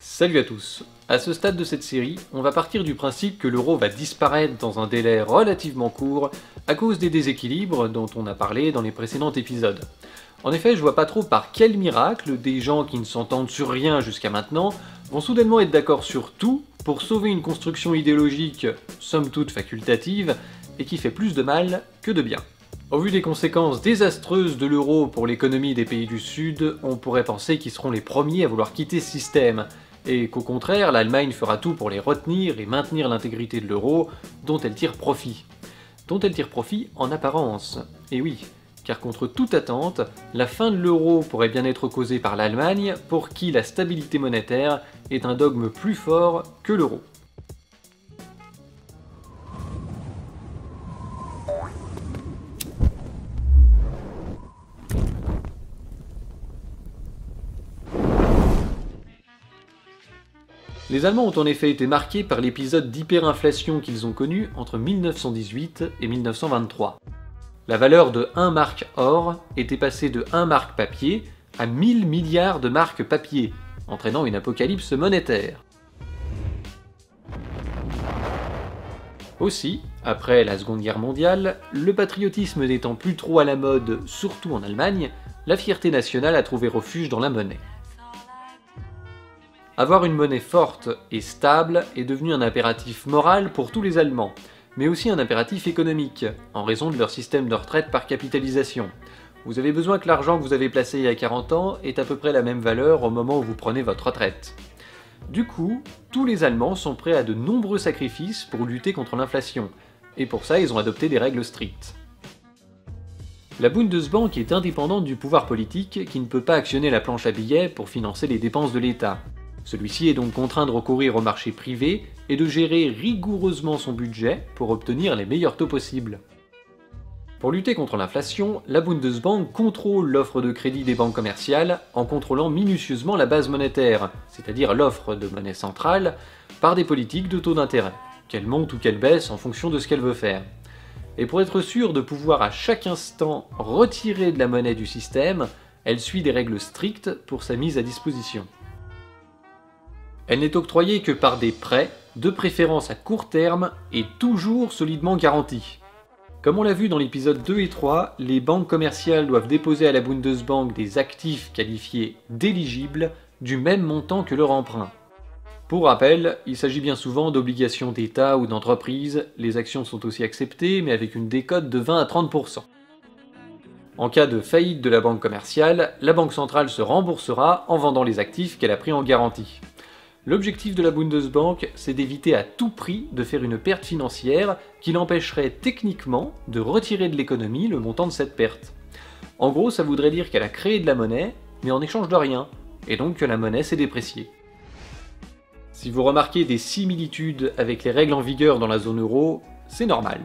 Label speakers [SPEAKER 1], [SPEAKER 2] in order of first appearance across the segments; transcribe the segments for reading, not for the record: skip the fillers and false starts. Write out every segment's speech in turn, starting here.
[SPEAKER 1] Salut à tous. À ce stade de cette série, on va partir du principe que l'euro va disparaître dans un délai relativement court à cause des déséquilibres dont on a parlé dans les précédents épisodes. En effet, je vois pas trop par quel miracle des gens qui ne s'entendent sur rien jusqu'à maintenant vont soudainement être d'accord sur tout pour sauver une construction idéologique somme toute facultative et qui fait plus de mal que de bien. Au vu des conséquences désastreuses de l'euro pour l'économie des pays du Sud, on pourrait penser qu'ils seront les premiers à vouloir quitter ce système, et qu'au contraire, l'Allemagne fera tout pour les retenir et maintenir l'intégrité de l'euro, dont elle tire profit. Dont elle tire profit en apparence. Et oui, car contre toute attente, la fin de l'euro pourrait bien être causée par l'Allemagne, pour qui la stabilité monétaire est un dogme plus fort que l'euro. Les Allemands ont en effet été marqués par l'épisode d'hyperinflation qu'ils ont connu entre 1918 et 1923. La valeur de 1 mark or était passée de 1 mark papier à 1000 milliards de marques papier, entraînant une apocalypse monétaire. Aussi, après la Seconde Guerre mondiale, le patriotisme n'étant plus trop à la mode, surtout en Allemagne, la fierté nationale a trouvé refuge dans la monnaie. Avoir une monnaie forte et stable est devenu un impératif moral pour tous les Allemands, mais aussi un impératif économique, en raison de leur système de retraite par capitalisation. Vous avez besoin que l'argent que vous avez placé il y a 40 ans ait à peu près la même valeur au moment où vous prenez votre retraite. Du coup, tous les Allemands sont prêts à de nombreux sacrifices pour lutter contre l'inflation, et pour ça ils ont adopté des règles strictes. La Bundesbank est indépendante du pouvoir politique qui ne peut pas actionner la planche à billets pour financer les dépenses de l'État. Celui-ci est donc contraint de recourir au marché privé et de gérer rigoureusement son budget pour obtenir les meilleurs taux possibles. Pour lutter contre l'inflation, la Bundesbank contrôle l'offre de crédit des banques commerciales en contrôlant minutieusement la base monétaire, c'est-à-dire l'offre de monnaie centrale, par des politiques de taux d'intérêt, qu'elle monte ou qu'elle baisse en fonction de ce qu'elle veut faire. Et pour être sûre de pouvoir à chaque instant retirer de la monnaie du système, elle suit des règles strictes pour sa mise à disposition. Elle n'est octroyée que par des prêts, de préférence à court terme et toujours solidement garantis. Comme on l'a vu dans l'épisode 2 et 3, les banques commerciales doivent déposer à la Bundesbank des actifs qualifiés d'éligibles du même montant que leur emprunt. Pour rappel, il s'agit bien souvent d'obligations d'État ou d'entreprise, les actions sont aussi acceptées mais avec une décote de 20 à 30%. En cas de faillite de la banque commerciale, la banque centrale se remboursera en vendant les actifs qu'elle a pris en garantie. L'objectif de la Bundesbank, c'est d'éviter à tout prix de faire une perte financière qui l'empêcherait techniquement de retirer de l'économie le montant de cette perte. En gros, ça voudrait dire qu'elle a créé de la monnaie, mais en échange de rien, et donc que la monnaie s'est dépréciée. Si vous remarquez des similitudes avec les règles en vigueur dans la zone euro, c'est normal.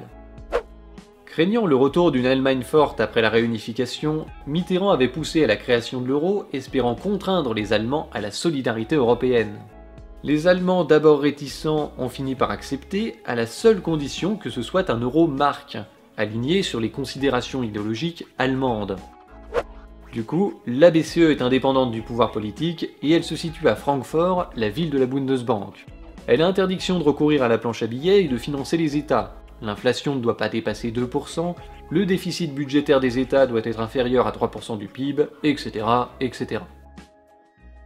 [SPEAKER 1] Craignant le retour d'une Allemagne forte après la réunification, Mitterrand avait poussé à la création de l'euro, espérant contraindre les Allemands à la solidarité européenne. Les Allemands d'abord réticents ont fini par accepter à la seule condition que ce soit un euro marque, aligné sur les considérations idéologiques allemandes. Du coup, la BCE est indépendante du pouvoir politique et elle se situe à Francfort, la ville de la Bundesbank. Elle a interdiction de recourir à la planche à billets et de financer les États. L'inflation ne doit pas dépasser 2%, le déficit budgétaire des États doit être inférieur à 3% du PIB, etc., etc.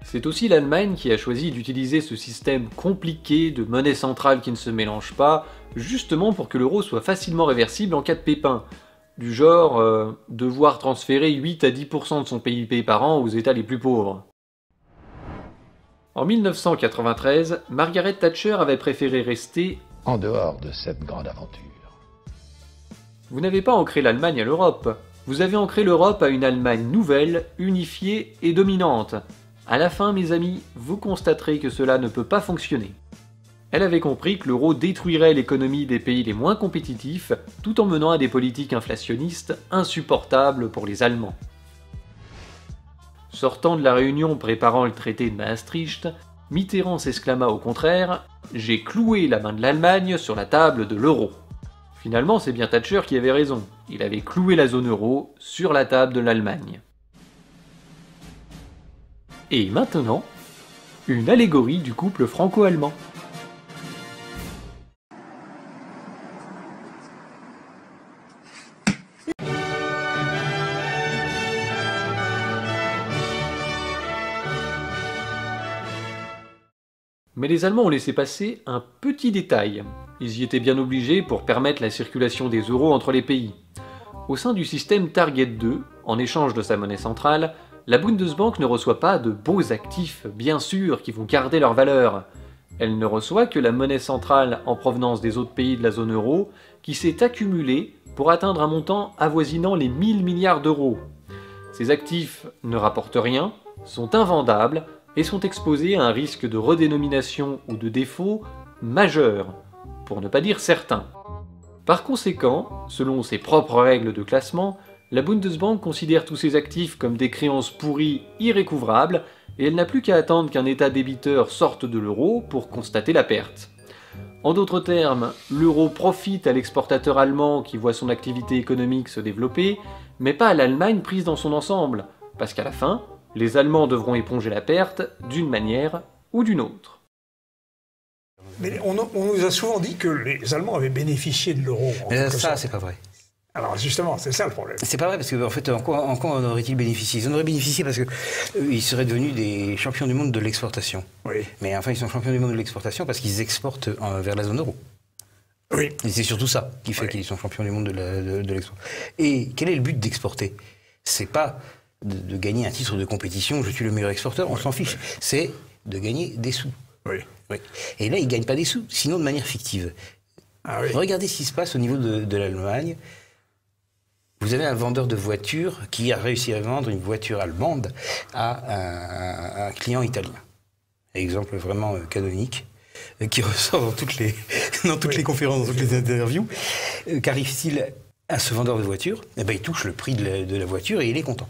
[SPEAKER 1] C'est aussi l'Allemagne qui a choisi d'utiliser ce système compliqué de monnaie centrale qui ne se mélange pas, justement pour que l'euro soit facilement réversible en cas de pépin. Du genre, devoir transférer 8 à 10% de son PIB par an aux États les plus pauvres. En 1993, Margaret Thatcher avait préféré rester
[SPEAKER 2] en dehors de cette grande aventure.
[SPEAKER 1] Vous n'avez pas ancré l'Allemagne à l'Europe, vous avez ancré l'Europe à une Allemagne nouvelle, unifiée et dominante. À la fin, mes amis, vous constaterez que cela ne peut pas fonctionner. Elle avait compris que l'euro détruirait l'économie des pays les moins compétitifs, tout en menant à des politiques inflationnistes insupportables pour les Allemands. Sortant de la réunion préparant le traité de Maastricht, Mitterrand s'exclama au contraire « J'ai cloué la main de l'Allemagne sur la table de l'euro ». Finalement, c'est bien Thatcher qui avait raison, il avait cloué la zone euro sur la table de l'Allemagne. Et maintenant, Une allégorie du couple franco-allemand. Mais les Allemands ont laissé passer un petit détail. Ils y étaient bien obligés pour permettre la circulation des euros entre les pays. Au sein du système Target 2, en échange de sa monnaie centrale, la Bundesbank ne reçoit pas de beaux actifs, bien sûr, qui vont garder leur valeur. Elle ne reçoit que la monnaie centrale en provenance des autres pays de la zone euro, qui s'est accumulée pour atteindre un montant avoisinant les 1000 milliards d'euros. Ces actifs ne rapportent rien, sont invendables, et sont exposés à un risque de redénomination ou de défaut majeur, pour ne pas dire certain. Par conséquent, selon ses propres règles de classement, la Bundesbank considère tous ces actifs comme des créances pourries irrécouvrables, et elle n'a plus qu'à attendre qu'un État débiteur sorte de l'euro pour constater la perte. En d'autres termes, l'euro profite à l'exportateur allemand qui voit son activité économique se développer, mais pas à l'Allemagne prise dans son ensemble, parce qu'à la fin, les Allemands devront éponger la perte d'une manière ou d'une autre.
[SPEAKER 3] Mais on nous a souvent dit que les Allemands avaient bénéficié de l'euro.
[SPEAKER 4] Mais ça, c'est pas vrai.
[SPEAKER 3] Alors justement, c'est ça le problème.
[SPEAKER 4] C'est pas vrai parce que en fait, en quoi en auraient-ils bénéficié? Ils en auraient bénéficié parce que ils seraient devenus des champions du monde de l'exportation.
[SPEAKER 3] Oui.
[SPEAKER 4] Mais enfin, ils sont champions du monde de l'exportation parce qu'ils exportent vers la zone euro.
[SPEAKER 3] Oui.
[SPEAKER 4] Et c'est surtout ça qui fait qu'ils sont champions du monde de l'export. Et quel est le but d'exporter? C'est pas de gagner un titre de compétition, je suis le meilleur exporteur, on s'en fiche. C'est de gagner des sous.
[SPEAKER 3] Oui.
[SPEAKER 4] Oui. Et là, ils ne gagnent pas des sous, sinon de manière fictive.
[SPEAKER 3] Ah oui.
[SPEAKER 4] Regardez ce qui se passe au niveau de l'Allemagne. Vous avez un vendeur de voitures qui a réussi à vendre une voiture allemande à un client italien. Exemple vraiment canonique, qui ressort dans toutes les conférences, dans toutes les interviews. Qu'arrive-t-il à ce vendeur de voitures? Eh ben, il touche le prix de la voiture et il est content.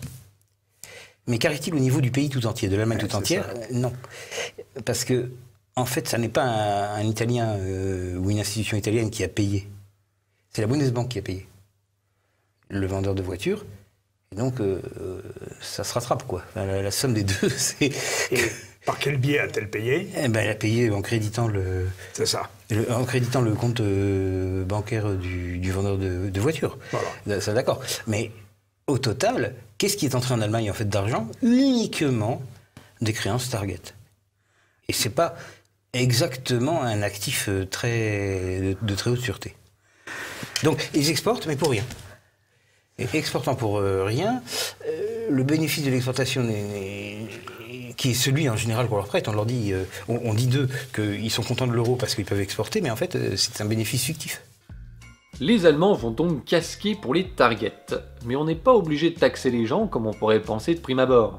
[SPEAKER 4] Mais qu'arrive-t-il au niveau du pays tout entier, de l'Allemagne tout entière? Non. Parce que, en fait, ça n'est pas un Italien ou une institution italienne qui a payé. C'est la Bundesbank qui a payé. Le vendeur de voitures. Et donc, ça se rattrape, quoi. Enfin, la somme des deux, c'est...
[SPEAKER 3] Et par quel biais a-t-elle payé?
[SPEAKER 4] Eh ben, elle a payé en créditant le...
[SPEAKER 3] C'est ça.
[SPEAKER 4] En créditant le compte bancaire du vendeur de voitures. Voilà. Ça, d'accord. Mais... Au total, qu'est-ce qui est entré en Allemagne en fait d'argent? Uniquement des créances Target. Et c'est pas exactement un actif de très haute sûreté. Donc ils exportent, mais pour rien. Et exportant pour rien, le bénéfice de l'exportation qui est celui en général qu'on leur prête, on leur dit, on dit d'eux qu'ils sont contents de l'euro parce qu'ils peuvent exporter, mais en fait c'est un bénéfice fictif.
[SPEAKER 1] Les Allemands vont donc casquer pour les targets, mais on n'est pas obligé de taxer les gens comme on pourrait le penser de prime abord.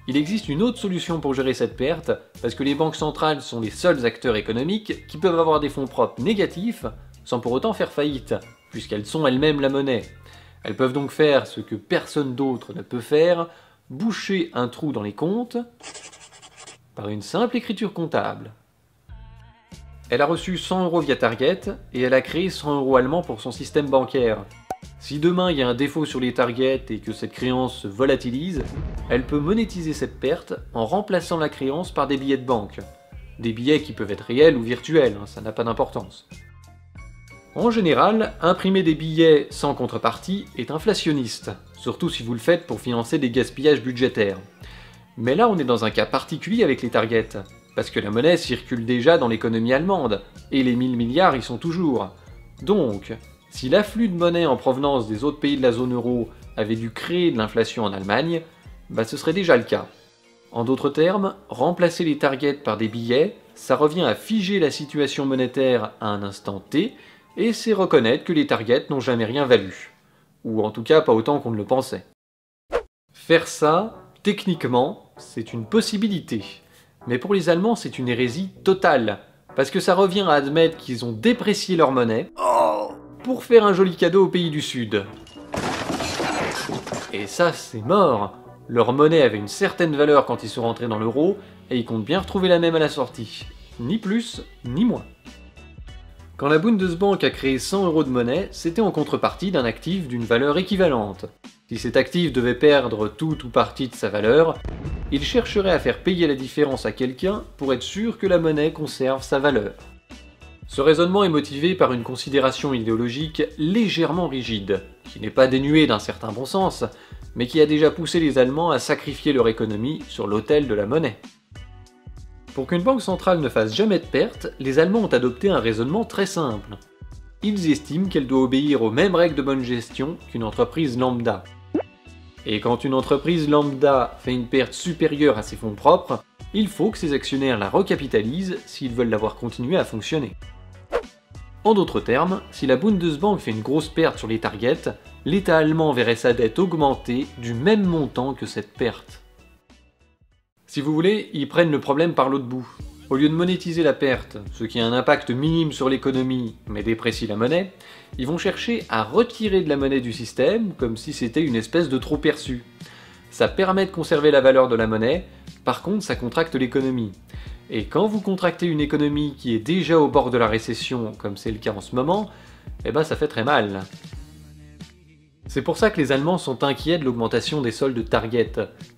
[SPEAKER 1] Il existe une autre solution pour gérer cette perte, parce que les banques centrales sont les seuls acteurs économiques qui peuvent avoir des fonds propres négatifs sans pour autant faire faillite, puisqu'elles sont elles-mêmes la monnaie. Elles peuvent donc faire ce que personne d'autre ne peut faire, boucher un trou dans les comptes par une simple écriture comptable. Elle a reçu 100 € via Target et elle a créé 100 € allemands pour son système bancaire. Si demain il y a un défaut sur les targets et que cette créance se volatilise, elle peut monétiser cette perte en remplaçant la créance par des billets de banque. Des billets qui peuvent être réels ou virtuels, ça n'a pas d'importance. En général, imprimer des billets sans contrepartie est inflationniste, surtout si vous le faites pour financer des gaspillages budgétaires. Mais là on est dans un cas particulier avec les targets. Parce que la monnaie circule déjà dans l'économie allemande, et les 1000 milliards y sont toujours. Donc, si l'afflux de monnaie en provenance des autres pays de la zone euro avait dû créer de l'inflation en Allemagne, ce serait déjà le cas. En d'autres termes, remplacer les targets par des billets, ça revient à figer la situation monétaire à un instant T, et c'est reconnaître que les targets n'ont jamais rien valu. Ou en tout cas pas autant qu'on ne le pensait. Faire ça, techniquement, c'est une possibilité. Mais pour les Allemands, c'est une hérésie totale, parce que ça revient à admettre qu'ils ont déprécié leur monnaie pour faire un joli cadeau aux pays du Sud. Et ça, c'est mort. Leur monnaie avait une certaine valeur quand ils sont rentrés dans l'euro, et ils comptent bien retrouver la même à la sortie. Ni plus, ni moins. Quand la Bundesbank a créé 100 € de monnaie, c'était en contrepartie d'un actif d'une valeur équivalente. Si cet actif devait perdre tout ou partie de sa valeur, il chercherait à faire payer la différence à quelqu'un pour être sûr que la monnaie conserve sa valeur. Ce raisonnement est motivé par une considération idéologique légèrement rigide, qui n'est pas dénuée d'un certain bon sens, mais qui a déjà poussé les Allemands à sacrifier leur économie sur l'autel de la monnaie. Pour qu'une banque centrale ne fasse jamais de pertes, les Allemands ont adopté un raisonnement très simple. Ils estiment qu'elle doit obéir aux mêmes règles de bonne gestion qu'une entreprise lambda. Et quand une entreprise lambda fait une perte supérieure à ses fonds propres, il faut que ses actionnaires la recapitalisent s'ils veulent la voir continuer à fonctionner. En d'autres termes, si la Bundesbank fait une grosse perte sur les targets, l'État allemand verrait sa dette augmenter du même montant que cette perte. Si vous voulez, ils prennent le problème par l'autre bout. Au lieu de monétiser la perte, ce qui a un impact minime sur l'économie, mais déprécie la monnaie, ils vont chercher à retirer de la monnaie du système, comme si c'était une espèce de trop perçu. Ça permet de conserver la valeur de la monnaie, par contre ça contracte l'économie. Et quand vous contractez une économie qui est déjà au bord de la récession, comme c'est le cas en ce moment, eh ben ça fait très mal. C'est pour ça que les Allemands sont inquiets de l'augmentation des soldes Target.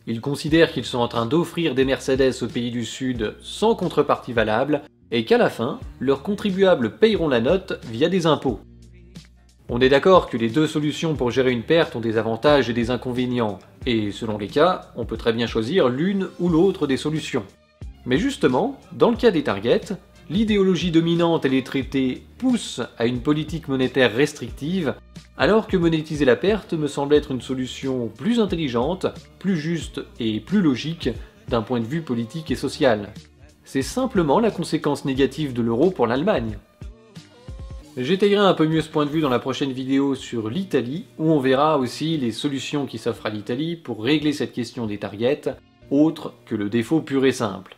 [SPEAKER 1] Ils considèrent qu'ils sont en train d'offrir des Mercedes aux pays du Sud sans contrepartie valable, et qu'à la fin, leurs contribuables payeront la note via des impôts. On est d'accord que les deux solutions pour gérer une perte ont des avantages et des inconvénients, et selon les cas, on peut très bien choisir l'une ou l'autre des solutions. Mais justement, dans le cas des targets, l'idéologie dominante et les traités poussent à une politique monétaire restrictive, alors que monétiser la perte me semble être une solution plus intelligente, plus juste et plus logique d'un point de vue politique et social. C'est simplement la conséquence négative de l'euro pour l'Allemagne. J'étayerai un peu mieux ce point de vue dans la prochaine vidéo sur l'Italie, où on verra aussi les solutions qui s'offrent à l'Italie pour régler cette question des targets, autre que le défaut pur et simple.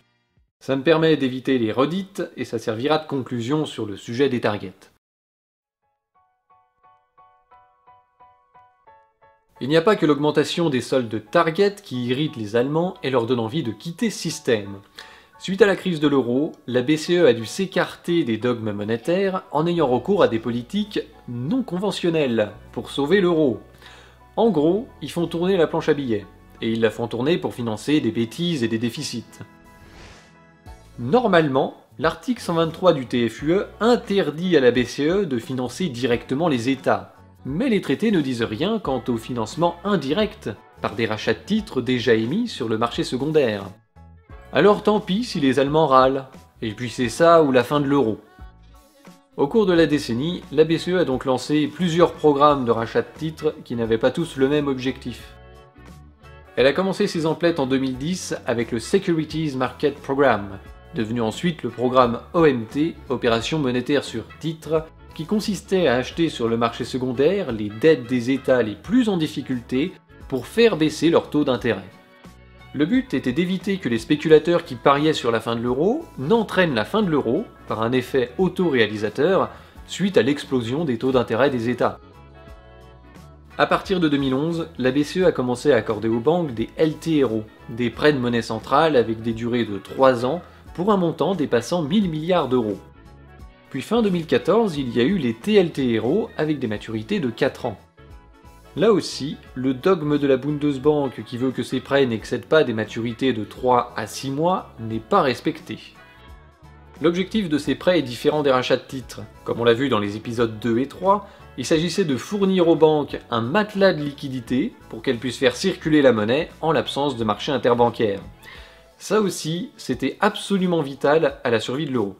[SPEAKER 1] Ça me permet d'éviter les redites et ça servira de conclusion sur le sujet des targets. Il n'y a pas que l'augmentation des soldes Target qui irrite les Allemands et leur donne envie de quitter ce système. Suite à la crise de l'euro, la BCE a dû s'écarter des dogmes monétaires en ayant recours à des politiques non conventionnelles pour sauver l'euro. En gros, ils font tourner la planche à billets, et ils la font tourner pour financer des bêtises et des déficits. Normalement, l'article 123 du TFUE interdit à la BCE de financer directement les États. Mais les traités ne disent rien quant au financement indirect, par des rachats de titres déjà émis sur le marché secondaire. Alors tant pis si les Allemands râlent, et puis c'est ça ou la fin de l'euro. Au cours de la décennie, la BCE a donc lancé plusieurs programmes de rachat de titres qui n'avaient pas tous le même objectif. Elle a commencé ses emplettes en 2010 avec le Securities Market Program, devenu ensuite le programme OMT, Opération monétaire sur titres, qui consistait à acheter sur le marché secondaire les dettes des États les plus en difficulté pour faire baisser leur taux d'intérêt. Le but était d'éviter que les spéculateurs qui pariaient sur la fin de l'euro n'entraînent la fin de l'euro par un effet autoréalisateur suite à l'explosion des taux d'intérêt des États. À partir de 2011, la BCE a commencé à accorder aux banques des LTRO, des prêts de monnaie centrale avec des durées de 3 ans pour un montant dépassant 1000 milliards d'euros. Puis fin 2014, il y a eu les TLTRO avec des maturités de 4 ans. Là aussi, le dogme de la Bundesbank qui veut que ces prêts n'excèdent pas des maturités de 3 à 6 mois n'est pas respecté. L'objectif de ces prêts est différent des rachats de titres. Comme on l'a vu dans les épisodes 2 et 3, il s'agissait de fournir aux banques un matelas de liquidité pour qu'elles puissent faire circuler la monnaie en l'absence de marché interbancaire. Ça aussi, c'était absolument vital à la survie de l'euro.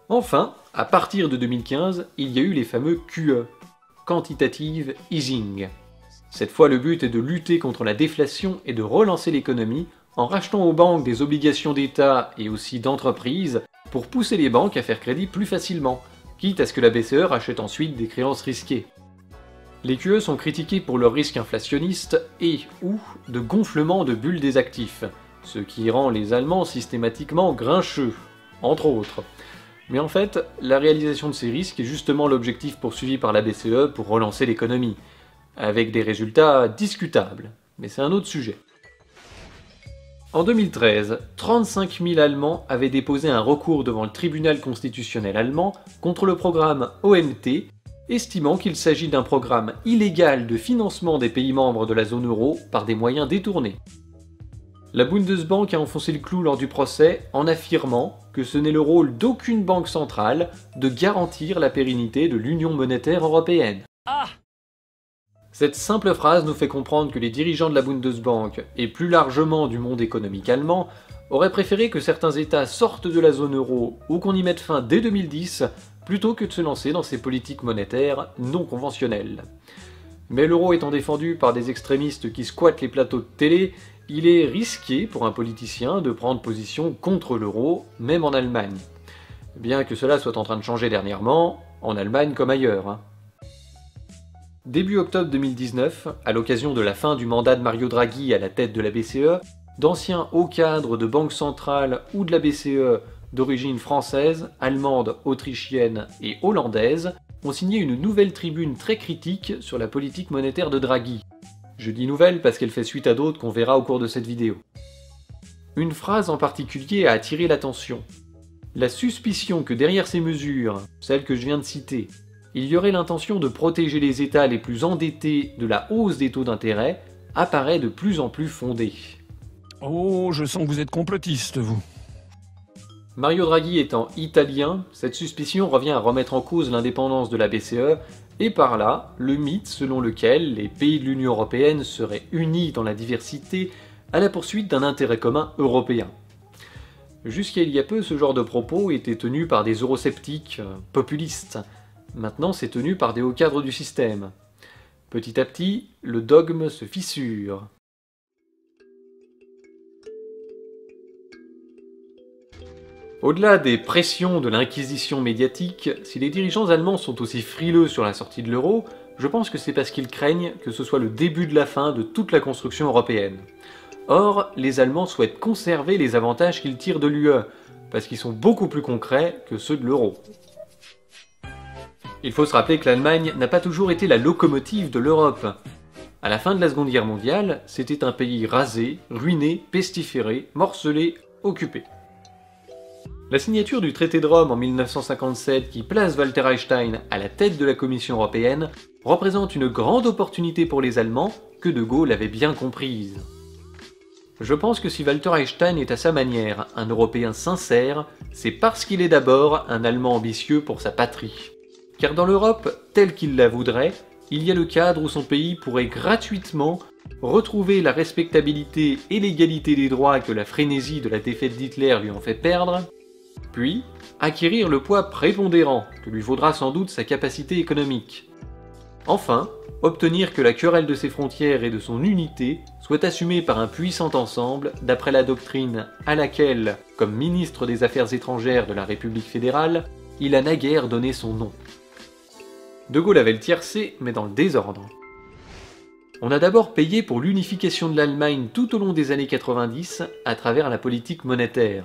[SPEAKER 1] Enfin, à partir de 2015, il y a eu les fameux QE, Quantitative Easing. Cette fois, le but est de lutter contre la déflation et de relancer l'économie en rachetant aux banques des obligations d'État et aussi d'entreprises pour pousser les banques à faire crédit plus facilement, quitte à ce que la BCE rachète ensuite des créances risquées. Les QE sont critiqués pour leur risque inflationniste et ou de gonflement de bulles des actifs, ce qui rend les Allemands systématiquement grincheux, entre autres. Mais en fait, la réalisation de ces risques est justement l'objectif poursuivi par la BCE pour relancer l'économie, avec des résultats discutables, mais c'est un autre sujet. En 2013, 35 000 Allemands avaient déposé un recours devant le tribunal constitutionnel allemand contre le programme OMT, estimant qu'il s'agit d'un programme illégal de financement des pays membres de la zone euro par des moyens détournés. La Bundesbank a enfoncé le clou lors du procès en affirmant que ce n'est le rôle d'aucune banque centrale de garantir la pérennité de l'Union monétaire européenne. Cette simple phrase nous fait comprendre que les dirigeants de la Bundesbank, et plus largement du monde économique allemand, auraient préféré que certains États sortent de la zone euro ou qu'on y mette fin dès 2010, plutôt que de se lancer dans ces politiques monétaires non conventionnelles. Mais l'euro étant défendu par des extrémistes qui squattent les plateaux de télé, il est risqué pour un politicien de prendre position contre l'euro, même en Allemagne. Bien que cela soit en train de changer dernièrement, en Allemagne comme ailleurs. Début octobre 2019, à l'occasion de la fin du mandat de Mario Draghi à la tête de la BCE, d'anciens hauts cadres de banques centrales ou de la BCE d'origine française, allemande, autrichienne et hollandaise ont signé une nouvelle tribune très critique sur la politique monétaire de Draghi. Je dis nouvelle parce qu'elle fait suite à d'autres qu'on verra au cours de cette vidéo. Une phrase en particulier a attiré l'attention. La suspicion que derrière ces mesures, celles que je viens de citer, il y aurait l'intention de protéger les États les plus endettés de la hausse des taux d'intérêt apparaît de plus en plus fondée.
[SPEAKER 5] Oh, je sens que vous êtes complotiste, vous.
[SPEAKER 1] Mario Draghi étant italien, cette suspicion revient à remettre en cause l'indépendance de la BCE et par là, le mythe selon lequel les pays de l'Union européenne seraient unis dans la diversité à la poursuite d'un intérêt commun européen. Jusqu'à il y a peu, ce genre de propos était tenu par des eurosceptiques populistes. Maintenant, c'est tenu par des hauts cadres du système. Petit à petit, le dogme se fissure. Au-delà des pressions de l'inquisition médiatique, si les dirigeants allemands sont aussi frileux sur la sortie de l'euro, je pense que c'est parce qu'ils craignent que ce soit le début de la fin de toute la construction européenne. Or, les Allemands souhaitent conserver les avantages qu'ils tirent de l'UE, parce qu'ils sont beaucoup plus concrets que ceux de l'euro. Il faut se rappeler que l'Allemagne n'a pas toujours été la locomotive de l'Europe. À la fin de la Seconde Guerre mondiale, c'était un pays rasé, ruiné, pestiféré, morcelé, occupé. La signature du traité de Rome en 1957 qui place Walter Einstein à la tête de la Commission européenne représente une grande opportunité pour les Allemands que De Gaulle avait bien comprise. Je pense que si Walter Einstein est à sa manière un Européen sincère, c'est parce qu'il est d'abord un Allemand ambitieux pour sa patrie. Car dans l'Europe, telle qu'il la voudrait, il y a le cadre où son pays pourrait gratuitement retrouver la respectabilité et l'égalité des droits que la frénésie de la défaite d'Hitler lui ont fait perdre, puis acquérir le poids prépondérant que lui vaudra sans doute sa capacité économique. Enfin, obtenir que la querelle de ses frontières et de son unité soit assumée par un puissant ensemble d'après la doctrine à laquelle, comme ministre des Affaires étrangères de la République fédérale, il a naguère donné son nom. De Gaulle avait le tiercé, mais dans le désordre. On a d'abord payé pour l'unification de l'Allemagne tout au long des années 90 à travers la politique monétaire.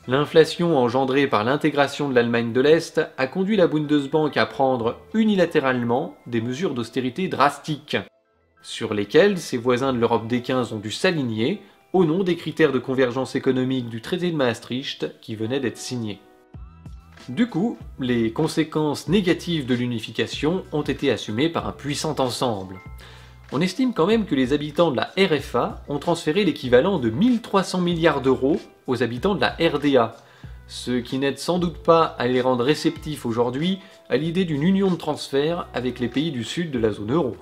[SPEAKER 1] L'inflation engendrée par l'intégration de l'Allemagne de l'Est a conduit la Bundesbank à prendre unilatéralement des mesures d'austérité drastiques, sur lesquelles ses voisins de l'Europe des 15 ont dû s'aligner au nom des critères de convergence économique du traité de Maastricht qui venait d'être signé. Du coup, les conséquences négatives de l'unification ont été assumées par un puissant ensemble. On estime quand même que les habitants de la RFA ont transféré l'équivalent de 1300 milliards d'euros aux habitants de la RDA, ce qui n'aide sans doute pas à les rendre réceptifs aujourd'hui à l'idée d'une union de transfert avec les pays du sud de la zone euro.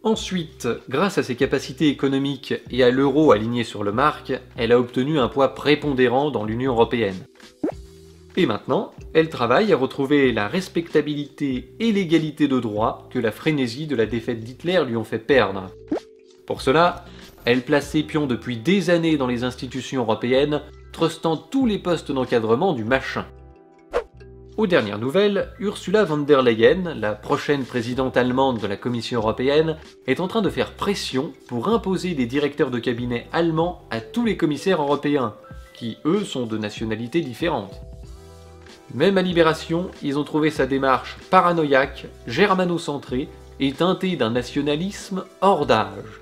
[SPEAKER 1] Ensuite, grâce à ses capacités économiques et à l'euro aligné sur le mark, elle a obtenu un poids prépondérant dans l'Union européenne. Et maintenant, elle travaille à retrouver la respectabilité et l'égalité de droit que la frénésie de la défaite d'Hitler lui ont fait perdre. Pour cela, elle place ses pions depuis des années dans les institutions européennes, trustant tous les postes d'encadrement du machin. Aux dernières nouvelles, Ursula von der Leyen, la prochaine présidente allemande de la Commission européenne, est en train de faire pression pour imposer des directeurs de cabinet allemands à tous les commissaires européens, qui eux sont de nationalités différentes. Même à Libération, ils ont trouvé sa démarche paranoïaque, germano-centrée et teintée d'un nationalisme hors d'âge.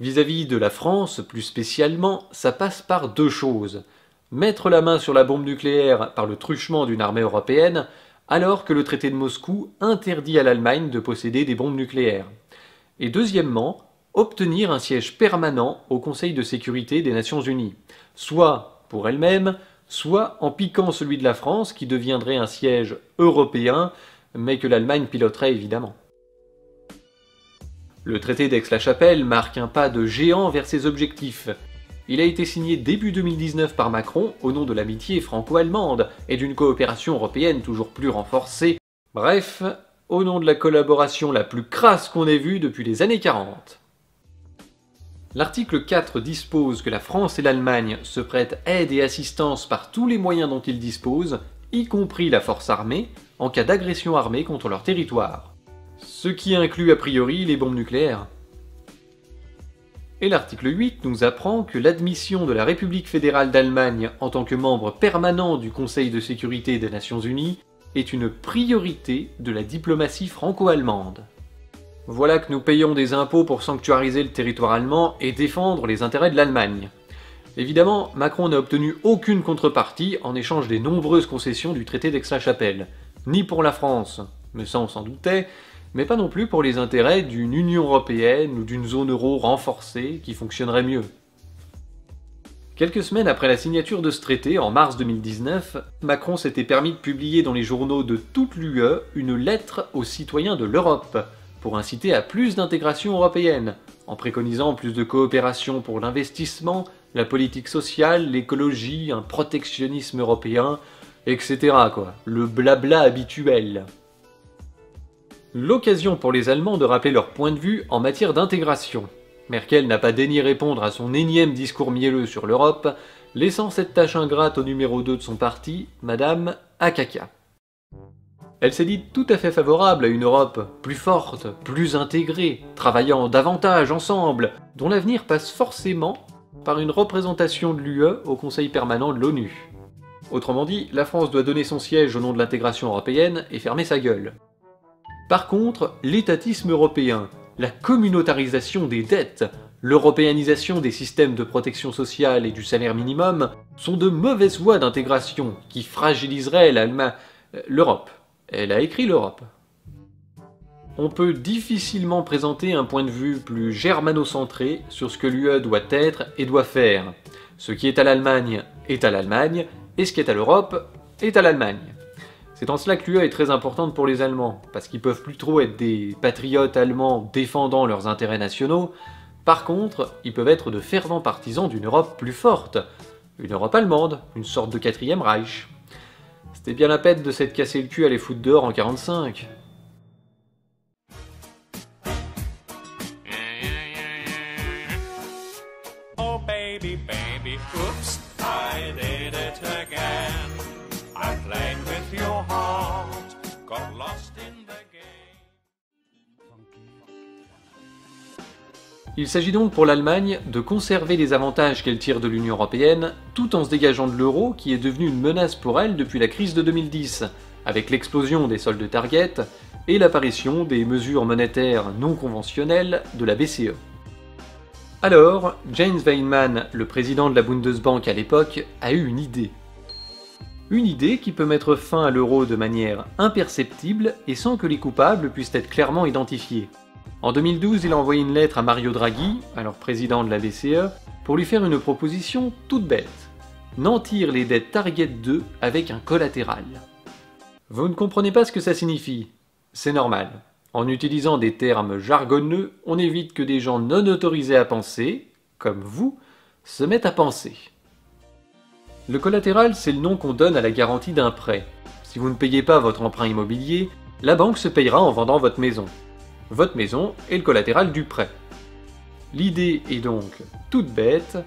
[SPEAKER 1] Vis-à-vis de la France, plus spécialement, ça passe par deux choses. Mettre la main sur la bombe nucléaire par le truchement d'une armée européenne, alors que le traité de Moscou interdit à l'Allemagne de posséder des bombes nucléaires. Et deuxièmement, obtenir un siège permanent au Conseil de sécurité des Nations Unies, soit pour elle-même, soit en piquant celui de la France qui deviendrait un siège européen, mais que l'Allemagne piloterait évidemment. Le traité d'Aix-la-Chapelle marque un pas de géant vers ses objectifs. Il a été signé début 2019 par Macron au nom de l'amitié franco-allemande et d'une coopération européenne toujours plus renforcée. Bref, au nom de la collaboration la plus crasse qu'on ait vue depuis les années 40. L'article 4 dispose que la France et l'Allemagne se prêtent aide et assistance par tous les moyens dont ils disposent, y compris la force armée, en cas d'agression armée contre leur territoire. Ce qui inclut a priori les bombes nucléaires. Et l'article 8 nous apprend que l'admission de la République fédérale d'Allemagne en tant que membre permanent du Conseil de sécurité des Nations Unies est une priorité de la diplomatie franco-allemande. Voilà que nous payons des impôts pour sanctuariser le territoire allemand et défendre les intérêts de l'Allemagne. Évidemment, Macron n'a obtenu aucune contrepartie en échange des nombreuses concessions du traité d'Aix-la-Chapelle. Ni pour la France, mais ça on s'en doutait, mais pas non plus pour les intérêts d'une Union européenne ou d'une zone euro renforcée qui fonctionnerait mieux. Quelques semaines après la signature de ce traité, en mars 2019, Macron s'était permis de publier dans les journaux de toute l'UE une lettre aux citoyens de l'Europe, pour inciter à plus d'intégration européenne, en préconisant plus de coopération pour l'investissement, la politique sociale, l'écologie, un protectionnisme européen, etc. quoi, le blabla habituel. L'occasion pour les Allemands de rappeler leur point de vue en matière d'intégration. Merkel n'a pas daigné répondre à son énième discours mielleux sur l'Europe, laissant cette tâche ingrate au numéro 2 de son parti, Madame Akaka. Elle s'est dite tout à fait favorable à une Europe plus forte, plus intégrée, travaillant davantage ensemble, dont l'avenir passe forcément par une représentation de l'UE au Conseil permanent de l'ONU. Autrement dit, la France doit donner son siège au nom de l'intégration européenne et fermer sa gueule. Par contre, l'étatisme européen, la communautarisation des dettes, l'européanisation des systèmes de protection sociale et du salaire minimum sont de mauvaises voies d'intégration qui fragiliseraient l'Europe. Elle a écrit l'Europe. On peut difficilement présenter un point de vue plus germano-centré sur ce que l'UE doit être et doit faire. Ce qui est à l'Allemagne est à l'Allemagne, et ce qui est à l'Europe est à l'Allemagne. C'est en cela que l'UE est très importante pour les Allemands, parce qu'ils peuvent plus trop être des patriotes allemands défendant leurs intérêts nationaux. Par contre, ils peuvent être de fervents partisans d'une Europe plus forte, une Europe allemande, une sorte de 4e Reich. C'était bien la peine de s'être cassé le cul à les foutre dehors en 45.
[SPEAKER 6] Oh baby, baby, oops, I did it again. I played with your heart, got lost in the game.
[SPEAKER 1] Il s'agit donc pour l'Allemagne de conserver les avantages qu'elle tire de l'Union européenne, tout en se dégageant de l'euro qui est devenu une menace pour elle depuis la crise de 2010, avec l'explosion des soldes Target et l'apparition des mesures monétaires non conventionnelles de la BCE. Alors, Jens Weinmann, le président de la Bundesbank à l'époque, a eu une idée. Une idée qui peut mettre fin à l'euro de manière imperceptible et sans que les coupables puissent être clairement identifiés. En 2012, il a envoyé une lettre à Mario Draghi, alors président de la BCE, pour lui faire une proposition toute bête. Nantir les dettes Target 2 avec un collatéral. Vous ne comprenez pas ce que ça signifie? C'est normal. En utilisant des termes jargonneux, on évite que des gens non autorisés à penser, comme vous, se mettent à penser. Le collatéral, c'est le nom qu'on donne à la garantie d'un prêt. Si vous ne payez pas votre emprunt immobilier, la banque se payera en vendant votre maison. Votre maison est le collatéral du prêt. L'idée est donc toute bête.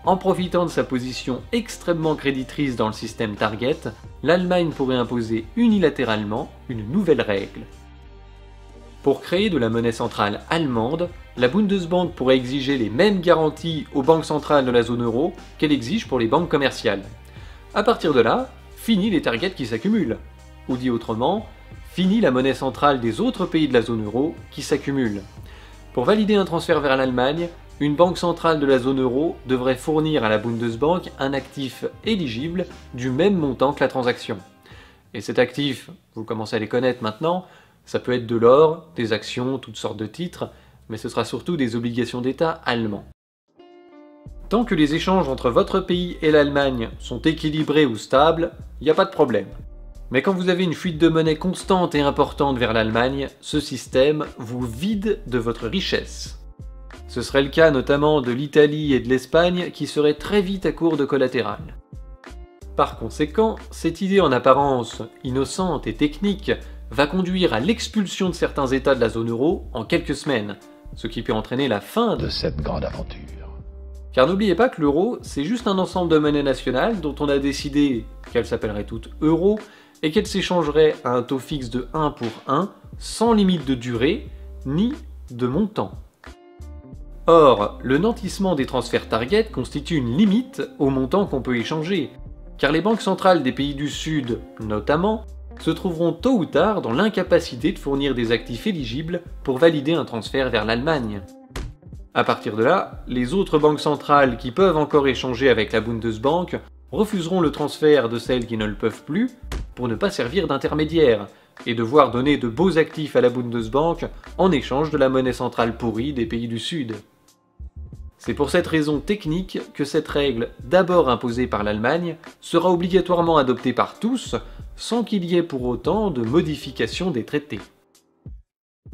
[SPEAKER 1] En profitant de sa position extrêmement créditrice dans le système Target, l'Allemagne pourrait imposer unilatéralement une nouvelle règle. Pour créer de la monnaie centrale allemande, la Bundesbank pourrait exiger les mêmes garanties aux banques centrales de la zone euro qu'elle exige pour les banques commerciales. À partir de là, fini les targets qui s'accumulent. Ou dit autrement, fini la monnaie centrale des autres pays de la zone euro qui s'accumule. Pour valider un transfert vers l'Allemagne, une banque centrale de la zone euro devrait fournir à la Bundesbank un actif éligible du même montant que la transaction. Et cet actif, vous commencez à les connaître maintenant, ça peut être de l'or, des actions, toutes sortes de titres, mais ce sera surtout des obligations d'État allemands. Tant que les échanges entre votre pays et l'Allemagne sont équilibrés ou stables, il n'y a pas de problème. Mais quand vous avez une fuite de monnaie constante et importante vers l'Allemagne, ce système vous vide de votre richesse. Ce serait le cas notamment de l'Italie et de l'Espagne qui seraient très vite à court de collatéral. Par conséquent, cette idée en apparence innocente et technique va conduire à l'expulsion de certains États de la zone euro en quelques semaines, ce qui peut entraîner la fin
[SPEAKER 2] de cette grande aventure.
[SPEAKER 1] Car n'oubliez pas que l'euro, c'est juste un ensemble de monnaies nationales dont on a décidé qu'elles s'appelleraient toutes euros et qu'elles s'échangeraient à un taux fixe de 1 pour 1, sans limite de durée, ni de montant. Or, le nantissement des transferts target constitue une limite au montant qu'on peut échanger, car les banques centrales des pays du Sud, notamment, se trouveront tôt ou tard dans l'incapacité de fournir des actifs éligibles pour valider un transfert vers l'Allemagne. À partir de là, les autres banques centrales qui peuvent encore échanger avec la Bundesbank refuseront le transfert de celles qui ne le peuvent plus pour ne pas servir d'intermédiaire et devoir donner de beaux actifs à la Bundesbank en échange de la monnaie centrale pourrie des pays du Sud. C'est pour cette raison technique que cette règle, d'abord imposée par l'Allemagne, sera obligatoirement adoptée par tous, sans qu'il y ait pour autant de modification des traités.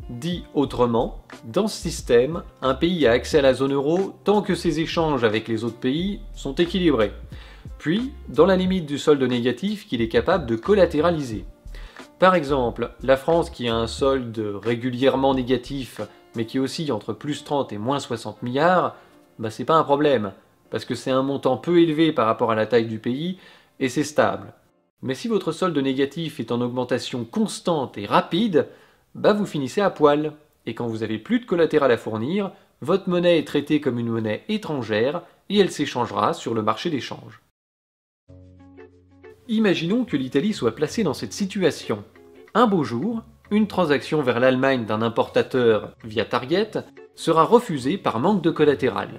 [SPEAKER 1] Dit autrement, dans ce système, un pays a accès à la zone euro tant que ses échanges avec les autres pays sont équilibrés, puis dans la limite du solde négatif qu'il est capable de collatéraliser. Par exemple, la France qui a un solde régulièrement négatif, mais qui oscille entre plus 30 et moins 60 milliards, c'est pas un problème, parce que c'est un montant peu élevé par rapport à la taille du pays, et c'est stable. Mais si votre solde négatif est en augmentation constante et rapide, vous finissez à poil, et quand vous avez plus de collatéral à fournir, votre monnaie est traitée comme une monnaie étrangère, et elle s'échangera sur le marché d'échange. Imaginons que l'Italie soit placée dans cette situation. Un beau jour, une transaction vers l'Allemagne d'un importateur via Target sera refusée par manque de collatéral.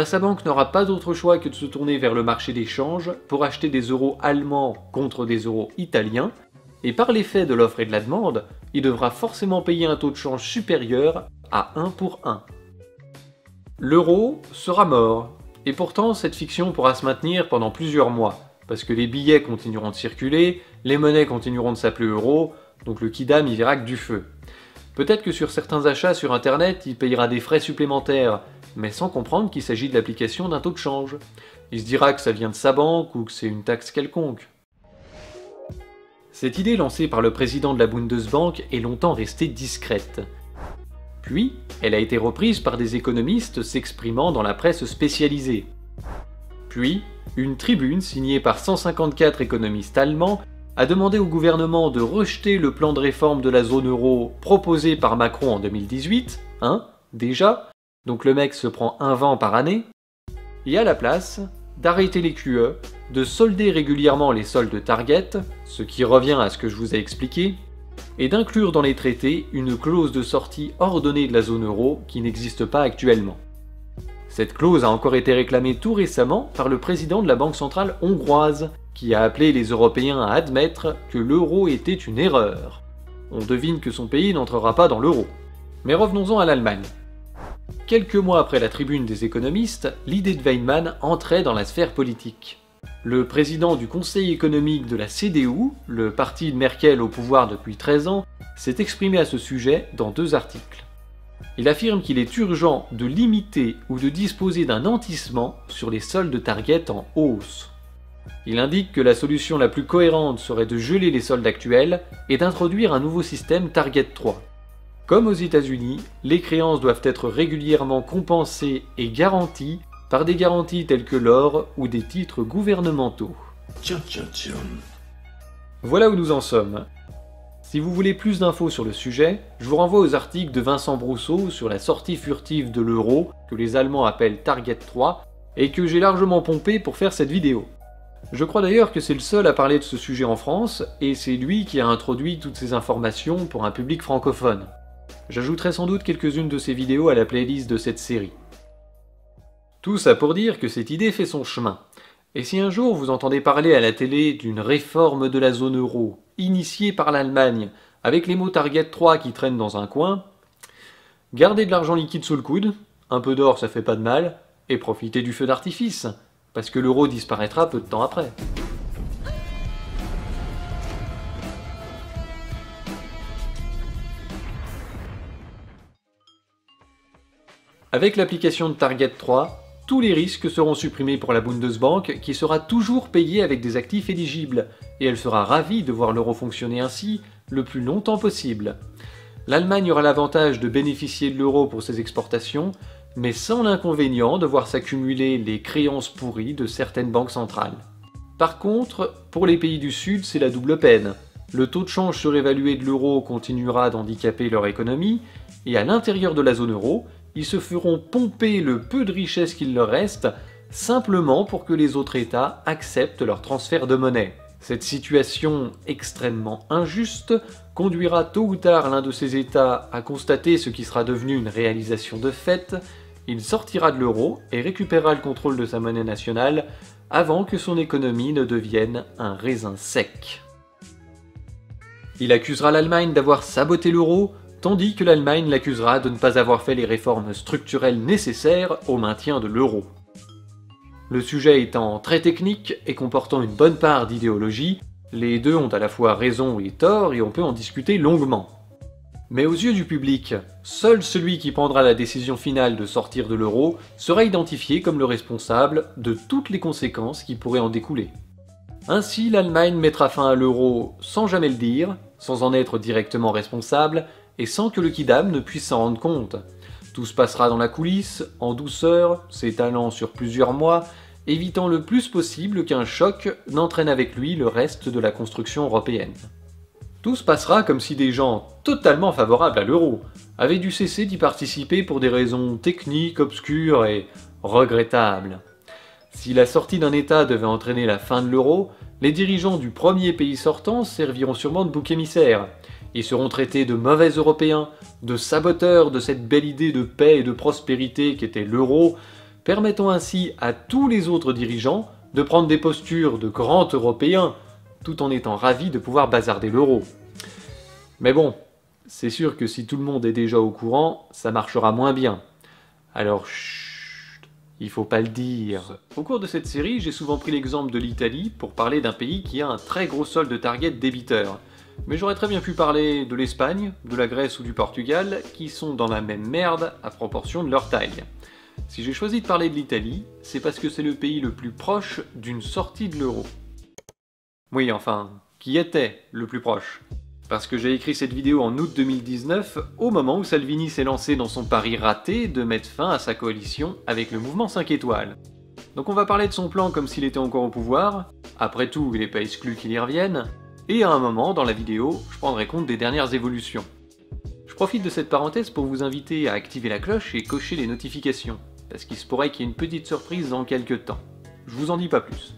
[SPEAKER 1] Sa banque n'aura pas d'autre choix que de se tourner vers le marché d'échange pour acheter des euros allemands contre des euros italiens, et par l'effet de l'offre et de la demande, il devra forcément payer un taux de change supérieur à 1 pour 1. L'euro sera mort, et pourtant cette fiction pourra se maintenir pendant plusieurs mois, parce que les billets continueront de circuler, les monnaies continueront de s'appeler euros, donc le kidam y verra que du feu. Peut-être que sur certains achats sur internet, il payera des frais supplémentaires, mais sans comprendre qu'il s'agit de l'application d'un taux de change. Il se dira que ça vient de sa banque ou que c'est une taxe quelconque. Cette idée lancée par le président de la Bundesbank est longtemps restée discrète. Puis, elle a été reprise par des économistes s'exprimant dans la presse spécialisée. Puis, une tribune signée par 154 économistes allemands a demandé au gouvernement de rejeter le plan de réforme de la zone euro proposé par Macron en 2018, déjà, donc le mec se prend un vent par année, et à la place, d'arrêter les QE, de solder régulièrement les soldes Target, ce qui revient à ce que je vous ai expliqué, et d'inclure dans les traités une clause de sortie ordonnée de la zone euro qui n'existe pas actuellement. Cette clause a encore été réclamée tout récemment par le président de la Banque centrale hongroise, qui a appelé les Européens à admettre que l'euro était une erreur. On devine que son pays n'entrera pas dans l'euro. Mais revenons-en à l'Allemagne. Quelques mois après la tribune des économistes, l'idée de Feynman entrait dans la sphère politique. Le président du Conseil économique de la CDU, le parti de Merkel au pouvoir depuis 13 ans, s'est exprimé à ce sujet dans 2 articles. Il affirme qu'il est urgent de limiter ou de disposer d'un nantissement sur les soldes Target en hausse. Il indique que la solution la plus cohérente serait de geler les soldes actuels et d'introduire un nouveau système Target 3. Comme aux États-Unis, les créances doivent être régulièrement compensées et garanties par des garanties telles que l'or ou des titres gouvernementaux. Voilà où nous en sommes. Si vous voulez plus d'infos sur le sujet, je vous renvoie aux articles de Vincent Brousseau sur la sortie furtive de l'euro, que les Allemands appellent Target 3, et que j'ai largement pompé pour faire cette vidéo. Je crois d'ailleurs que c'est le seul à parler de ce sujet en France, et c'est lui qui a introduit toutes ces informations pour un public francophone. J'ajouterai sans doute quelques-unes de ces vidéos à la playlist de cette série. Tout ça pour dire que cette idée fait son chemin. Et si un jour vous entendez parler à la télé d'une réforme de la zone euro, initiée par l'Allemagne, avec les mots Target 3 qui traînent dans un coin, gardez de l'argent liquide sous le coude, un peu d'or ça fait pas de mal, et profitez du feu d'artifice, parce que l'euro disparaîtra peu de temps après. Avec l'application de Target 3, tous les risques seront supprimés pour la Bundesbank qui sera toujours payée avec des actifs éligibles, et elle sera ravie de voir l'euro fonctionner ainsi le plus longtemps possible. L'Allemagne aura l'avantage de bénéficier de l'euro pour ses exportations, mais sans l'inconvénient de voir s'accumuler les créances pourries de certaines banques centrales. Par contre, pour les pays du Sud, c'est la double peine. Le taux de change surévalué de l'euro continuera d'handicaper leur économie, et à l'intérieur de la zone euro, ils se feront pomper le peu de richesse qu'il leur reste, simplement pour que les autres États acceptent leur transfert de monnaie. Cette situation extrêmement injuste conduira tôt ou tard l'un de ces États à constater ce qui sera devenu une réalisation de fait, il sortira de l'euro et récupérera le contrôle de sa monnaie nationale avant que son économie ne devienne un raisin sec. Il accusera l'Allemagne d'avoir saboté l'euro, tandis que l'Allemagne l'accusera de ne pas avoir fait les réformes structurelles nécessaires au maintien de l'euro. Le sujet étant très technique et comportant une bonne part d'idéologie, les deux ont à la fois raison et tort et on peut en discuter longuement. Mais aux yeux du public, seul celui qui prendra la décision finale de sortir de l'euro sera identifié comme le responsable de toutes les conséquences qui pourraient en découler. Ainsi, l'Allemagne mettra fin à l'euro sans jamais le dire, sans en être directement responsable, et sans que le Kidam ne puisse s'en rendre compte. Tout se passera dans la coulisse, en douceur, s'étalant sur plusieurs mois, évitant le plus possible qu'un choc n'entraîne avec lui le reste de la construction européenne. Tout se passera comme si des gens totalement favorables à l'euro avaient dû cesser d'y participer pour des raisons techniques, obscures et regrettables. Si la sortie d'un État devait entraîner la fin de l'euro, les dirigeants du premier pays sortant serviront sûrement de bouc émissaire. Ils seront traités de mauvais Européens, de saboteurs de cette belle idée de paix et de prospérité qu'était l'euro, permettant ainsi à tous les autres dirigeants de prendre des postures de grands Européens, tout en étant ravis de pouvoir bazarder l'euro. Mais bon, c'est sûr que si tout le monde est déjà au courant, ça marchera moins bien. Alors chut, il faut pas le dire. Au cours de cette série, j'ai souvent pris l'exemple de l'Italie pour parler d'un pays qui a un très gros solde target débiteur. Mais j'aurais très bien pu parler de l'Espagne, de la Grèce ou du Portugal, qui sont dans la même merde à proportion de leur taille. Si j'ai choisi de parler de l'Italie, c'est parce que c'est le pays le plus proche d'une sortie de l'euro. Oui, enfin, qui était le plus proche. Parce que j'ai écrit cette vidéo en août 2019, au moment où Salvini s'est lancé dans son pari raté de mettre fin à sa coalition avec le mouvement 5 étoiles. Donc on va parler de son plan comme s'il était encore au pouvoir, après tout il n'est pas exclu qu'il y revienne, et à un moment, dans la vidéo, je prendrai compte des dernières évolutions. Je profite de cette parenthèse pour vous inviter à activer la cloche et cocher les notifications, parce qu'il se pourrait qu'il y ait une petite surprise dans quelques temps. Je vous en dis pas plus.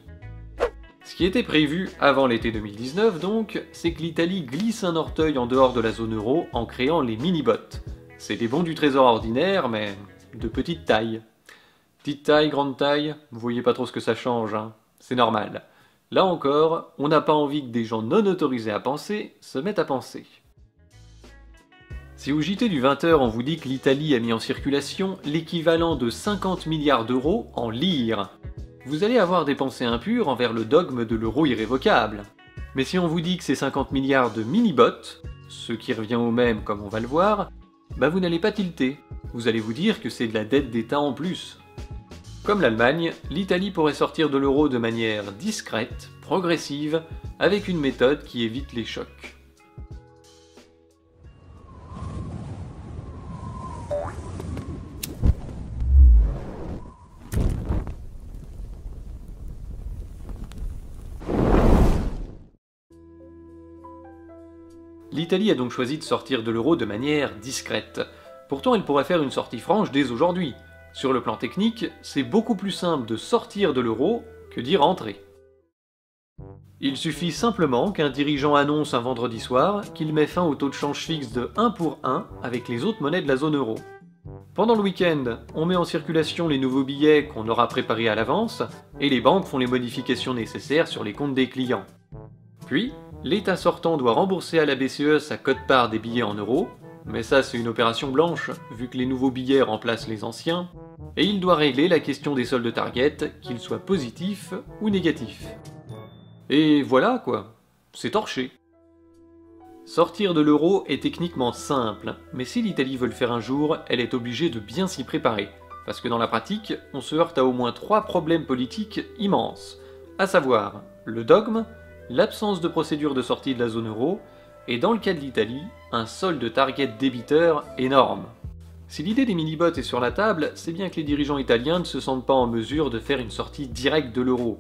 [SPEAKER 1] Ce qui était prévu avant l'été 2019 donc, c'est que l'Italie glisse un orteil en dehors de la zone euro en créant les mini-bots. C'est des bons du trésor ordinaire, mais de petite taille. Petite taille, grande taille, vous voyez pas trop ce que ça change, hein. C'est normal. Là encore, on n'a pas envie que des gens non autorisés à penser se mettent à penser. Si au JT du 20h on vous dit que l'Italie a mis en circulation l'équivalent de 50 milliards d'euros en lire, vous allez avoir des pensées impures envers le dogme de l'euro irrévocable. Mais si on vous dit que c'est 50 milliards de mini-bots, ce qui revient au même comme on va le voir, bah vous n'allez pas tilter. Vous allez vous dire que c'est de la dette d'État en plus. Comme l'Allemagne, l'Italie pourrait sortir de l'euro de manière discrète, progressive, avec une méthode qui évite les chocs. L'Italie a donc choisi de sortir de l'euro de manière discrète. Pourtant, elle pourrait faire une sortie franche dès aujourd'hui. Sur le plan technique, c'est beaucoup plus simple de sortir de l'euro que d'y rentrer. Il suffit simplement qu'un dirigeant annonce un vendredi soir qu'il met fin au taux de change fixe de 1 pour 1 avec les autres monnaies de la zone euro. Pendant le week-end, on met en circulation les nouveaux billets qu'on aura préparés à l'avance, et les banques font les modifications nécessaires sur les comptes des clients. Puis, l'État sortant doit rembourser à la BCE sa quote-part des billets en euros, mais ça c'est une opération blanche, vu que les nouveaux billets remplacent les anciens, et il doit régler la question des soldes target, qu'ils soient positifs ou négatifs. Et voilà quoi, c'est torché. Sortir de l'euro est techniquement simple, mais si l'Italie veut le faire un jour, elle est obligée de bien s'y préparer, parce que dans la pratique, on se heurte à au moins 3 problèmes politiques immenses, à savoir le dogme, l'absence de procédure de sortie de la zone euro, et dans le cas de l'Italie, un solde target débiteur énorme. Si l'idée des mini-bots est sur la table, c'est bien que les dirigeants italiens ne se sentent pas en mesure de faire une sortie directe de l'euro.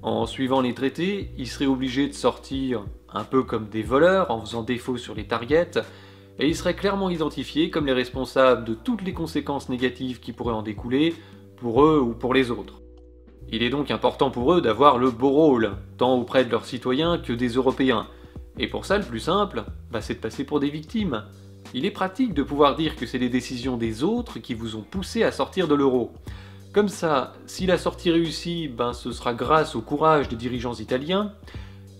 [SPEAKER 1] En suivant les traités, ils seraient obligés de sortir un peu comme des voleurs en faisant défaut sur les targets, et ils seraient clairement identifiés comme les responsables de toutes les conséquences négatives qui pourraient en découler, pour eux ou pour les autres. Il est donc important pour eux d'avoir le beau rôle, tant auprès de leurs citoyens que des Européens. Et pour ça, le plus simple, c'est de passer pour des victimes. Il est pratique de pouvoir dire que c'est les décisions des autres qui vous ont poussé à sortir de l'euro. Comme ça, si la sortie réussit, ce sera grâce au courage des dirigeants italiens,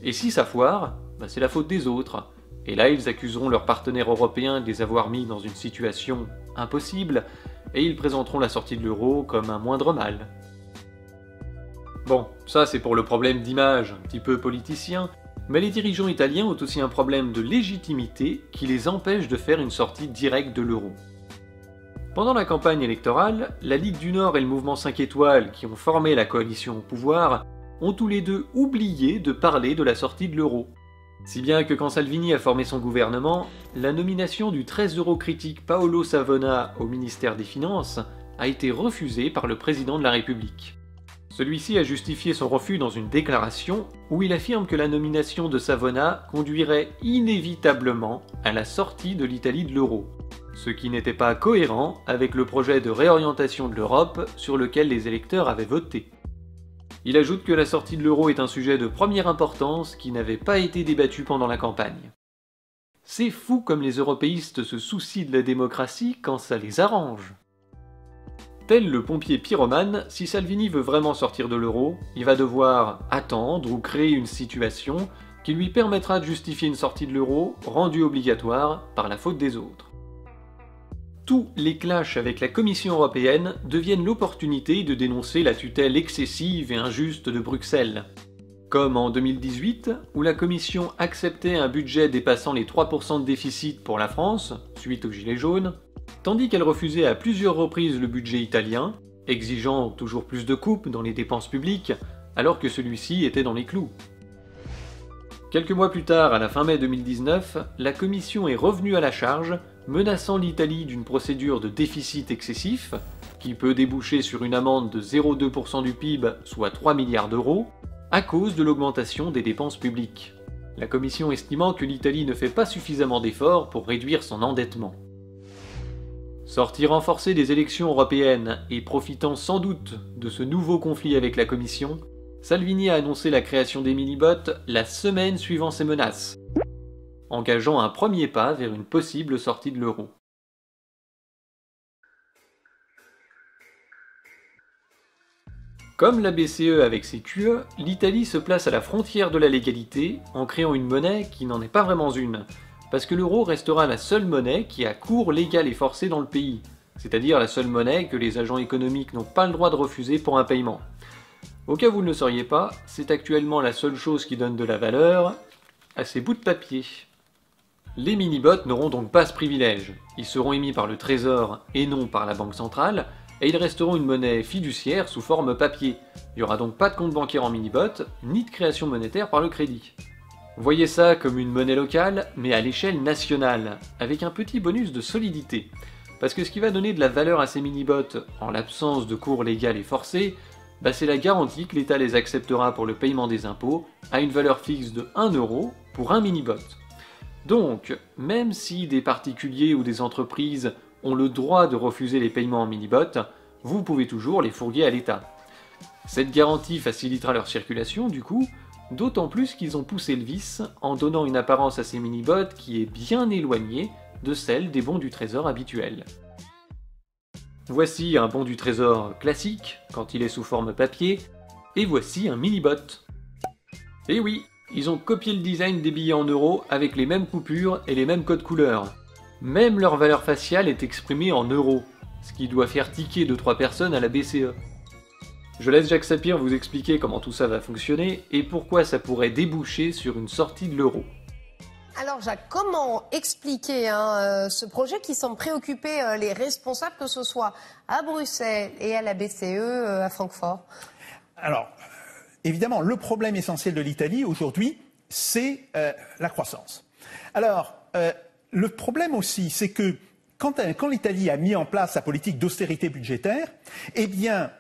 [SPEAKER 1] et si ça foire, c'est la faute des autres. Et là, ils accuseront leurs partenaires européens de les avoir mis dans une situation impossible, et ils présenteront la sortie de l'euro comme un moindre mal. Bon, ça c'est pour le problème d'image, un petit peu politicien, mais les dirigeants italiens ont aussi un problème de légitimité qui les empêche de faire une sortie directe de l'euro. Pendant la campagne électorale, la Ligue du Nord et le mouvement 5 étoiles, qui ont formé la coalition au pouvoir, ont tous les deux oublié de parler de la sortie de l'euro. Si bien que quand Salvini a formé son gouvernement, la nomination du très eurocritique Paolo Savona au ministère des Finances a été refusée par le président de la République. Celui-ci a justifié son refus dans une déclaration où il affirme que la nomination de Savona conduirait inévitablement à la sortie de l'Italie de l'euro, ce qui n'était pas cohérent avec le projet de réorientation de l'Europe sur lequel les électeurs avaient voté. Il ajoute que la sortie de l'euro est un sujet de première importance qui n'avait pas été débattu pendant la campagne. C'est fou comme les européistes se soucient de la démocratie quand ça les arrange. Tel le pompier pyromane, si Salvini veut vraiment sortir de l'euro, il va devoir attendre ou créer une situation qui lui permettra de justifier une sortie de l'euro rendue obligatoire par la faute des autres. Tous les clashs avec la Commission européenne deviennent l'opportunité de dénoncer la tutelle excessive et injuste de Bruxelles. Comme en 2018, où la Commission acceptait un budget dépassant les 3% de déficit pour la France, suite aux Gilets jaunes, tandis qu'elle refusait à plusieurs reprises le budget italien, exigeant toujours plus de coupes dans les dépenses publiques, alors que celui-ci était dans les clous. Quelques mois plus tard, à la fin mai 2019, la Commission est revenue à la charge, menaçant l'Italie d'une procédure de déficit excessif, qui peut déboucher sur une amende de 0,2% du PIB, soit 3 milliards d'euros, à cause de l'augmentation des dépenses publiques. La Commission estimant que l'Italie ne fait pas suffisamment d'efforts pour réduire son endettement. Sortie renforcée des élections européennes et profitant sans doute de ce nouveau conflit avec la Commission, Salvini a annoncé la création des mini-bots la semaine suivant ces menaces, engageant un premier pas vers une possible sortie de l'euro. Comme la BCE avec ses QE, l'Italie se place à la frontière de la légalité en créant une monnaie qui n'en est pas vraiment une, parce que l'euro restera la seule monnaie qui a cours légal et forcé dans le pays, c'est-à-dire la seule monnaie que les agents économiques n'ont pas le droit de refuser pour un paiement. Au cas où vous ne le sauriez pas, c'est actuellement la seule chose qui donne de la valeur à ces bouts de papier. Les mini-bots n'auront donc pas ce privilège, ils seront émis par le Trésor et non par la Banque centrale, et ils resteront une monnaie fiduciaire sous forme papier. Il n'y aura donc pas de compte bancaire en mini-bot, ni de création monétaire par le crédit. Voyez ça comme une monnaie locale, mais à l'échelle nationale, avec un petit bonus de solidité. Parce que ce qui va donner de la valeur à ces mini-bots, en l'absence de cours légal et forcé, c'est la garantie que l'État les acceptera pour le paiement des impôts à une valeur fixe de 1 € pour un mini-bot. Donc, même si des particuliers ou des entreprises ont le droit de refuser les paiements en mini-bot, vous pouvez toujours les fourguer à l'État. Cette garantie facilitera leur circulation du coup, D'autant plus qu'ils ont poussé le vice en donnant une apparence à ces mini-bots qui est bien éloignée de celle des bons du trésor habituels. Voici un bon du trésor classique, quand il est sous forme papier, et voici un mini-bot. Et oui, ils ont copié le design des billets en euros avec les mêmes coupures et les mêmes codes couleurs. Même leur valeur faciale est exprimée en euros, ce qui doit faire tiquer 2-3 personnes à la BCE. Je laisse Jacques Sapir vous expliquer comment tout ça va fonctionner et pourquoi ça pourrait déboucher sur une sortie de l'euro.
[SPEAKER 7] Alors Jacques, comment expliquer ce projet qui semble préoccuper les responsables, que ce soit à Bruxelles et à la BCE à Francfort?
[SPEAKER 8] Alors, évidemment, le problème essentiel de l'Italie aujourd'hui, c'est la croissance. Alors, le problème aussi, c'est que quand l'Italie a mis en place sa politique d'austérité budgétaire, eh bien,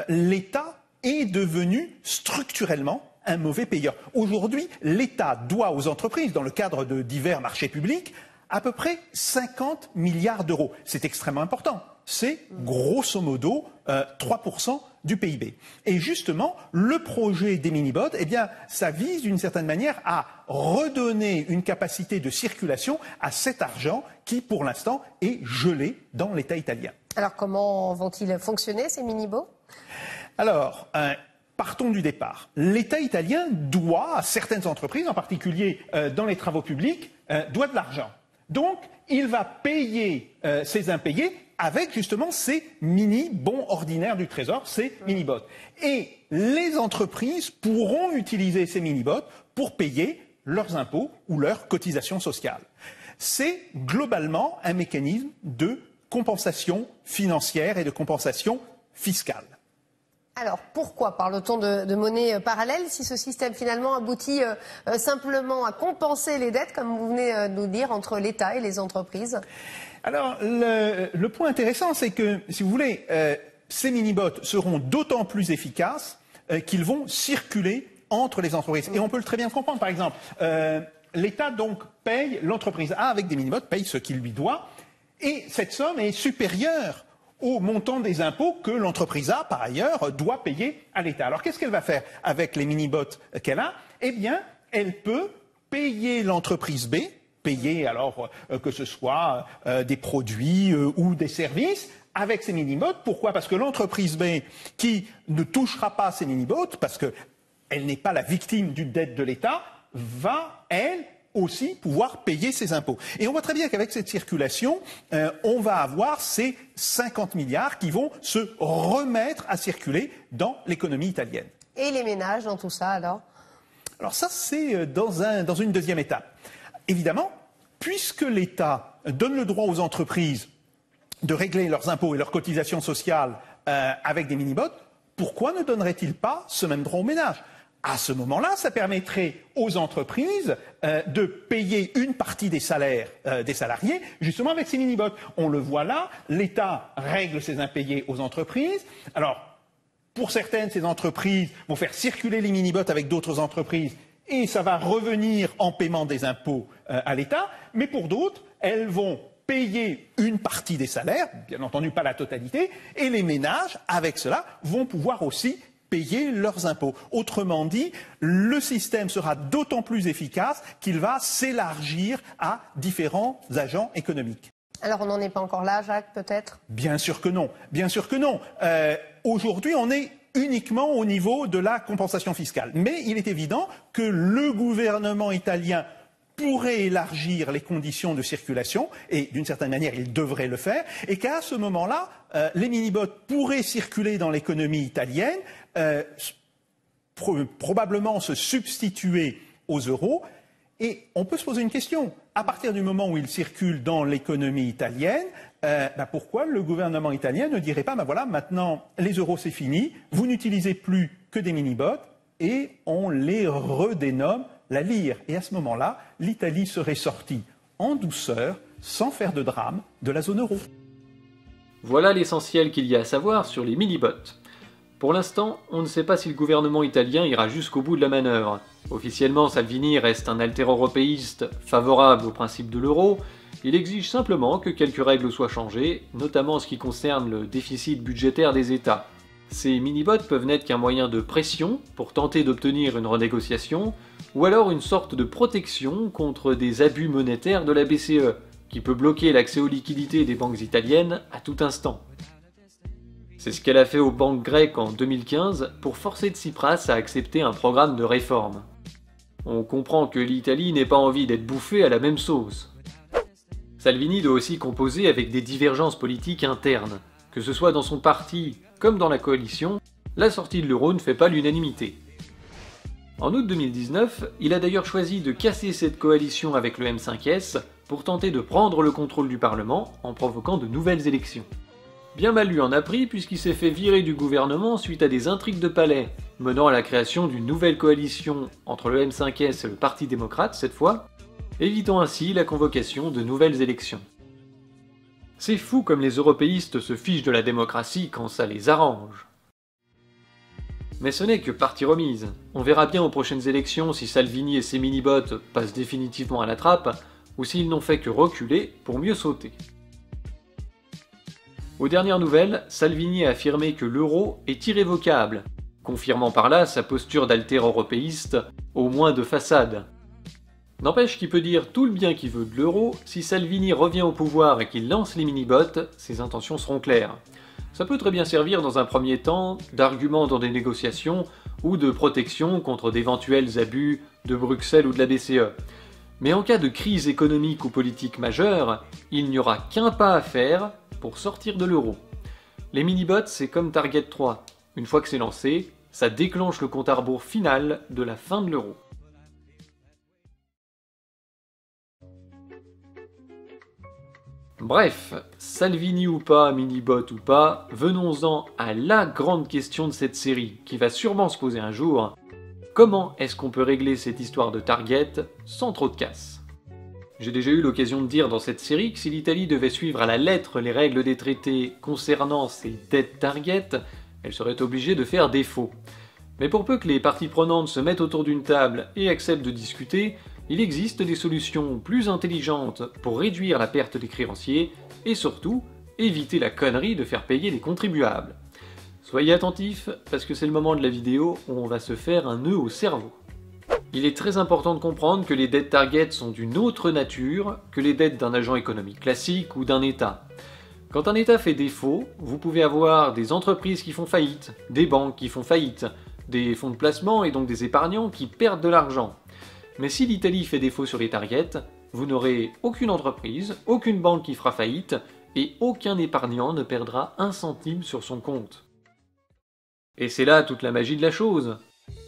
[SPEAKER 8] l'État est devenu structurellement un mauvais payeur. Aujourd'hui, l'État doit aux entreprises, dans le cadre de divers marchés publics, à peu près 50 milliards d'euros. C'est extrêmement important. C'est grosso modo 3% du PIB. Et justement, le projet des mini-bots, eh bien, ça vise d'une certaine manière à redonner une capacité de circulation à cet argent qui, pour l'instant, est gelé dans l'État italien.
[SPEAKER 7] Alors, comment vont-ils fonctionner, ces mini-bots?
[SPEAKER 8] Alors, partons du départ. L'État italien doit à certaines entreprises, en particulier dans les travaux publics, doit de l'argent. Donc, il va payer ses impayés avec justement ces mini-bons ordinaires du Trésor, ces mini-bots. Et les entreprises pourront utiliser ces mini-bots pour payer leurs impôts ou leurs cotisations sociales. C'est globalement un mécanisme de compensation financière et de compensation fiscale.
[SPEAKER 7] Alors, pourquoi parle-t-on de monnaie parallèle si ce système finalement aboutit simplement à compenser les dettes, comme vous venez de nous dire, entre l'État et les entreprises? Alors,
[SPEAKER 8] le point intéressant, c'est que, si vous voulez, ces mini-bots seront d'autant plus efficaces qu'ils vont circuler entre les entreprises. Et on peut très bien le comprendre. Par exemple, l'État donc paye l'entreprise A avec des mini-bots, paye ce qu'il lui doit, et cette somme est supérieure au montant des impôts que l'entreprise A, par ailleurs, doit payer à l'État. Alors, qu'est-ce qu'elle va faire avec les mini-bots qu'elle a? Eh bien, elle peut payer l'entreprise B, payer alors que ce soit des produits ou des services, avec ces mini-bots. Pourquoi? Parce que l'entreprise B, qui ne touchera pas ces mini-bots, parce qu'elle n'est pas la victime d'une dette de l'État, va, elle, aussi pouvoir payer ses impôts. Et on voit très bien qu'avec cette circulation, on va avoir ces 50 milliards qui vont se remettre à circuler dans l'économie italienne.
[SPEAKER 7] Et les ménages dans tout ça, alors?
[SPEAKER 8] Alors ça, c'est dans une deuxième étape. Évidemment, puisque l'État donne le droit aux entreprises de régler leurs impôts et leurs cotisations sociales avec des mini-bots, pourquoi ne donnerait-il pas ce même droit aux ménages? À ce moment-là, ça permettrait aux entreprises de payer une partie des salaires des salariés, justement avec ces mini-bots. On le voit là, l'État règle ses impayés aux entreprises. Alors, pour certaines, ces entreprises vont faire circuler les mini-bots avec d'autres entreprises et ça va revenir en paiement des impôts à l'État. Mais pour d'autres, elles vont payer une partie des salaires, bien entendu pas la totalité, et les ménages, avec cela, vont pouvoir aussi payer leurs impôts. Autrement dit, le système sera d'autant plus efficace qu'il va s'élargir à différents agents économiques.
[SPEAKER 7] Alors on n'en est pas encore là, Jacques, peut-être?
[SPEAKER 8] Bien sûr que non. Bien sûr que non. Aujourd'hui, on est uniquement au niveau de la compensation fiscale. Mais il est évident que le gouvernement italien pourrait élargir les conditions de circulation, et d'une certaine manière, il devrait le faire, et qu'à ce moment-là, les mini-bots pourraient circuler dans l'économie italienne, probablement se substituer aux euros, et on peut se poser une question. À partir du moment où ils circulent dans l'économie italienne, pourquoi le gouvernement italien ne dirait pas, voilà, maintenant, les euros c'est fini, vous n'utilisez plus que des mini-bots, et on les redénomme la lire. Et à ce moment-là, l'Italie serait sortie en douceur, sans faire de drame, de la zone euro.
[SPEAKER 1] Voilà l'essentiel qu'il y a à savoir sur les mini-bots. Pour l'instant, on ne sait pas si le gouvernement italien ira jusqu'au bout de la manœuvre. Officiellement, Salvini reste un alter-européiste favorable au principe de l'euro. Il exige simplement que quelques règles soient changées, notamment en ce qui concerne le déficit budgétaire des États. Ces mini-bots peuvent n'être qu'un moyen de pression pour tenter d'obtenir une renégociation, ou alors une sorte de protection contre des abus monétaires de la BCE, qui peut bloquer l'accès aux liquidités des banques italiennes à tout instant. C'est ce qu'elle a fait aux banques grecques en 2015 pour forcer Tsipras à accepter un programme de réforme. On comprend que l'Italie n'ait pas envie d'être bouffée à la même sauce. Salvini doit aussi composer avec des divergences politiques internes. Que ce soit dans son parti comme dans la coalition, la sortie de l'euro ne fait pas l'unanimité. En août 2019, il a d'ailleurs choisi de casser cette coalition avec le M5S pour tenter de prendre le contrôle du Parlement en provoquant de nouvelles élections. Bien mal lui en a pris puisqu'il s'est fait virer du gouvernement suite à des intrigues de palais, menant à la création d'une nouvelle coalition entre le M5S et le Parti démocrate cette fois, évitant ainsi la convocation de nouvelles élections. C'est fou comme les européistes se fichent de la démocratie quand ça les arrange. Mais ce n'est que partie remise. On verra bien aux prochaines élections si Salvini et ses mini-bots passent définitivement à la trappe, ou s'ils n'ont fait que reculer pour mieux sauter. Aux dernières nouvelles, Salvini a affirmé que l'euro est irrévocable, confirmant par là sa posture d'alter-européiste, au moins de façade. N'empêche qu'il peut dire tout le bien qu'il veut de l'euro, si Salvini revient au pouvoir et qu'il lance les mini-bots, ses intentions seront claires. Ça peut très bien servir dans un premier temps d'argument dans des négociations ou de protection contre d'éventuels abus de Bruxelles ou de la BCE. Mais en cas de crise économique ou politique majeure, il n'y aura qu'un pas à faire pour sortir de l'euro. Les mini-bots, c'est comme Target 3. Une fois que c'est lancé, ça déclenche le compte à rebours final de la fin de l'euro. Bref, Salvini ou pas, mini-bot ou pas, venons-en à la grande question de cette série, qui va sûrement se poser un jour. Comment est-ce qu'on peut régler cette histoire de Target sans trop de casse? J'ai déjà eu l'occasion de dire dans cette série que si l'Italie devait suivre à la lettre les règles des traités concernant ses dettes Target, elle serait obligée de faire défaut. Mais pour peu que les parties prenantes se mettent autour d'une table et acceptent de discuter, il existe des solutions plus intelligentes pour réduire la perte des créanciers et surtout éviter la connerie de faire payer les contribuables. Soyez attentifs parce que c'est le moment de la vidéo où on va se faire un nœud au cerveau. Il est très important de comprendre que les dettes Target sont d'une autre nature que les dettes d'un agent économique classique ou d'un État. Quand un État fait défaut, vous pouvez avoir des entreprises qui font faillite, des banques qui font faillite, des fonds de placement et donc des épargnants qui perdent de l'argent. Mais si l'Italie fait défaut sur les targets, vous n'aurez aucune entreprise, aucune banque qui fera faillite, et aucun épargnant ne perdra un centime sur son compte. Et c'est là toute la magie de la chose.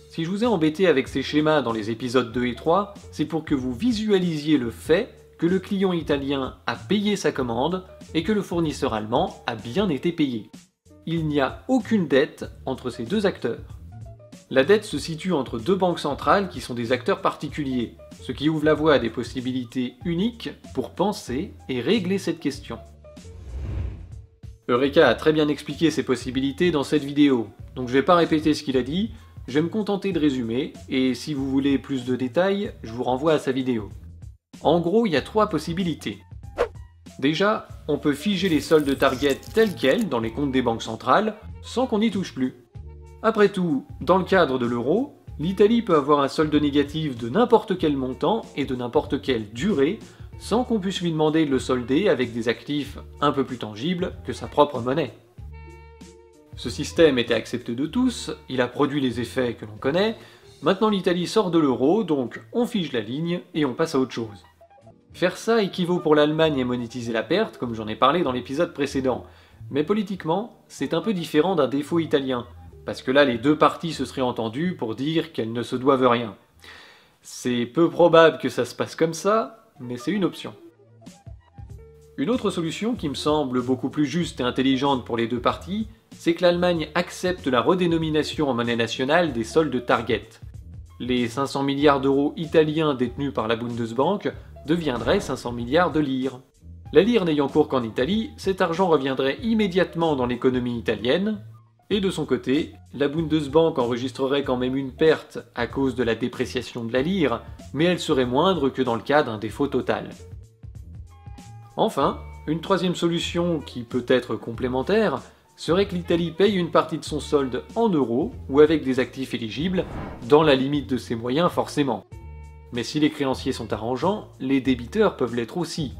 [SPEAKER 1] Si je vous ai embêté avec ces schémas dans les épisodes 2 et 3, c'est pour que vous visualisiez le fait que le client italien a payé sa commande et que le fournisseur allemand a bien été payé. Il n'y a aucune dette entre ces deux acteurs. La dette se situe entre deux banques centrales qui sont des acteurs particuliers, ce qui ouvre la voie à des possibilités uniques pour penser et régler cette question. Eureka a très bien expliqué ces possibilités dans cette vidéo, donc je vais pas répéter ce qu'il a dit, je vais me contenter de résumer, et si vous voulez plus de détails, je vous renvoie à sa vidéo. En gros, il y a trois possibilités. Déjà, on peut figer les soldes Target tels quels dans les comptes des banques centrales, sans qu'on n'y touche plus. Après tout, dans le cadre de l'euro, l'Italie peut avoir un solde négatif de n'importe quel montant et de n'importe quelle durée, sans qu'on puisse lui demander de le solder avec des actifs un peu plus tangibles que sa propre monnaie. Ce système était accepté de tous, il a produit les effets que l'on connaît, maintenant l'Italie sort de l'euro, donc on fige la ligne et on passe à autre chose. Faire ça équivaut pour l'Allemagne à monétiser la perte, comme j'en ai parlé dans l'épisode précédent, mais politiquement, c'est un peu différent d'un défaut italien, parce que là les deux parties se seraient entendues pour dire qu'elles ne se doivent rien. C'est peu probable que ça se passe comme ça, mais c'est une option. Une autre solution qui me semble beaucoup plus juste et intelligente pour les deux parties, c'est que l'Allemagne accepte la redénomination en monnaie nationale des soldes Target. Les 500 milliards d'euros italiens détenus par la Bundesbank deviendraient 500 milliards de lire. La lire n'ayant cours qu'en Italie, cet argent reviendrait immédiatement dans l'économie italienne, et de son côté, la Bundesbank enregistrerait quand même une perte à cause de la dépréciation de la lire, mais elle serait moindre que dans le cas d'un défaut total. Enfin, une troisième solution qui peut être complémentaire, serait que l'Italie paye une partie de son solde en euros ou avec des actifs éligibles, dans la limite de ses moyens forcément. Mais si les créanciers sont arrangeants, les débiteurs peuvent l'être aussi.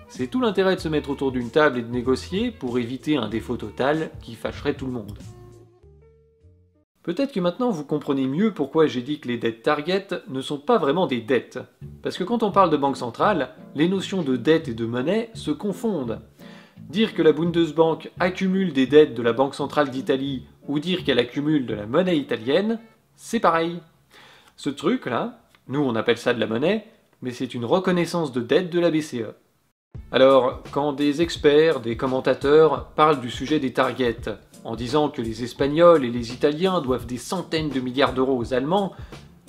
[SPEAKER 1] C'est tout l'intérêt de se mettre autour d'une table et de négocier pour éviter un défaut total qui fâcherait tout le monde. Peut-être que maintenant vous comprenez mieux pourquoi j'ai dit que les dettes target ne sont pas vraiment des dettes. Parce que quand on parle de banque centrale, les notions de dette et de monnaie se confondent. Dire que la Bundesbank accumule des dettes de la Banque centrale d'Italie ou dire qu'elle accumule de la monnaie italienne, c'est pareil. Ce truc-là, nous on appelle ça de la monnaie, mais c'est une reconnaissance de dette de la BCE. Alors, quand des experts, des commentateurs parlent du sujet des targets, en disant que les Espagnols et les Italiens doivent des centaines de milliards d'euros aux Allemands,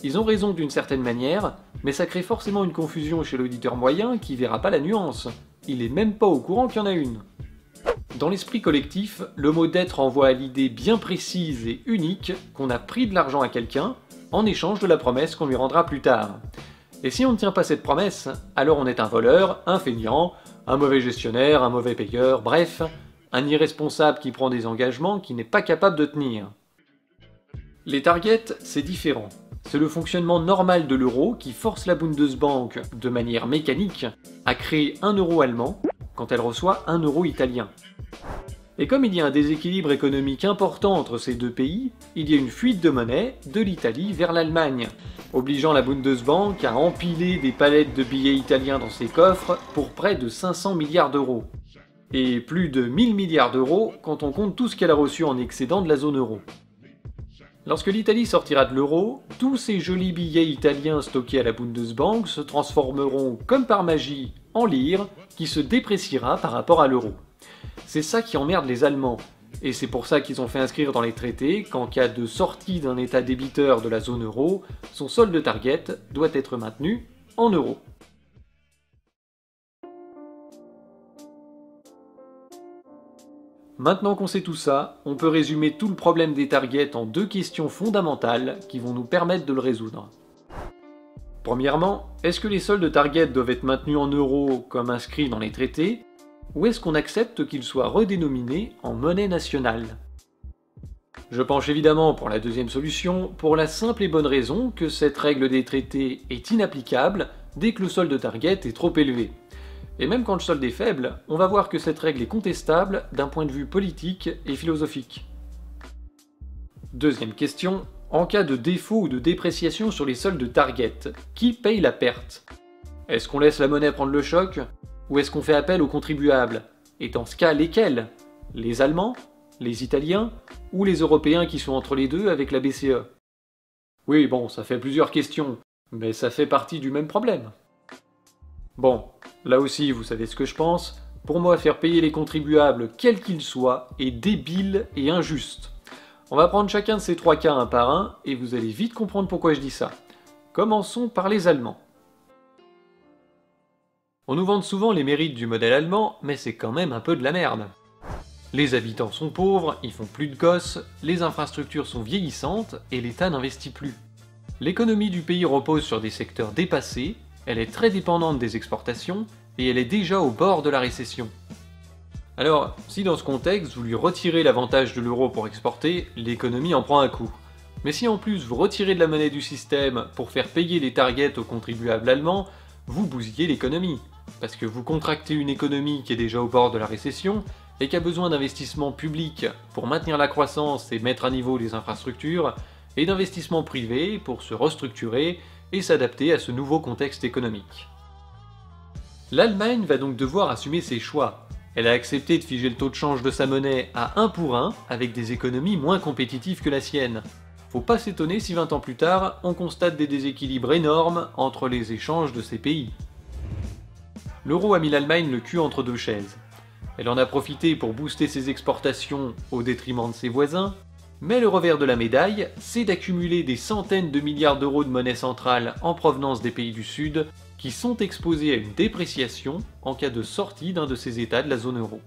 [SPEAKER 1] ils ont raison d'une certaine manière, mais ça crée forcément une confusion chez l'auditeur moyen qui verra pas la nuance. Il est même pas au courant qu'il y en a une. Dans l'esprit collectif, le mot dette renvoie à l'idée bien précise et unique qu'on a pris de l'argent à quelqu'un en échange de la promesse qu'on lui rendra plus tard. Et si on ne tient pas cette promesse, alors on est un voleur, un feignant, un mauvais gestionnaire, un mauvais payeur, bref, un irresponsable qui prend des engagements qu'il n'est pas capable de tenir. Les targets, c'est différent. C'est le fonctionnement normal de l'euro qui force la Bundesbank, de manière mécanique, à créer un euro allemand quand elle reçoit un euro italien. Et comme il y a un déséquilibre économique important entre ces deux pays, il y a une fuite de monnaie de l'Italie vers l'Allemagne, obligeant la Bundesbank à empiler des palettes de billets italiens dans ses coffres pour près de 500 milliards d'euros. Et plus de 1000 milliards d'euros quand on compte tout ce qu'elle a reçu en excédent de la zone euro. Lorsque l'Italie sortira de l'euro, tous ces jolis billets italiens stockés à la Bundesbank se transformeront comme par magie en lire qui se dépréciera par rapport à l'euro. C'est ça qui emmerde les Allemands, et c'est pour ça qu'ils ont fait inscrire dans les traités qu'en cas de sortie d'un État débiteur de la zone euro, son solde target doit être maintenu en euros. Maintenant qu'on sait tout ça, on peut résumer tout le problème des targets en deux questions fondamentales qui vont nous permettre de le résoudre. Premièrement, est-ce que les soldes target doivent être maintenus en euros comme inscrit dans les traités, ou est-ce qu'on accepte qu'ils soient redénominés en monnaie nationale? Je penche évidemment pour la deuxième solution, pour la simple et bonne raison que cette règle des traités est inapplicable dès que le solde target est trop élevé. Et même quand le solde est faible, on va voir que cette règle est contestable d'un point de vue politique et philosophique. Deuxième question, en cas de défaut ou de dépréciation sur les soldes target, qui paye la perte? Est-ce qu'on laisse la monnaie prendre le choc? Ou est-ce qu'on fait appel aux contribuables? Et dans ce cas, lesquels? Les Allemands? Les Italiens? Ou les Européens qui sont entre les deux avec la BCE? Oui, bon, ça fait plusieurs questions, mais ça fait partie du même problème. Bon, là aussi, vous savez ce que je pense. Pour moi, faire payer les contribuables, quels qu'ils soient, est débile et injuste. On va prendre chacun de ces trois cas un par un, et vous allez vite comprendre pourquoi je dis ça. Commençons par les Allemands. On nous vante souvent les mérites du modèle allemand, mais c'est quand même un peu de la merde. Les habitants sont pauvres, ils font plus de gosses, les infrastructures sont vieillissantes et l'État n'investit plus. L'économie du pays repose sur des secteurs dépassés, elle est très dépendante des exportations et elle est déjà au bord de la récession. Alors, si dans ce contexte vous lui retirez l'avantage de l'euro pour exporter, l'économie en prend un coup. Mais si en plus vous retirez de la monnaie du système pour faire payer les targets aux contribuables allemands, vous bousillez l'économie. Parce que vous contractez une économie qui est déjà au bord de la récession et qui a besoin d'investissements publics pour maintenir la croissance et mettre à niveau les infrastructures, et d'investissements privés pour se restructurer et s'adapter à ce nouveau contexte économique. L'Allemagne va donc devoir assumer ses choix. Elle a accepté de figer le taux de change de sa monnaie à 1 pour 1 avec des économies moins compétitives que la sienne. Faut pas s'étonner si 20 ans plus tard, on constate des déséquilibres énormes entre les échanges de ces pays. L'euro a mis l'Allemagne le cul entre deux chaises. Elle en a profité pour booster ses exportations au détriment de ses voisins, mais le revers de la médaille, c'est d'accumuler des centaines de milliards d'euros de monnaie centrale en provenance des pays du Sud qui sont exposés à une dépréciation en cas de sortie d'un de ces États de la zone euro.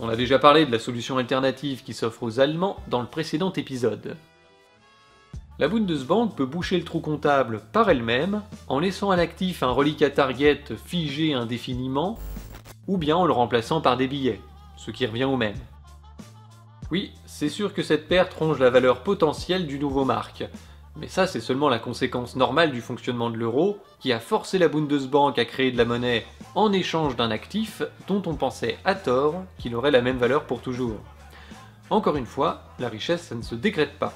[SPEAKER 1] On a déjà parlé de la solution alternative qui s'offre aux Allemands dans le précédent épisode. La Bundesbank peut boucher le trou comptable par elle-même en laissant à l'actif un reliquat target figé indéfiniment ou bien en le remplaçant par des billets. ce qui revient au même. Oui, c'est sûr que cette perte ronge la valeur potentielle du nouveau mark, mais ça c'est seulement la conséquence normale du fonctionnement de l'euro, qui a forcé la Bundesbank à créer de la monnaie en échange d'un actif dont on pensait à tort qu'il aurait la même valeur pour toujours. Encore une fois, la richesse ça ne se décrète pas.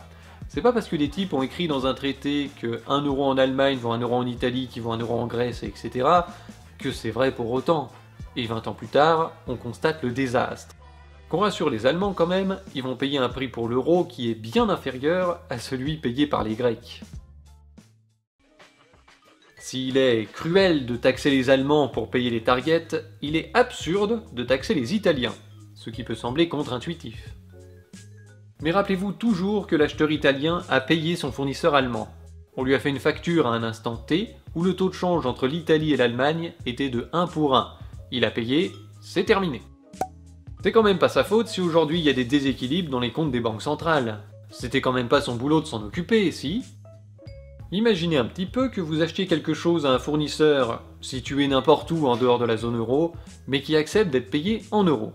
[SPEAKER 1] C'est pas parce que des types ont écrit dans un traité que 1 euro en Allemagne vaut 1 euro en Italie qui vaut 1 euro en Grèce, etc., que c'est vrai pour autant. Et 20 ans plus tard, on constate le désastre. Qu'on rassure les Allemands quand même, ils vont payer un prix pour l'euro qui est bien inférieur à celui payé par les Grecs. S'il est cruel de taxer les Allemands pour payer les targets, il est absurde de taxer les Italiens, ce qui peut sembler contre-intuitif. Mais rappelez-vous toujours que l'acheteur italien a payé son fournisseur allemand. On lui a fait une facture à un instant T, où le taux de change entre l'Italie et l'Allemagne était de 1 pour 1. Il a payé, c'est terminé. C'est quand même pas sa faute si aujourd'hui il y a des déséquilibres dans les comptes des banques centrales. C'était quand même pas son boulot de s'en occuper, si? Imaginez un petit peu que vous achetiez quelque chose à un fournisseur situé n'importe où en dehors de la zone euro, mais qui accepte d'être payé en euros.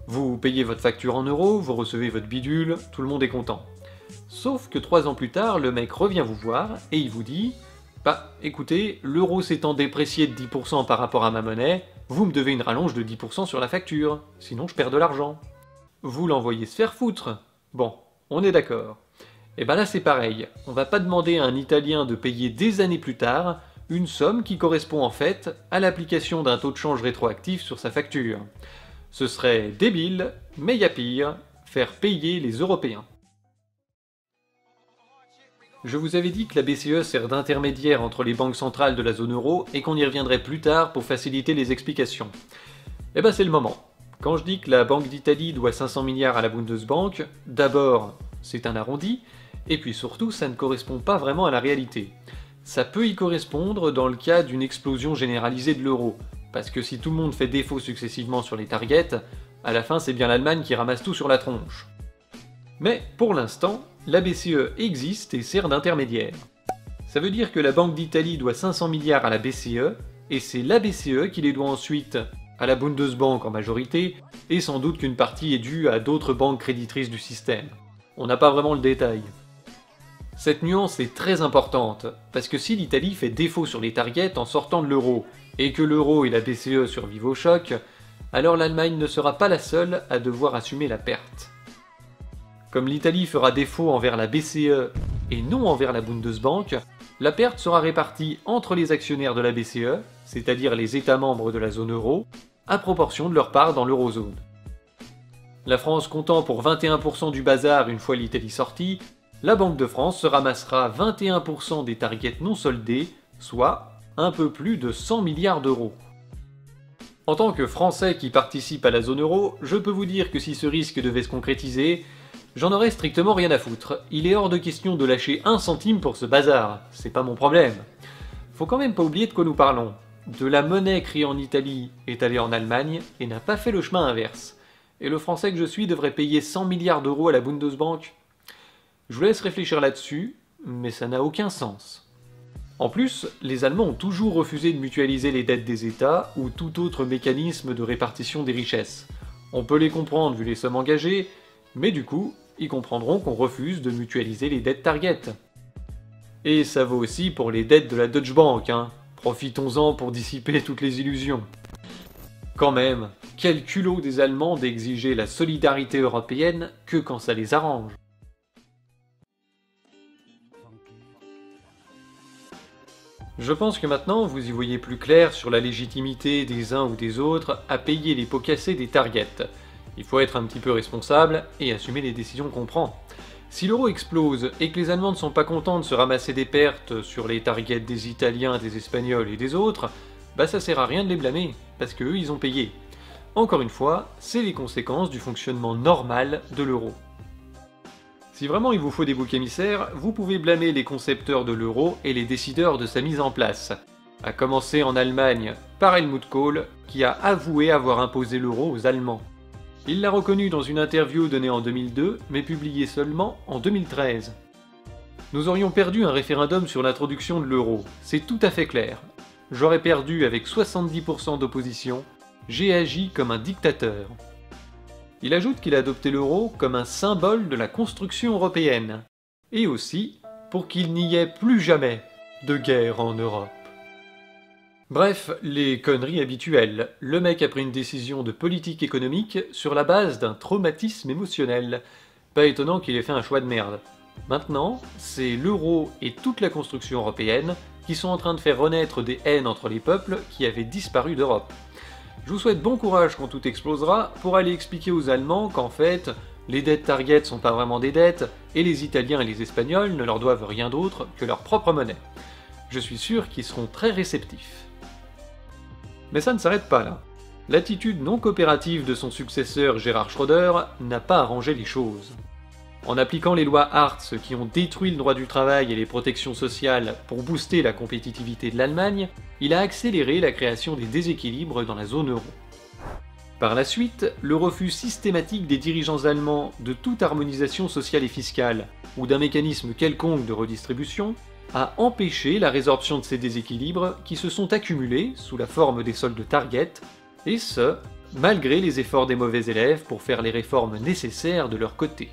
[SPEAKER 1] Vous payez votre facture en euros, vous recevez votre bidule, tout le monde est content. Sauf que 3 ans plus tard, le mec revient vous voir et il vous dit « Bah, écoutez, l'euro s'étant déprécié de 10% par rapport à ma monnaie, vous me devez une rallonge de 10% sur la facture, sinon je perds de l'argent. » Vous l'envoyez se faire foutre. Bon, on est d'accord. Et ben là c'est pareil, on va pas demander à un Italien de payer des années plus tard une somme qui correspond en fait à l'application d'un taux de change rétroactif sur sa facture. Ce serait débile, mais y a pire, faire payer les Européens. Je vous avais dit que la BCE sert d'intermédiaire entre les banques centrales de la zone euro et qu'on y reviendrait plus tard pour faciliter les explications. Eh ben c'est le moment. Quand je dis que la Banque d'Italie doit 500 milliards à la Bundesbank, d'abord, c'est un arrondi, et puis surtout, ça ne correspond pas vraiment à la réalité. Ça peut y correspondre dans le cas d'une explosion généralisée de l'euro, parce que si tout le monde fait défaut successivement sur les targets, à la fin c'est bien l'Allemagne qui ramasse tout sur la tronche. Mais pour l'instant, la BCE existe et sert d'intermédiaire. Ça veut dire que la Banque d'Italie doit 500 milliards à la BCE, et c'est la BCE qui les doit ensuite à la Bundesbank en majorité, et sans doute qu'une partie est due à d'autres banques créditrices du système. On n'a pas vraiment le détail. Cette nuance est très importante, parce que si l'Italie fait défaut sur les targets en sortant de l'euro, et que l'euro et la BCE survivent au choc, alors l'Allemagne ne sera pas la seule à devoir assumer la perte. Comme l'Italie fera défaut envers la BCE et non envers la Bundesbank, la perte sera répartie entre les actionnaires de la BCE, c'est-à-dire les États membres de la zone euro, à proportion de leur part dans l'eurozone. La France comptant pour 21% du bazar une fois l'Italie sortie, la Banque de France se ramassera 21% des targets non soldés, soit un peu plus de 100 milliards d'euros. En tant que Français qui participe à la zone euro, je peux vous dire que si ce risque devait se concrétiser, j'en aurais strictement rien à foutre. Il est hors de question de lâcher 1 centime pour ce bazar, c'est pas mon problème. Faut quand même pas oublier de quoi nous parlons. De la monnaie créée en Italie est allée en Allemagne et n'a pas fait le chemin inverse. Et le Français que je suis devrait payer 100 milliards d'euros à la Bundesbank? Je vous laisse réfléchir là-dessus, mais ça n'a aucun sens. En plus, les Allemands ont toujours refusé de mutualiser les dettes des États ou tout autre mécanisme de répartition des richesses. On peut les comprendre vu les sommes engagées, mais du coup, ils comprendront qu'on refuse de mutualiser les dettes target. Et ça vaut aussi pour les dettes de la Deutsche Bank, hein. Profitons-en pour dissiper toutes les illusions. Quand même, quel culot des Allemands d'exiger la solidarité européenne que quand ça les arrange. Je pense que maintenant vous y voyez plus clair sur la légitimité des uns ou des autres à payer les pots cassés des targets. Il faut être un petit peu responsable et assumer les décisions qu'on prend. Si l'euro explose et que les Allemands ne sont pas contents de se ramasser des pertes sur les targets des Italiens, des Espagnols et des autres, bah ça sert à rien de les blâmer, parce qu'eux ils ont payé. Encore une fois, c'est les conséquences du fonctionnement normal de l'euro. Si vraiment il vous faut des boucs émissaires, vous pouvez blâmer les concepteurs de l'euro et les décideurs de sa mise en place. À commencer en Allemagne par Helmut Kohl, qui a avoué avoir imposé l'euro aux Allemands. Il l'a reconnu dans une interview donnée en 2002, mais publiée seulement en 2013. Nous aurions perdu un référendum sur l'introduction de l'euro, c'est tout à fait clair. J'aurais perdu avec 70% d'opposition, j'ai agi comme un dictateur. Il ajoute qu'il a adopté l'euro comme un symbole de la construction européenne, et aussi pour qu'il n'y ait plus jamais de guerre en Europe. Bref, les conneries habituelles. Le mec a pris une décision de politique économique sur la base d'un traumatisme émotionnel. Pas étonnant qu'il ait fait un choix de merde. Maintenant, c'est l'euro et toute la construction européenne qui sont en train de faire renaître des haines entre les peuples qui avaient disparu d'Europe. Je vous souhaite bon courage quand tout explosera pour aller expliquer aux Allemands qu'en fait, les dettes target sont pas vraiment des dettes, et les Italiens et les Espagnols ne leur doivent rien d'autre que leur propre monnaie. Je suis sûr qu'ils seront très réceptifs. Mais ça ne s'arrête pas là. L'attitude non coopérative de son successeur Gerhard Schröder n'a pas arrangé les choses. En appliquant les lois Hartz qui ont détruit le droit du travail et les protections sociales pour booster la compétitivité de l'Allemagne, il a accéléré la création des déséquilibres dans la zone euro. Par la suite, le refus systématique des dirigeants allemands de toute harmonisation sociale et fiscale, ou d'un mécanisme quelconque de redistribution, a empêché la résorption de ces déséquilibres qui se sont accumulés sous la forme des soldes target, et ce, malgré les efforts des mauvais élèves pour faire les réformes nécessaires de leur côté.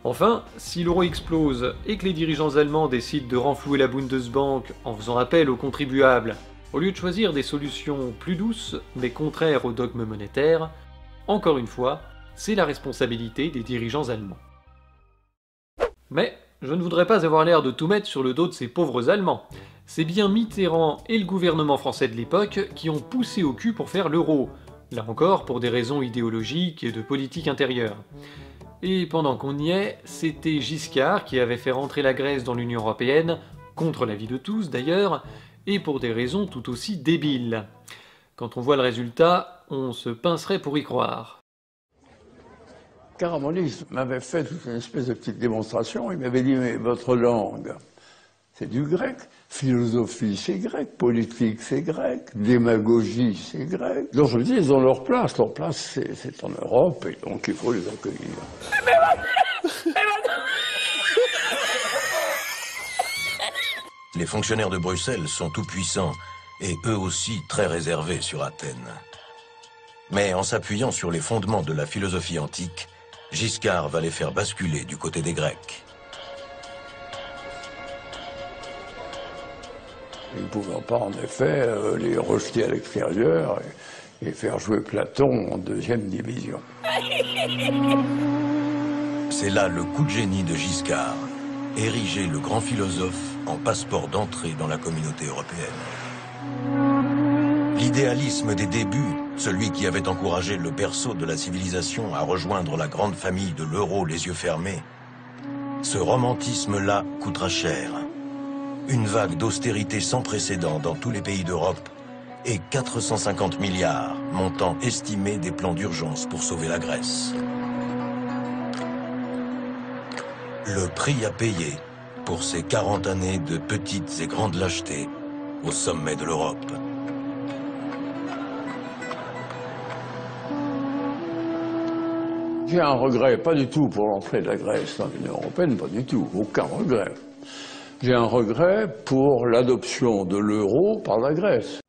[SPEAKER 1] Enfin, si l'euro explose et que les dirigeants allemands décident de renflouer la Bundesbank en faisant appel aux contribuables, au lieu de choisir des solutions plus douces mais contraires au dogme monétaire, encore une fois, c'est la responsabilité des dirigeants allemands. Mais je ne voudrais pas avoir l'air de tout mettre sur le dos de ces pauvres Allemands. C'est bien Mitterrand et le gouvernement français de l'époque qui ont poussé au cul pour faire l'euro, là encore pour des raisons idéologiques et de politique intérieure. Et pendant qu'on y est, c'était Giscard qui avait fait rentrer la Grèce dans l'Union Européenne, contre l'avis de tous d'ailleurs, et pour des raisons tout aussi débiles. Quand on voit le résultat, on se pincerait pour y croire.
[SPEAKER 9] Karamolis m'avait fait toute une espèce de petite démonstration, il m'avait dit « mais votre langue, c'est du grec, philosophie c'est grec, politique c'est grec, démagogie c'est grec. » Donc je me dis, ils ont leur place c'est en Europe et donc il faut les accueillir.
[SPEAKER 10] Les fonctionnaires de Bruxelles sont tout-puissants et eux aussi très réservés sur Athènes. Mais en s'appuyant sur les fondements de la philosophie antique, Giscard va les faire basculer du côté des Grecs.
[SPEAKER 9] Il ne pouvait pas en effet les rejeter à l'extérieur et faire jouer Platon en deuxième division.
[SPEAKER 10] C'est là le coup de génie de Giscard, ériger le grand philosophe en passeport d'entrée dans la communauté européenne. L'idéalisme des débuts, celui qui avait encouragé le berceau de la civilisation à rejoindre la grande famille de l'euro les yeux fermés, ce romantisme-là coûtera cher. Une vague d'austérité sans précédent dans tous les pays d'Europe et 450 milliards, montant estimé des plans d'urgence pour sauver la Grèce. Le prix à payer pour ces 40 années de petites et grandes lâchetés au sommet de l'Europe.
[SPEAKER 9] J'ai un regret, pas du tout pour l'entrée de la Grèce dans l'Union européenne, pas du tout, aucun regret. J'ai un regret pour l'adoption de l'euro par la Grèce.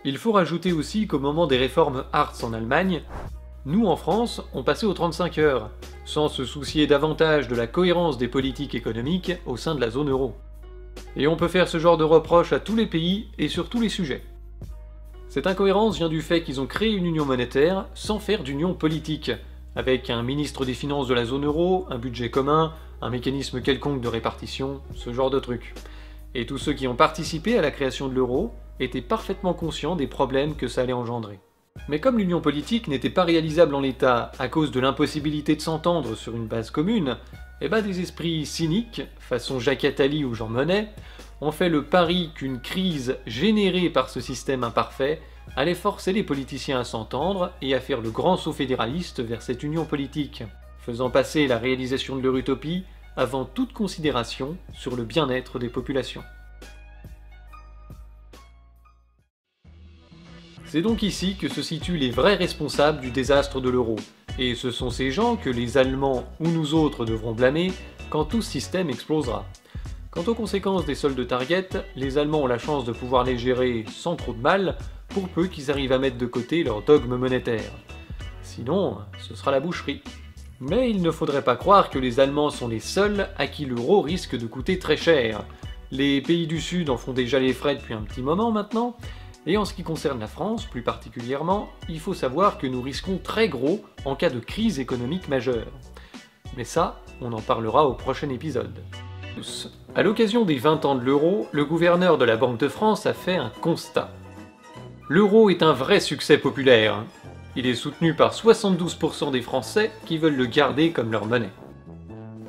[SPEAKER 1] Il faut rajouter aussi qu'au moment des réformes Hartz en Allemagne, nous en France, on passait aux 35 heures, sans se soucier davantage de la cohérence des politiques économiques au sein de la zone euro. Et on peut faire ce genre de reproche à tous les pays et sur tous les sujets. Cette incohérence vient du fait qu'ils ont créé une union monétaire sans faire d'union politique, avec un ministre des Finances de la zone euro, un budget commun, un mécanisme quelconque de répartition, ce genre de trucs. Et tous ceux qui ont participé à la création de l'euro étaient parfaitement conscients des problèmes que ça allait engendrer. Mais comme l'union politique n'était pas réalisable en l'état à cause de l'impossibilité de s'entendre sur une base commune, des esprits cyniques, façon Jacques Attali ou Jean Monnet, ont fait le pari qu'une crise générée par ce système imparfait allait forcer les politiciens à s'entendre et à faire le grand saut fédéraliste vers cette union politique, faisant passer la réalisation de leur utopie avant toute considération sur le bien-être des populations. C'est donc ici que se situent les vrais responsables du désastre de l'euro, et ce sont ces gens que les Allemands ou nous autres devront blâmer quand tout ce système explosera. Quant aux conséquences des soldes target, les Allemands ont la chance de pouvoir les gérer sans trop de mal, pour peu qu'ils arrivent à mettre de côté leur dogme monétaire. Sinon, ce sera la boucherie. Mais il ne faudrait pas croire que les Allemands sont les seuls à qui l'euro risque de coûter très cher. Les pays du Sud en font déjà les frais depuis un petit moment maintenant, et en ce qui concerne la France plus particulièrement, il faut savoir que nous risquons très gros en cas de crise économique majeure. Mais ça, on en parlera au prochain épisode. À l'occasion des 20 ans de l'euro, le gouverneur de la Banque de France a fait un constat. L'euro est un vrai succès populaire. Il est soutenu par 72% des Français qui veulent le garder comme leur monnaie.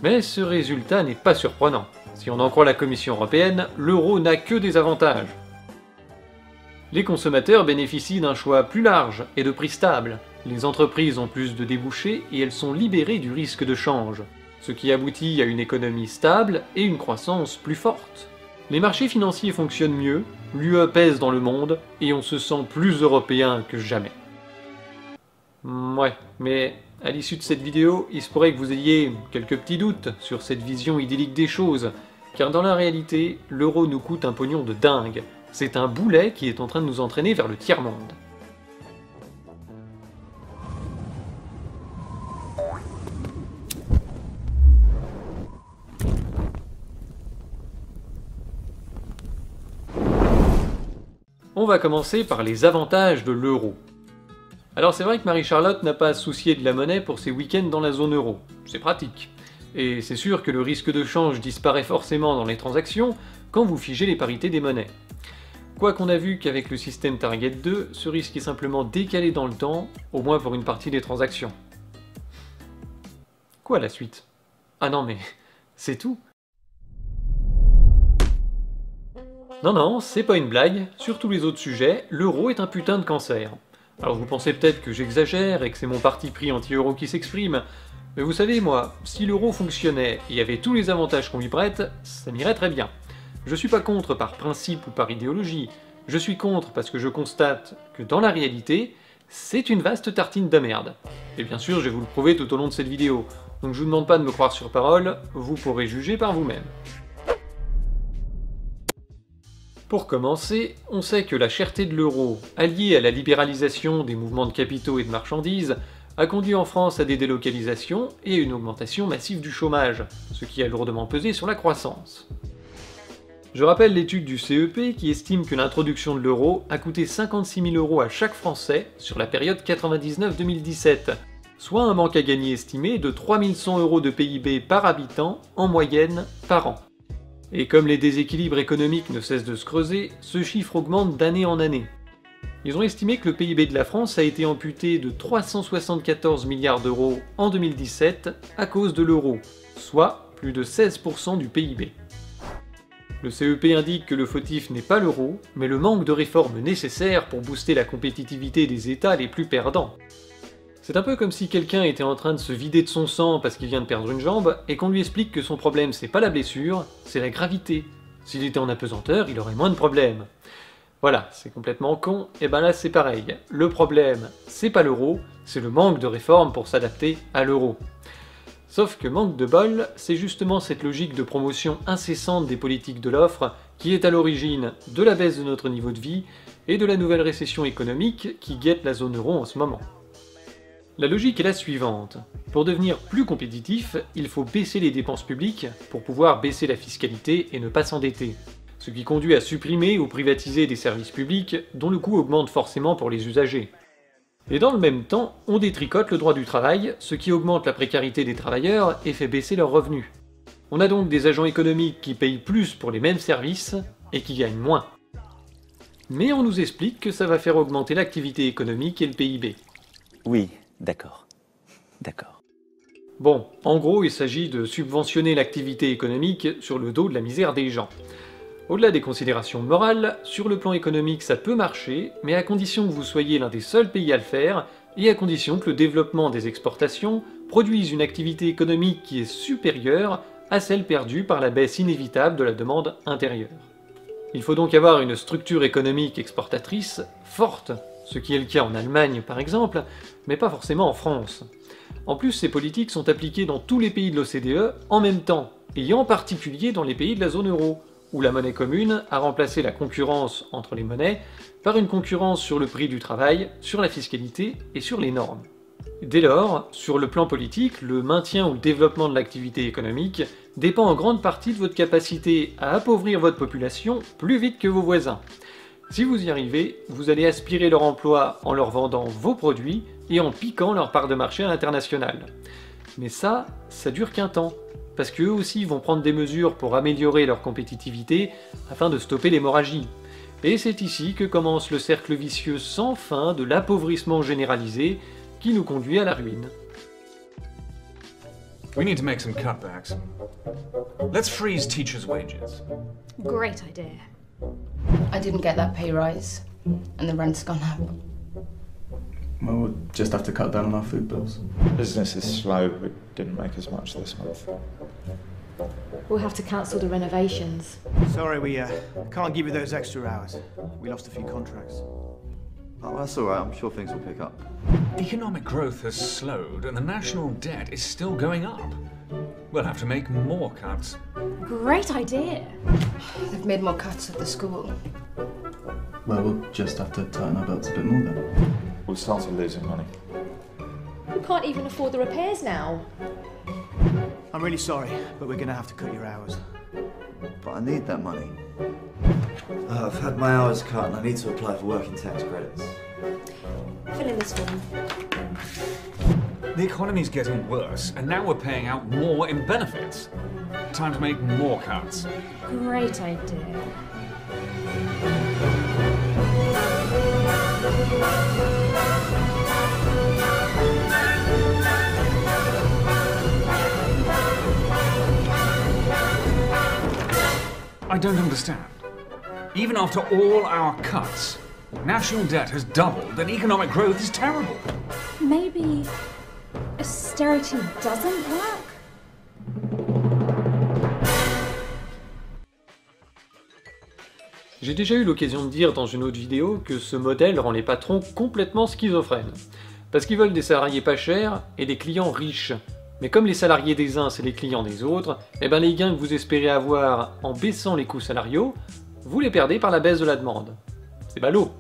[SPEAKER 1] Mais ce résultat n'est pas surprenant. Si on en croit la Commission européenne, l'euro n'a que des avantages. Les consommateurs bénéficient d'un choix plus large et de prix stables. Les entreprises ont plus de débouchés et elles sont libérées du risque de change, ce qui aboutit à une économie stable et une croissance plus forte. Les marchés financiers fonctionnent mieux, l'UE pèse dans le monde et on se sent plus européen que jamais. Ouais, mais à l'issue de cette vidéo, il se pourrait que vous ayez quelques petits doutes sur cette vision idyllique des choses, car dans la réalité, l'euro nous coûte un pognon de dingue. C'est un boulet qui est en train de nous entraîner vers le tiers-monde. On va commencer par les avantages de l'euro. Alors c'est vrai que Marie-Charlotte n'a pas à se soucier de la monnaie pour ses week-ends dans la zone euro. C'est pratique. Et c'est sûr que le risque de change disparaît forcément dans les transactions quand vous figez les parités des monnaies. Quoi qu'on a vu qu'avec le système Target 2, ce risque est simplement décalé dans le temps, au moins pour une partie des transactions. Quoi la suite? Ah non mais, c'est tout? Non, c'est pas une blague, sur tous les autres sujets, l'euro est un putain de cancer. Alors vous pensez peut-être que j'exagère et que c'est mon parti pris anti-euro qui s'exprime, mais vous savez moi, si l'euro fonctionnait et avait tous les avantages qu'on lui prête, ça m'irait très bien. Je suis pas contre par principe ou par idéologie, je suis contre parce que je constate que dans la réalité, c'est une vaste tartine de merde. Et bien sûr, je vais vous le prouver tout au long de cette vidéo, donc je vous demande pas de me croire sur parole, vous pourrez juger par vous-même. Pour commencer, on sait que la cherté de l'euro, alliée à la libéralisation des mouvements de capitaux et de marchandises, a conduit en France à des délocalisations et à une augmentation massive du chômage, ce qui a lourdement pesé sur la croissance. Je rappelle l'étude du CEP qui estime que l'introduction de l'euro a coûté 56 000 € à chaque Français sur la période 99-2017, soit un manque à gagner estimé de 3 100 € de PIB par habitant en moyenne par an. Et comme les déséquilibres économiques ne cessent de se creuser, ce chiffre augmente d'année en année. Ils ont estimé que le PIB de la France a été amputé de 374 milliards d'euros en 2017 à cause de l'euro, soit plus de 16% du PIB. Le CEP indique que le fautif n'est pas l'euro, mais le manque de réformes nécessaires pour booster la compétitivité des États les plus perdants. C'est un peu comme si quelqu'un était en train de se vider de son sang parce qu'il vient de perdre une jambe, et qu'on lui explique que son problème c'est pas la blessure, c'est la gravité. S'il était en apesanteur, il aurait moins de problèmes. Voilà, c'est complètement con, et ben là c'est pareil. Le problème, c'est pas l'euro, c'est le manque de réformes pour s'adapter à l'euro. Sauf que manque de bol, c'est justement cette logique de promotion incessante des politiques de l'offre qui est à l'origine de la baisse de notre niveau de vie et de la nouvelle récession économique qui guette la zone euro en ce moment. La logique est la suivante. Pour devenir plus compétitif, il faut baisser les dépenses publiques pour pouvoir baisser la fiscalité et ne pas s'endetter. Ce qui conduit à supprimer ou privatiser des services publics dont le coût augmente forcément pour les usagers. Et dans le même temps, on détricote le droit du travail, ce qui augmente la précarité des travailleurs et fait baisser leurs revenus. On a donc des agents économiques qui payent plus pour les mêmes services et qui gagnent moins. Mais on nous explique que ça va faire augmenter l'activité économique et le PIB.
[SPEAKER 11] Oui. D'accord. D'accord.
[SPEAKER 1] Bon, en gros, il s'agit de subventionner l'activité économique sur le dos de la misère des gens. Au-delà des considérations morales, sur le plan économique ça peut marcher, mais à condition que vous soyez l'un des seuls pays à le faire, et à condition que le développement des exportations produise une activité économique qui est supérieure à celle perdue par la baisse inévitable de la demande intérieure. Il faut donc avoir une structure économique exportatrice forte, ce qui est le cas en Allemagne par exemple, mais pas forcément en France. En plus, ces politiques sont appliquées dans tous les pays de l'OCDE en même temps, et en particulier dans les pays de la zone euro, où la monnaie commune a remplacé la concurrence entre les monnaies par une concurrence sur le prix du travail, sur la fiscalité et sur les normes. Dès lors, sur le plan politique, le maintien ou le développement de l'activité économique dépend en grande partie de votre capacité à appauvrir votre population plus vite que vos voisins. Si vous y arrivez, vous allez aspirer leur emploi en leur vendant vos produits et en piquant leur part de marché à l'international. Mais ça dure qu'un temps, parce qu'eux aussi vont prendre des mesures pour améliorer leur compétitivité afin de stopper l'hémorragie. Et c'est ici que commence le cercle vicieux sans fin de l'appauvrissement généralisé qui nous conduit à la ruine.
[SPEAKER 5] We need to make some cutbacks. Let's freeze teachers' wages.
[SPEAKER 12] Great idea.
[SPEAKER 13] I didn't get that pay rise, and the rent's gone up.
[SPEAKER 14] Well, we'll just have to cut down on our food bills.
[SPEAKER 15] Business is slow. We didn't make as much this month.
[SPEAKER 12] We'll have to cancel the renovations.
[SPEAKER 16] Sorry, we can't give you those extra hours. We lost a few contracts.
[SPEAKER 14] Oh, that's all right. I'm sure things will pick up.
[SPEAKER 5] Economic growth has slowed and the national debt is still going up. We'll have to make more cuts.
[SPEAKER 12] Great idea.
[SPEAKER 13] They've made more cuts at the school.
[SPEAKER 14] Well, we'll just have to tighten our belts a bit more then.
[SPEAKER 15] We'll start losing money.
[SPEAKER 12] We can't even afford the repairs now.
[SPEAKER 16] I'm really sorry, but we're going to have to cut your hours.
[SPEAKER 14] But I need that money. I've had my hours cut and I need to apply for working tax credits.
[SPEAKER 12] Fill in this form.
[SPEAKER 5] The economy's getting worse, and now we're paying out more in benefits. Time to make more cuts.
[SPEAKER 12] Great idea.
[SPEAKER 5] I don't understand. Even after all our cuts, national debt has doubled and economic growth is terrible.
[SPEAKER 12] Maybe austerity doesn't work?
[SPEAKER 1] J'ai déjà eu l'occasion de dire dans une autre vidéo que ce modèle rend les patrons complètement schizophrènes. Parce qu'ils veulent des salariés pas chers et des clients riches. Mais comme les salariés des uns c'est les clients des autres, eh ben les gains que vous espérez avoir en baissant les coûts salariaux, vous les perdez par la baisse de la demande. C'est ballot.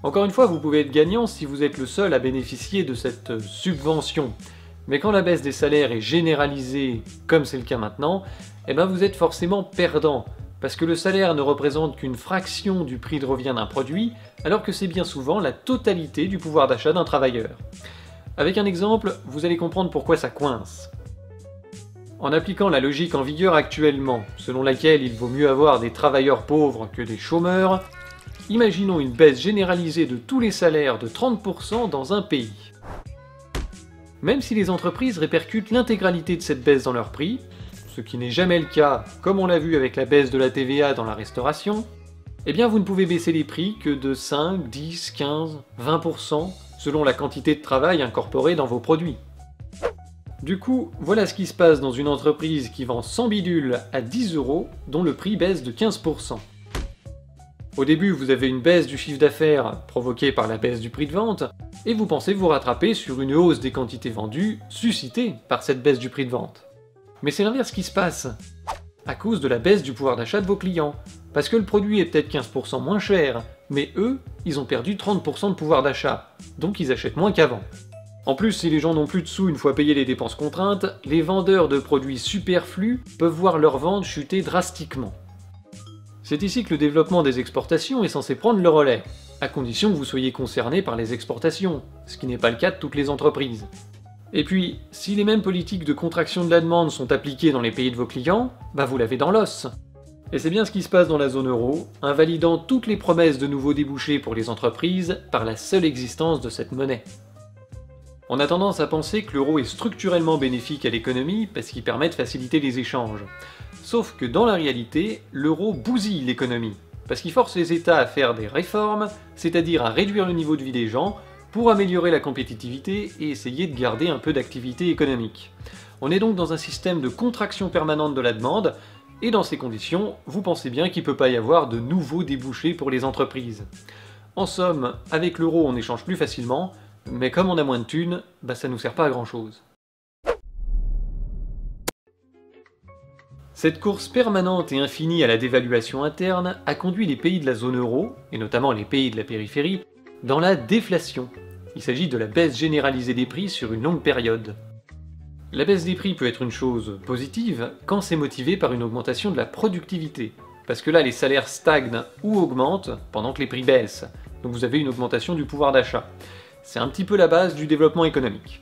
[SPEAKER 1] Encore une fois, vous pouvez être gagnant si vous êtes le seul à bénéficier de cette subvention. Mais quand la baisse des salaires est généralisée, comme c'est le cas maintenant, eh ben vous êtes forcément perdant. Parce que le salaire ne représente qu'une fraction du prix de revient d'un produit, alors que c'est bien souvent la totalité du pouvoir d'achat d'un travailleur. Avec un exemple, vous allez comprendre pourquoi ça coince. En appliquant la logique en vigueur actuellement, selon laquelle il vaut mieux avoir des travailleurs pauvres que des chômeurs, imaginons une baisse généralisée de tous les salaires de 30% dans un pays. Même si les entreprises répercutent l'intégralité de cette baisse dans leurs prix, ce qui n'est jamais le cas, comme on l'a vu avec la baisse de la TVA dans la restauration, eh bien vous ne pouvez baisser les prix que de 5, 10, 15, 20%, selon la quantité de travail incorporée dans vos produits. Du coup, voilà ce qui se passe dans une entreprise qui vend 100 bidules à 10 €, dont le prix baisse de 15%. Au début, vous avez une baisse du chiffre d'affaires provoquée par la baisse du prix de vente, et vous pensez vous rattraper sur une hausse des quantités vendues, suscitée par cette baisse du prix de vente. Mais c'est l'inverse qui se passe, à cause de la baisse du pouvoir d'achat de vos clients. Parce que le produit est peut-être 15% moins cher, mais eux, ils ont perdu 30% de pouvoir d'achat, donc ils achètent moins qu'avant. En plus, si les gens n'ont plus de sous une fois payé les dépenses contraintes, les vendeurs de produits superflus peuvent voir leurs ventes chuter drastiquement. C'est ici que le développement des exportations est censé prendre le relais, à condition que vous soyez concerné par les exportations, ce qui n'est pas le cas de toutes les entreprises. Et puis, si les mêmes politiques de contraction de la demande sont appliquées dans les pays de vos clients, bah vous l'avez dans l'os. Et c'est bien ce qui se passe dans la zone euro, invalidant toutes les promesses de nouveaux débouchés pour les entreprises par la seule existence de cette monnaie. On a tendance à penser que l'euro est structurellement bénéfique à l'économie parce qu'il permet de faciliter les échanges. Sauf que dans la réalité, l'euro bousille l'économie, parce qu'il force les États à faire des réformes, c'est-à-dire à réduire le niveau de vie des gens, pour améliorer la compétitivité et essayer de garder un peu d'activité économique. On est donc dans un système de contraction permanente de la demande, et dans ces conditions, vous pensez bien qu'il ne peut pas y avoir de nouveaux débouchés pour les entreprises. En somme, avec l'euro on échange plus facilement, mais comme on a moins de thunes, bah ça nous sert pas à grand chose. Cette course permanente et infinie à la dévaluation interne a conduit les pays de la zone euro, et notamment les pays de la périphérie, dans la déflation. Il s'agit de la baisse généralisée des prix sur une longue période. La baisse des prix peut être une chose positive quand c'est motivé par une augmentation de la productivité, parce que là les salaires stagnent ou augmentent pendant que les prix baissent, donc vous avez une augmentation du pouvoir d'achat. C'est un petit peu la base du développement économique.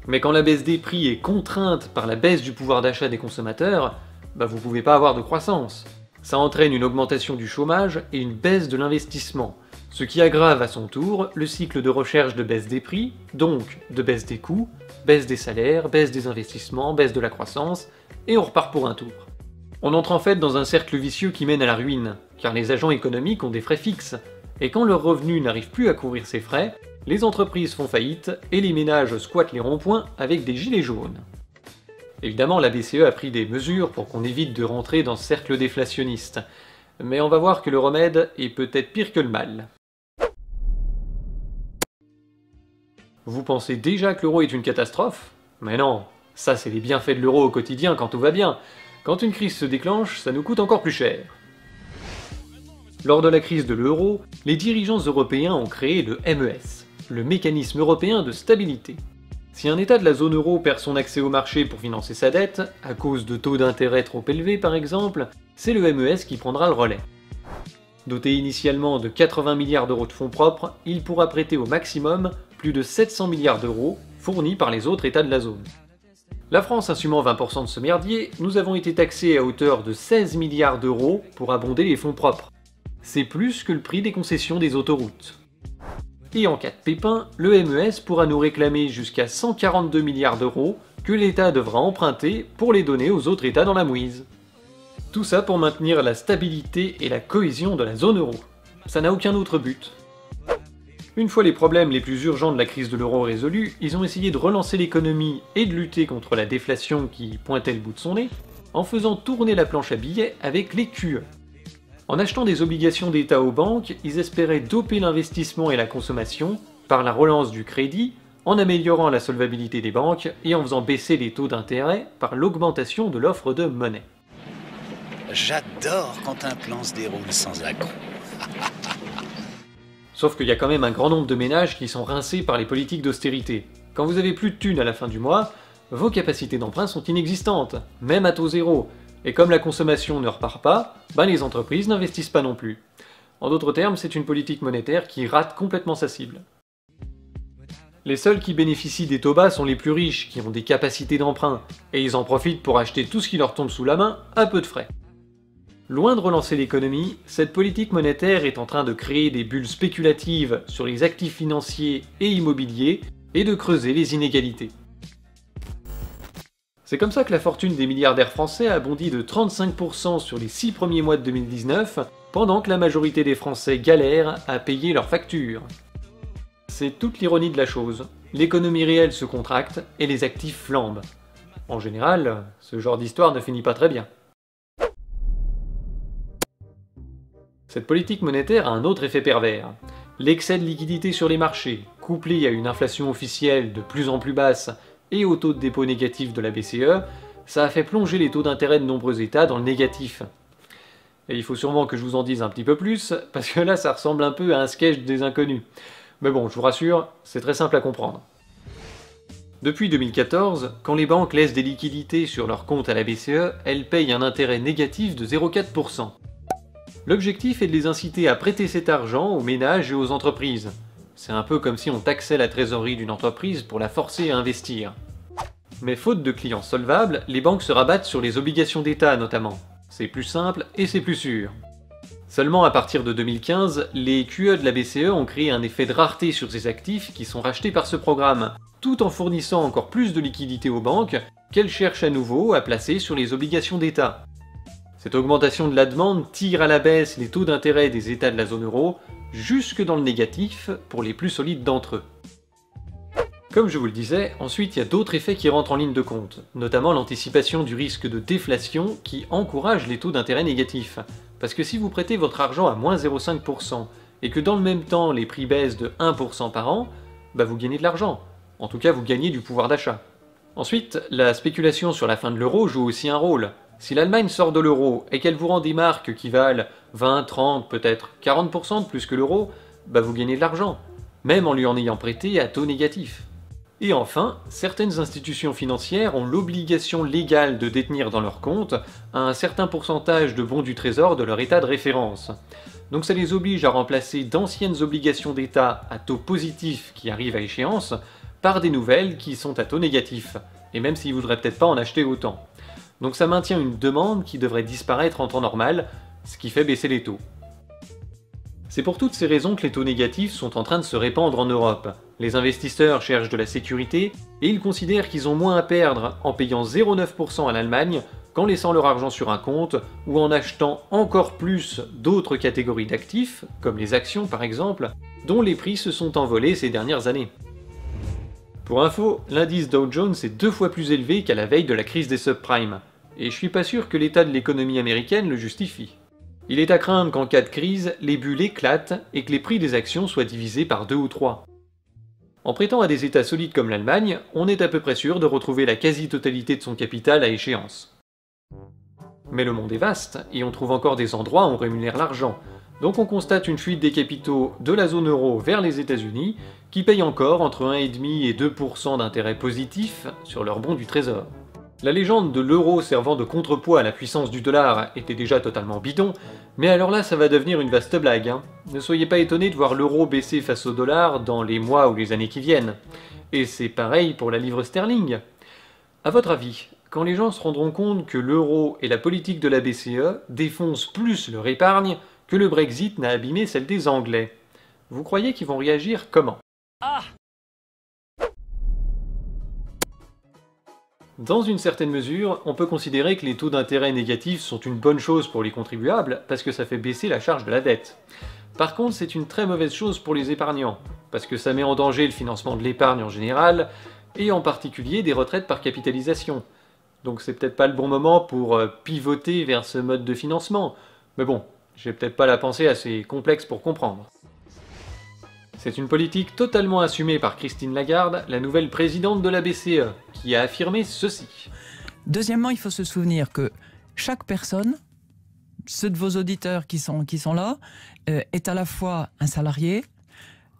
[SPEAKER 1] Mais quand la baisse des prix est contrainte par la baisse du pouvoir d'achat des consommateurs, vous pouvez pas avoir de croissance. Ça entraîne une augmentation du chômage et une baisse de l'investissement, ce qui aggrave à son tour le cycle de recherche de baisse des prix, donc de baisse des coûts, baisse des salaires, baisse des investissements, baisse de la croissance, et on repart pour un tour. On entre en fait dans un cercle vicieux qui mène à la ruine, car les agents économiques ont des frais fixes, et quand leurs revenus n'arrivent plus à couvrir ces frais, les entreprises font faillite et les ménages squattent les ronds-points avec des gilets jaunes. Évidemment, la BCE a pris des mesures pour qu'on évite de rentrer dans ce cercle déflationniste, mais on va voir que le remède est peut-être pire que le mal. Vous pensez déjà que l'euro est une catastrophe? Mais non, ça c'est les bienfaits de l'euro au quotidien quand tout va bien. Quand une crise se déclenche, ça nous coûte encore plus cher. Lors de la crise de l'euro, les dirigeants européens ont créé le MES, le mécanisme européen de stabilité. Si un État de la zone euro perd son accès au marché pour financer sa dette, à cause de taux d'intérêt trop élevés par exemple, c'est le MES qui prendra le relais. Doté initialement de 80 milliards d'euros de fonds propres, il pourra prêter au maximum plus de 700 milliards d'euros fournis par les autres États de la zone. La France assumant 20% de ce merdier, nous avons été taxés à hauteur de 16 milliards d'euros pour abonder les fonds propres. C'est plus que le prix des concessions des autoroutes. Et en cas de pépin, le MES pourra nous réclamer jusqu'à 142 milliards d'euros que l'État devra emprunter pour les donner aux autres États dans la mouise. Tout ça pour maintenir la stabilité et la cohésion de la zone euro. Ça n'a aucun autre but. Une fois les problèmes les plus urgents de la crise de l'euro résolus, ils ont essayé de relancer l'économie et de lutter contre la déflation qui pointait le bout de son nez, en faisant tourner la planche à billets avec les QE. En achetant des obligations d'État aux banques, ils espéraient doper l'investissement et la consommation par la relance du crédit, en améliorant la solvabilité des banques et en faisant baisser les taux d'intérêt par l'augmentation de l'offre de monnaie.
[SPEAKER 17] J'adore quand un plan se déroule sans accroc.
[SPEAKER 1] Sauf qu'il y a quand même un grand nombre de ménages qui sont rincés par les politiques d'austérité. Quand vous avez plus de thunes à la fin du mois, vos capacités d'emprunt sont inexistantes, même à taux zéro. Et comme la consommation ne repart pas, les entreprises n'investissent pas non plus. En d'autres termes, c'est une politique monétaire qui rate complètement sa cible. Les seuls qui bénéficient des taux bas sont les plus riches, qui ont des capacités d'emprunt, et ils en profitent pour acheter tout ce qui leur tombe sous la main à peu de frais. Loin de relancer l'économie, cette politique monétaire est en train de créer des bulles spéculatives sur les actifs financiers et immobiliers, et de creuser les inégalités. C'est comme ça que la fortune des milliardaires français a bondi de 35% sur les 6 premiers mois de 2019, pendant que la majorité des Français galèrent à payer leurs factures. C'est toute l'ironie de la chose. L'économie réelle se contracte et les actifs flambent. En général, ce genre d'histoire ne finit pas très bien. Cette politique monétaire a un autre effet pervers. L'excès de liquidité sur les marchés, couplé à une inflation officielle de plus en plus basse et au taux de dépôt négatif de la BCE, ça a fait plonger les taux d'intérêt de nombreux États dans le négatif. Et il faut sûrement que je vous en dise un petit peu plus, parce que là ça ressemble un peu à un sketch des inconnus. Mais bon, je vous rassure, c'est très simple à comprendre. Depuis 2014, quand les banques laissent des liquidités sur leur compte à la BCE, elles payent un intérêt négatif de 0,4%. L'objectif est de les inciter à prêter cet argent aux ménages et aux entreprises. C'est un peu comme si on taxait la trésorerie d'une entreprise pour la forcer à investir. Mais faute de clients solvables, les banques se rabattent sur les obligations d'État notamment. C'est plus simple et c'est plus sûr. Seulement à partir de 2015, les QE de la BCE ont créé un effet de rareté sur ces actifs qui sont rachetés par ce programme, tout en fournissant encore plus de liquidités aux banques qu'elles cherchent à nouveau à placer sur les obligations d'État. Cette augmentation de la demande tire à la baisse les taux d'intérêt des États de la zone euro, jusque dans le négatif pour les plus solides d'entre eux. Comme je vous le disais, ensuite il y a d'autres effets qui rentrent en ligne de compte, notamment l'anticipation du risque de déflation qui encourage les taux d'intérêt négatifs. Parce que si vous prêtez votre argent à moins 0,5% et que dans le même temps les prix baissent de 1% par an, vous gagnez de l'argent. En tout cas vous gagnez du pouvoir d'achat. Ensuite, la spéculation sur la fin de l'euro joue aussi un rôle. Si l'Allemagne sort de l'euro et qu'elle vous rend des marques qui valent 20, 30, peut-être 40% de plus que l'euro, bah vous gagnez de l'argent, même en lui en ayant prêté à taux négatif. Et enfin, certaines institutions financières ont l'obligation légale de détenir dans leur compte un certain pourcentage de bons du trésor de leur état de référence. Donc ça les oblige à remplacer d'anciennes obligations d'État à taux positif qui arrivent à échéance par des nouvelles qui sont à taux négatif, et même s'ils voudraient peut-être pas en acheter autant. Donc ça maintient une demande qui devrait disparaître en temps normal, ce qui fait baisser les taux. C'est pour toutes ces raisons que les taux négatifs sont en train de se répandre en Europe. Les investisseurs cherchent de la sécurité et ils considèrent qu'ils ont moins à perdre en payant 0,9% à l'Allemagne qu'en laissant leur argent sur un compte ou en achetant encore plus d'autres catégories d'actifs, comme les actions par exemple, dont les prix se sont envolés ces dernières années. Pour info, l'indice Dow Jones est 2 fois plus élevé qu'à la veille de la crise des subprimes, et je suis pas sûr que l'état de l'économie américaine le justifie. Il est à craindre qu'en cas de crise, les bulles éclatent et que les prix des actions soient divisés par 2 ou 3. En prêtant à des États solides comme l'Allemagne, on est à peu près sûr de retrouver la quasi-totalité de son capital à échéance. Mais le monde est vaste, et on trouve encore des endroits où on rémunère l'argent, donc on constate une fuite des capitaux de la zone euro vers les États-Unis, qui payent encore entre 1,5 et 2% d'intérêt positif sur leurs bons du trésor. La légende de l'euro servant de contrepoids à la puissance du dollar était déjà totalement bidon, mais alors là ça va devenir une vaste blague, hein. Ne soyez pas étonnés de voir l'euro baisser face au dollar dans les mois ou les années qui viennent. Et c'est pareil pour la livre sterling. À votre avis, quand les gens se rendront compte que l'euro et la politique de la BCE défoncent plus leur épargne que le Brexit n'a abîmé celle des Anglais, vous croyez qu'ils vont réagir comment ? Dans une certaine mesure, on peut considérer que les taux d'intérêt négatifs sont une bonne chose pour les contribuables parce que ça fait baisser la charge de la dette. Par contre, c'est une très mauvaise chose pour les épargnants, parce que ça met en danger le financement de l'épargne en général, et en particulier des retraites par capitalisation. Donc c'est peut-être pas le bon moment pour pivoter vers ce mode de financement, mais bon, j'ai peut-être pas la pensée assez complexe pour comprendre. C'est une politique totalement assumée par Christine Lagarde, la nouvelle présidente de la BCE, qui a affirmé ceci.
[SPEAKER 18] Deuxièmement, il faut se souvenir que chaque personne, ceux de vos auditeurs qui sont là, est à la fois un salarié,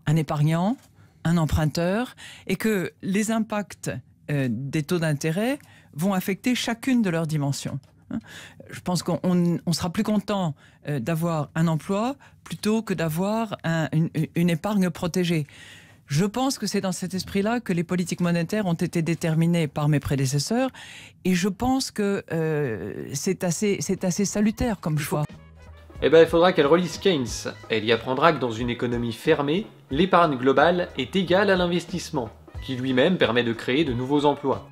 [SPEAKER 18] un épargnant, un emprunteur, et que les impacts des taux d'intérêt vont affecter chacune de leurs dimensions. Je pense qu'on sera plus content d'avoir un emploi plutôt que d'avoir une épargne protégée. Je pense que c'est dans cet esprit-là que les politiques monétaires ont été déterminées par mes prédécesseurs et je pense que c'est assez salutaire comme choix.
[SPEAKER 1] Eh ben, il faudra qu'elle relise Keynes. Elle y apprendra que dans une économie fermée, l'épargne globale est égale à l'investissement, qui lui-même permet de créer de nouveaux emplois.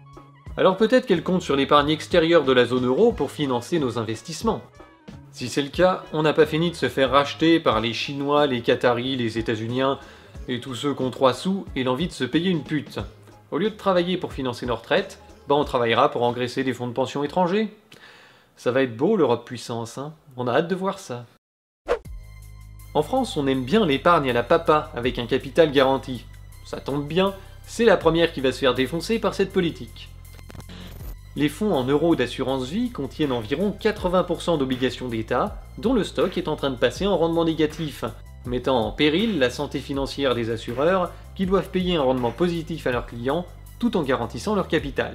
[SPEAKER 1] Alors peut-être qu'elle compte sur l'épargne extérieure de la zone euro pour financer nos investissements. Si c'est le cas, on n'a pas fini de se faire racheter par les Chinois, les Qataris, les États-Uniens et tous ceux qui ont 3 sous et l'envie de se payer une pute. Au lieu de travailler pour financer nos retraites, on travaillera pour engraisser des fonds de pension étrangers. Ça va être beau l'Europe puissance, hein. On a hâte de voir ça. En France, on aime bien l'épargne à la papa avec un capital garanti. Ça tombe bien, c'est la première qui va se faire défoncer par cette politique. Les fonds en euros d'assurance vie contiennent environ 80% d'obligations d'État, dont le stock est en train de passer en rendement négatif, mettant en péril la santé financière des assureurs qui doivent payer un rendement positif à leurs clients tout en garantissant leur capital.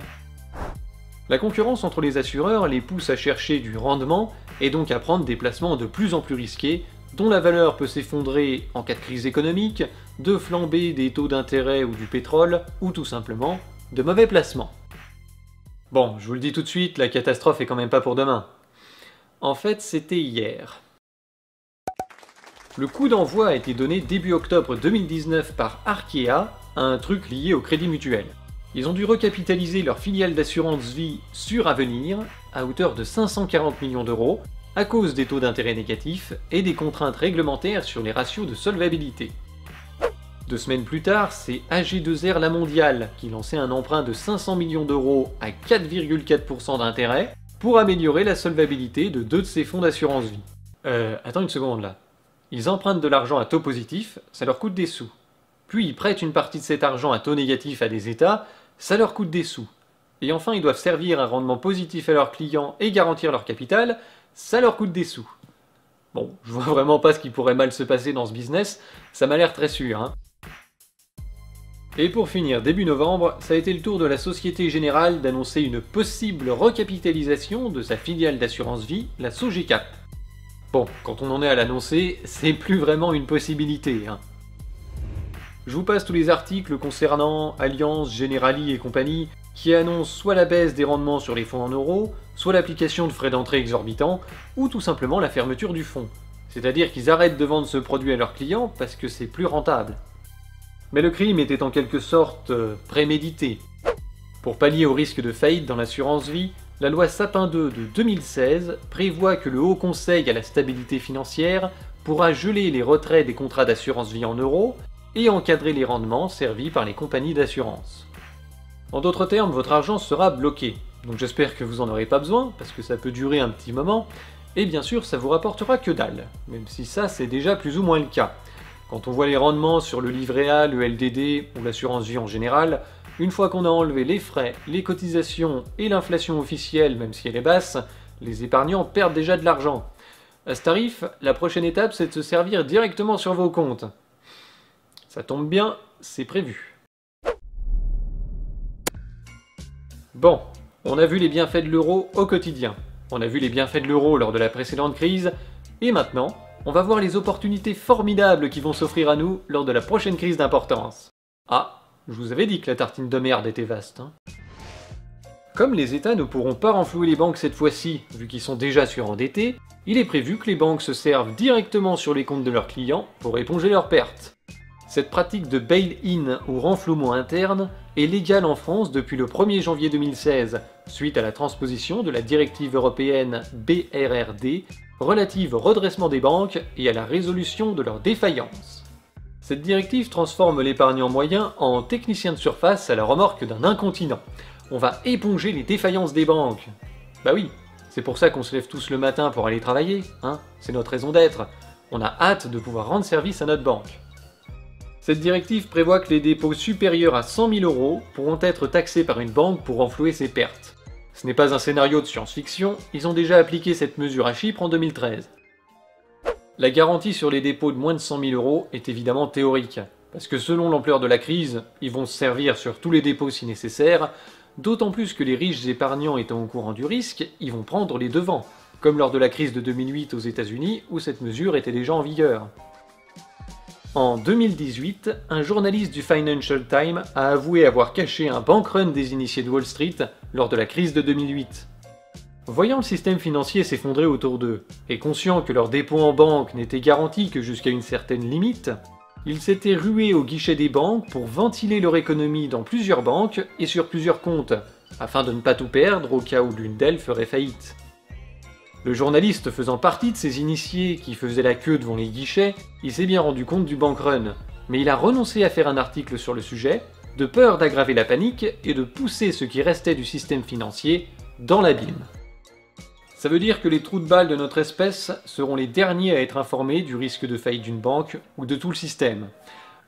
[SPEAKER 1] La concurrence entre les assureurs les pousse à chercher du rendement et donc à prendre des placements de plus en plus risqués, dont la valeur peut s'effondrer en cas de crise économique, de flamber des taux d'intérêt ou du pétrole, ou tout simplement de mauvais placements. Bon, je vous le dis tout de suite, la catastrophe est quand même pas pour demain. En fait, c'était hier. Le coup d'envoi a été donné début octobre 2019 par Arkea à un truc lié au Crédit Mutuel. Ils ont dû recapitaliser leur filiale d'assurance vie sur Avenir à hauteur de 540 millions d'euros à cause des taux d'intérêt négatifs et des contraintes réglementaires sur les ratios de solvabilité. 2 semaines plus tard, c'est AG2R La Mondiale qui lançait un emprunt de 500 millions d'euros à 4,4% d'intérêt pour améliorer la solvabilité de 2 de ses fonds d'assurance vie. Attends une seconde là. Ils empruntent de l'argent à taux positif, ça leur coûte des sous. Puis ils prêtent une partie de cet argent à taux négatif à des États, ça leur coûte des sous. et enfin ils doivent servir un rendement positif à leurs clients et garantir leur capital, ça leur coûte des sous. Bon, je vois vraiment pas ce qui pourrait mal se passer dans ce business, ça m'a l'air très sûr, hein. Et pour finir, début novembre, ça a été le tour de la Société Générale d'annoncer une possible recapitalisation de sa filiale d'assurance vie, la Sogecap. Bon, quand on en est à l'annoncer, c'est plus vraiment une possibilité, hein. Je vous passe tous les articles concernant Allianz, Generali et compagnie qui annoncent soit la baisse des rendements sur les fonds en euros, soit l'application de frais d'entrée exorbitants, ou tout simplement la fermeture du fonds. C'est-à-dire qu'ils arrêtent de vendre ce produit à leurs clients parce que c'est plus rentable. Mais le crime était en quelque sorte prémédité. Pour pallier au risque de faillite dans l'assurance vie, la loi Sapin 2 de 2016 prévoit que le Haut Conseil à la stabilité financière pourra geler les retraits des contrats d'assurance vie en euros et encadrer les rendements servis par les compagnies d'assurance. En d'autres termes, votre argent sera bloqué. Donc j'espère que vous en aurez pas besoin, parce que ça peut durer un petit moment, et bien sûr ça vous rapportera que dalle, même si ça c'est déjà plus ou moins le cas. Quand on voit les rendements sur le livret A, le LDD ou l'assurance vie en général, une fois qu'on a enlevé les frais, les cotisations et l'inflation officielle, même si elle est basse, les épargnants perdent déjà de l'argent. À ce tarif, la prochaine étape c'est de se servir directement sur vos comptes. Ça tombe bien, c'est prévu. Bon, on a vu les bienfaits de l'euro au quotidien. On a vu les bienfaits de l'euro lors de la précédente crise, et maintenant, on va voir les opportunités formidables qui vont s'offrir à nous lors de la prochaine crise d'importance. Ah, je vous avais dit que la tartine de merde était vaste, hein. Comme les États ne pourront pas renflouer les banques cette fois-ci, vu qu'ils sont déjà surendettés, il est prévu que les banques se servent directement sur les comptes de leurs clients pour éponger leurs pertes. Cette pratique de bail-in ou renflouement interne est légale en France depuis le 1er janvier 2016, suite à la transposition de la directive européenne BRRD relative au redressement des banques et à la résolution de leurs défaillances. Cette directive transforme l'épargnant moyen en technicien de surface à la remorque d'un incontinent. On va éponger les défaillances des banques. Bah oui, c'est pour ça qu'on se lève tous le matin pour aller travailler, hein, c'est notre raison d'être. On a hâte de pouvoir rendre service à notre banque. Cette directive prévoit que les dépôts supérieurs à 100 000 € pourront être taxés par une banque pour renflouer ses pertes. Ce n'est pas un scénario de science-fiction, ils ont déjà appliqué cette mesure à Chypre en 2013. La garantie sur les dépôts de moins de 100 000 € est évidemment théorique, parce que selon l'ampleur de la crise, ils vont se servir sur tous les dépôts si nécessaire, d'autant plus que les riches épargnants étant au courant du risque, ils vont prendre les devants, comme lors de la crise de 2008 aux États-Unis où cette mesure était déjà en vigueur. En 2018, un journaliste du Financial Times a avoué avoir caché un bank run des initiés de Wall Street lors de la crise de 2008. Voyant le système financier s'effondrer autour d'eux, et conscient que leurs dépôts en banque n'étaient garantis que jusqu'à une certaine limite, ils s'étaient rués au guichet des banques pour ventiler leur économie dans plusieurs banques et sur plusieurs comptes, afin de ne pas tout perdre au cas où l'une d'elles ferait faillite. Le journaliste faisant partie de ces initiés qui faisaient la queue devant les guichets, il s'est bien rendu compte du bank run, mais il a renoncé à faire un article sur le sujet, de peur d'aggraver la panique et de pousser ce qui restait du système financier dans l'abîme. Ça veut dire que les trous de balles de notre espèce seront les derniers à être informés du risque de faillite d'une banque ou de tout le système.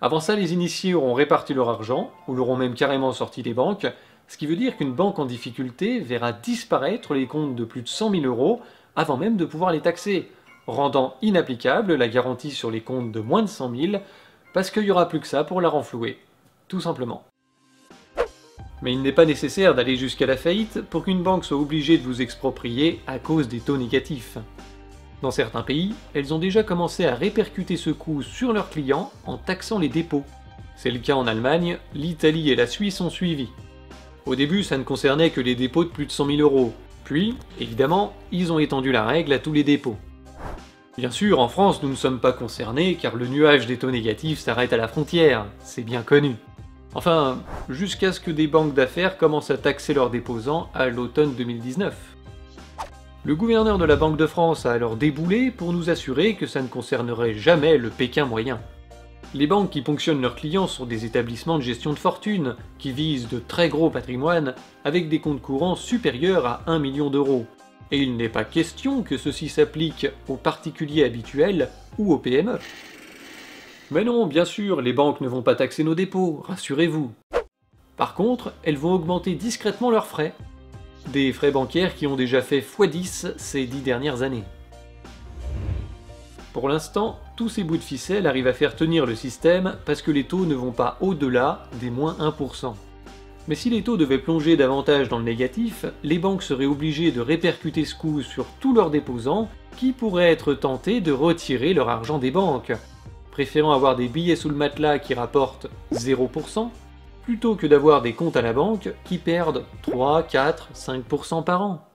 [SPEAKER 1] Avant ça, les initiés auront réparti leur argent, ou l'auront même carrément sorti des banques, ce qui veut dire qu'une banque en difficulté verra disparaître les comptes de plus de 100 000 € avant même de pouvoir les taxer, rendant inapplicable la garantie sur les comptes de moins de 100 000, parce qu'il n'y aura plus que ça pour la renflouer. Tout simplement. Mais il n'est pas nécessaire d'aller jusqu'à la faillite pour qu'une banque soit obligée de vous exproprier à cause des taux négatifs. Dans certains pays, elles ont déjà commencé à répercuter ce coût sur leurs clients en taxant les dépôts. C'est le cas en Allemagne, l'Italie et la Suisse ont suivi. Au début, ça ne concernait que les dépôts de plus de 100 000 €. Puis, évidemment, ils ont étendu la règle à tous les dépôts. Bien sûr, en France, nous ne sommes pas concernés car le nuage des taux négatifs s'arrête à la frontière, c'est bien connu. Enfin, jusqu'à ce que des banques d'affaires commencent à taxer leurs déposants à l'automne 2019. Le gouverneur de la Banque de France a alors déboulé pour nous assurer que ça ne concernerait jamais le Pékin moyen. Les banques qui ponctionnent leurs clients sont des établissements de gestion de fortune, qui visent de très gros patrimoines, avec des comptes courants supérieurs à 1 million €. Et il n'est pas question que ceci s'applique aux particuliers habituels ou aux PME. Mais non, bien sûr, les banques ne vont pas taxer nos dépôts, rassurez-vous. Par contre, elles vont augmenter discrètement leurs frais. Des frais bancaires qui ont déjà fait x10 ces 10 dernières années. Pour l'instant, tous ces bouts de ficelle arrivent à faire tenir le système parce que les taux ne vont pas au-delà des moins 1%. Mais si les taux devaient plonger davantage dans le négatif, les banques seraient obligées de répercuter ce coup sur tous leurs déposants qui pourraient être tentés de retirer leur argent des banques, préférant avoir des billets sous le matelas qui rapportent 0%, plutôt que d'avoir des comptes à la banque qui perdent 3, 4, 5% par an.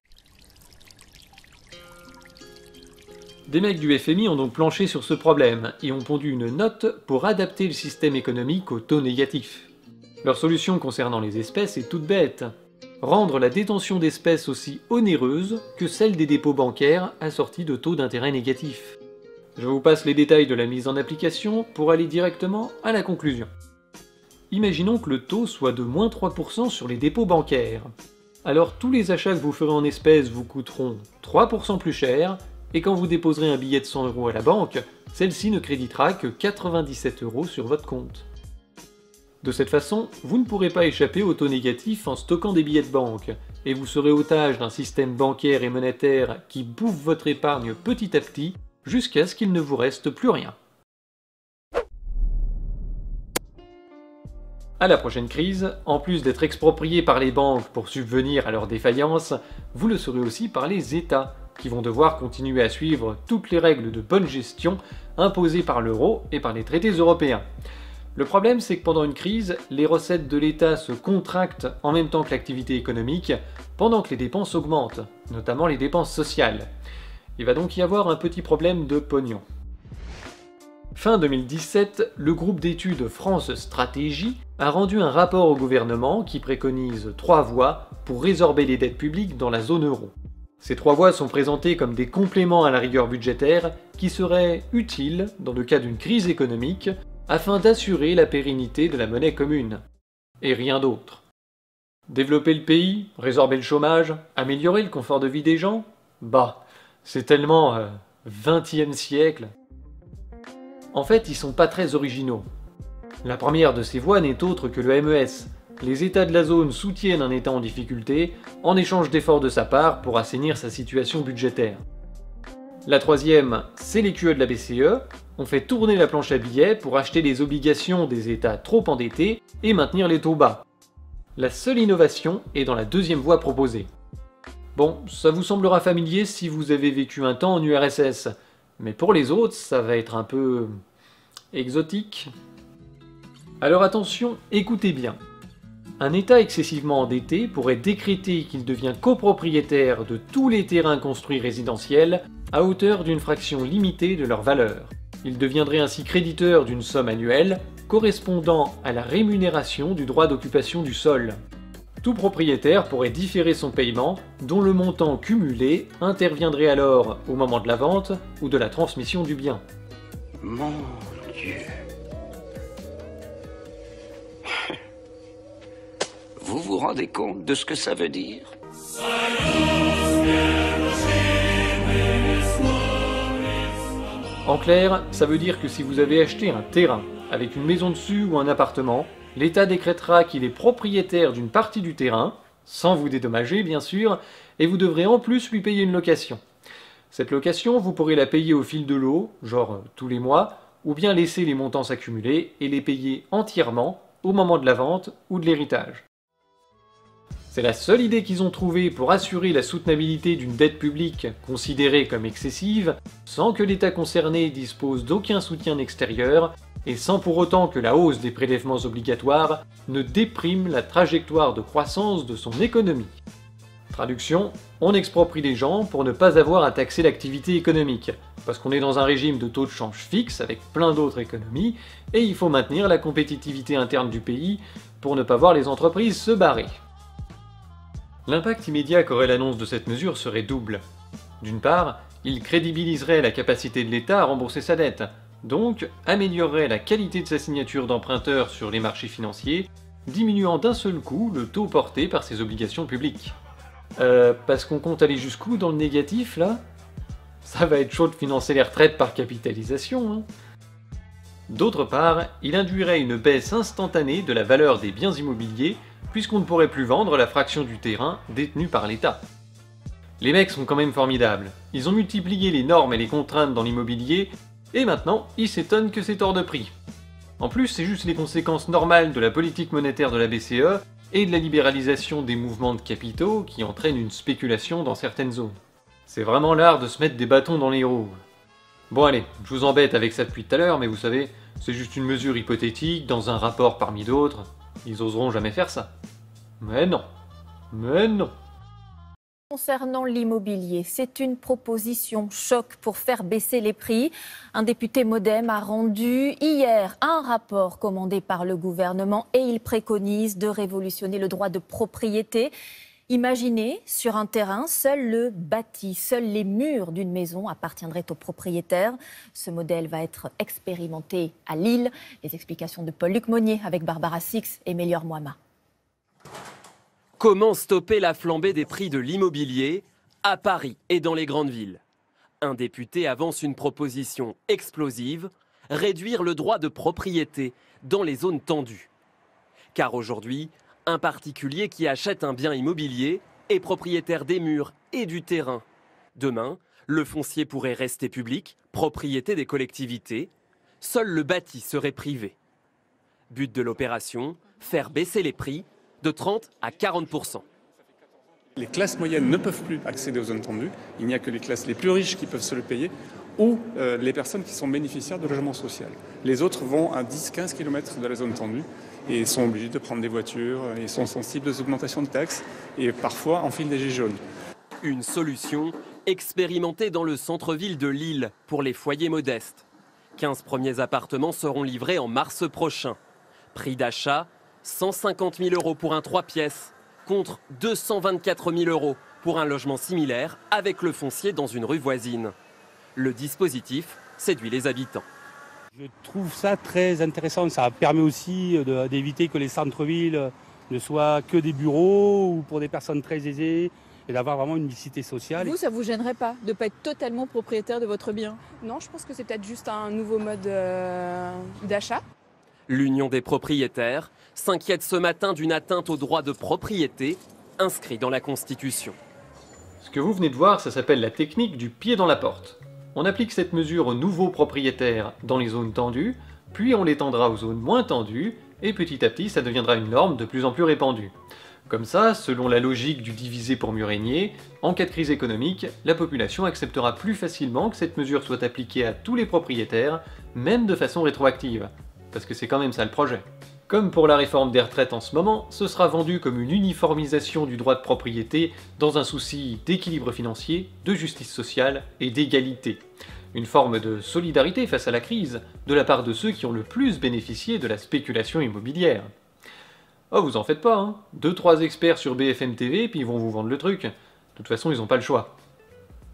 [SPEAKER 1] Des mecs du FMI ont donc planché sur ce problème et ont pondu une note pour adapter le système économique au taux négatif. Leur solution concernant les espèces est toute bête. Rendre la détention d'espèces aussi onéreuse que celle des dépôts bancaires assortis de taux d'intérêt négatifs. Je vous passe les détails de la mise en application pour aller directement à la conclusion. Imaginons que le taux soit de moins 3% sur les dépôts bancaires. Alors tous les achats que vous ferez en espèces vous coûteront 3% plus cher, et quand vous déposerez un billet de 100 € à la banque, celle-ci ne créditera que 97 € sur votre compte. De cette façon, vous ne pourrez pas échapper au taux négatif en stockant des billets de banque, et vous serez otage d'un système bancaire et monétaire qui bouffe votre épargne petit à petit, jusqu'à ce qu'il ne vous reste plus rien. À la prochaine crise, en plus d'être exproprié par les banques pour subvenir à leurs défaillances, vous le serez aussi par les États, qui vont devoir continuer à suivre toutes les règles de bonne gestion imposées par l'euro et par les traités européens. Le problème, c'est que pendant une crise, les recettes de l'État se contractent en même temps que l'activité économique, pendant que les dépenses augmentent, notamment les dépenses sociales. Il va donc y avoir un petit problème de pognon. Fin 2017, le groupe d'études France Stratégie a rendu un rapport au gouvernement qui préconise 3 voies pour résorber les dettes publiques dans la zone euro. Ces 3 voies sont présentées comme des compléments à la rigueur budgétaire qui seraient utiles dans le cas d'une crise économique afin d'assurer la pérennité de la monnaie commune. Et rien d'autre. Développer le pays, résorber le chômage, améliorer le confort de vie des gens? Bah, c'est tellement 20e siècle. En fait, ils sont pas très originaux. La première de ces voies n'est autre que le MES. Les États de la zone soutiennent un État en difficulté en échange d'efforts de sa part pour assainir sa situation budgétaire. La troisième, c'est les QE de la BCE. On fait tourner la planche à billets pour acheter les obligations des États trop endettés et maintenir les taux bas. La seule innovation est dans la deuxième voie proposée. Bon, ça vous semblera familier si vous avez vécu un temps en URSS, mais pour les autres, ça va être un peu exotique. Alors attention, écoutez bien. Un État excessivement endetté pourrait décréter qu'il devient copropriétaire de tous les terrains construits résidentiels à hauteur d'une fraction limitée de leur valeur. Il deviendrait ainsi créditeur d'une somme annuelle correspondant à la rémunération du droit d'occupation du sol. Tout propriétaire pourrait différer son paiement, dont le montant cumulé interviendrait alors au moment de la vente ou de la transmission du bien.
[SPEAKER 17] Mon Dieu. Vous vous rendez compte de ce que ça veut dire?
[SPEAKER 1] En clair, ça veut dire que si vous avez acheté un terrain avec une maison dessus ou un appartement, l'État décrétera qu'il est propriétaire d'une partie du terrain, sans vous dédommager bien sûr, et vous devrez en plus lui payer une location. Cette location, vous pourrez la payer au fil de l'eau, genre tous les mois, ou bien laisser les montants s'accumuler et les payer entièrement au moment de la vente ou de l'héritage. C'est la seule idée qu'ils ont trouvée pour assurer la soutenabilité d'une dette publique considérée comme excessive, sans que l'État concerné dispose d'aucun soutien extérieur, et sans pour autant que la hausse des prélèvements obligatoires ne déprime la trajectoire de croissance de son économie. Traduction, on exproprie les gens pour ne pas avoir à taxer l'activité économique, parce qu'on est dans un régime de taux de change fixe avec plein d'autres économies, et il faut maintenir la compétitivité interne du pays pour ne pas voir les entreprises se barrer. L'impact immédiat qu'aurait l'annonce de cette mesure serait double. D'une part, il crédibiliserait la capacité de l'État à rembourser sa dette, donc améliorerait la qualité de sa signature d'emprunteur sur les marchés financiers, diminuant d'un seul coup le taux porté par ses obligations publiques. Parce qu'on compte aller jusqu'où dans le négatif là? Ça va être chaud de financer les retraites par capitalisation, hein. D'autre part, il induirait une baisse instantanée de la valeur des biens immobiliers puisqu'on ne pourrait plus vendre la fraction du terrain détenue par l'État. Les mecs sont quand même formidables. Ils ont multiplié les normes et les contraintes dans l'immobilier, et maintenant, ils s'étonnent que c'est hors de prix. En plus, c'est juste les conséquences normales de la politique monétaire de la BCE et de la libéralisation des mouvements de capitaux qui entraînent une spéculation dans certaines zones. C'est vraiment l'art de se mettre des bâtons dans les roues. Bon allez, je vous embête avec ça depuis tout à l'heure, mais vous savez, c'est juste une mesure hypothétique, dans un rapport parmi d'autres. Ils oseront jamais faire ça. Mais non. Mais non.
[SPEAKER 19] Concernant l'immobilier, c'est une proposition choc pour faire baisser les prix. Un député MoDem a rendu hier un rapport commandé par le gouvernement et il préconise de révolutionner le droit de propriété. Imaginez, sur un terrain, seul le bâti, seuls les murs d'une maison appartiendraient aux propriétaires. Ce modèle va être expérimenté à Lille. Les explications de Paul-Luc Monnier avec Barbara Six et Mélior Moama.
[SPEAKER 20] Comment stopper la flambée des prix de l'immobilier à Paris et dans les grandes villes? Un député avance une proposition explosive, réduire le droit de propriété dans les zones tendues. Car aujourd'hui, un particulier qui achète un bien immobilier est propriétaire des murs et du terrain. Demain, le foncier pourrait rester public, propriété des collectivités. Seul le bâti serait privé. But de l'opération, faire baisser les prix de 30 à 40%.
[SPEAKER 21] Les classes moyennes ne peuvent plus accéder aux zones tendues. Il n'y a que les classes les plus riches qui peuvent se le payer ou les personnes qui sont bénéficiaires de logement social. Les autres vont à 10-15 km de la zone tendue et sont obligés de prendre des voitures et sont sensibles aux augmentations de taxes et parfois enfilent des gilets jaunes.
[SPEAKER 20] Une solution expérimentée dans le centre-ville de Lille pour les foyers modestes. 15 premiers appartements seront livrés en mars prochain. Prix d'achat 150 000 € pour un 3 pièces, contre 224 000 € pour un logement similaire avec le foncier dans une rue voisine. Le dispositif séduit les habitants.
[SPEAKER 22] Je trouve ça très intéressant. Ça permet aussi d'éviter que les centres-villes ne soient que des bureaux ou pour des personnes très aisées et d'avoir vraiment une mixité sociale.
[SPEAKER 23] Vous, ça vous gênerait pas de ne pas être totalement propriétaire de votre bien?
[SPEAKER 24] Non, je pense que c'est peut-être juste un nouveau mode d'achat.
[SPEAKER 20] L'Union des propriétaires s'inquiète ce matin d'une atteinte au droit de propriété inscrit dans la Constitution.
[SPEAKER 1] Ce que vous venez de voir, ça s'appelle la technique du pied dans la porte. On applique cette mesure aux nouveaux propriétaires dans les zones tendues, puis on l'étendra aux zones moins tendues, et petit à petit ça deviendra une norme de plus en plus répandue. Comme ça, selon la logique du diviser pour mieux régner, en cas de crise économique, la population acceptera plus facilement que cette mesure soit appliquée à tous les propriétaires, même de façon rétroactive. Parce que c'est quand même ça le projet. Comme pour la réforme des retraites en ce moment, ce sera vendu comme une uniformisation du droit de propriété dans un souci d'équilibre financier, de justice sociale et d'égalité. Une forme de solidarité face à la crise, de la part de ceux qui ont le plus bénéficié de la spéculation immobilière. Oh, vous en faites pas, hein. 2-3 experts sur BFM TV, puis ils vont vous vendre le truc. De toute façon, ils ont pas le choix.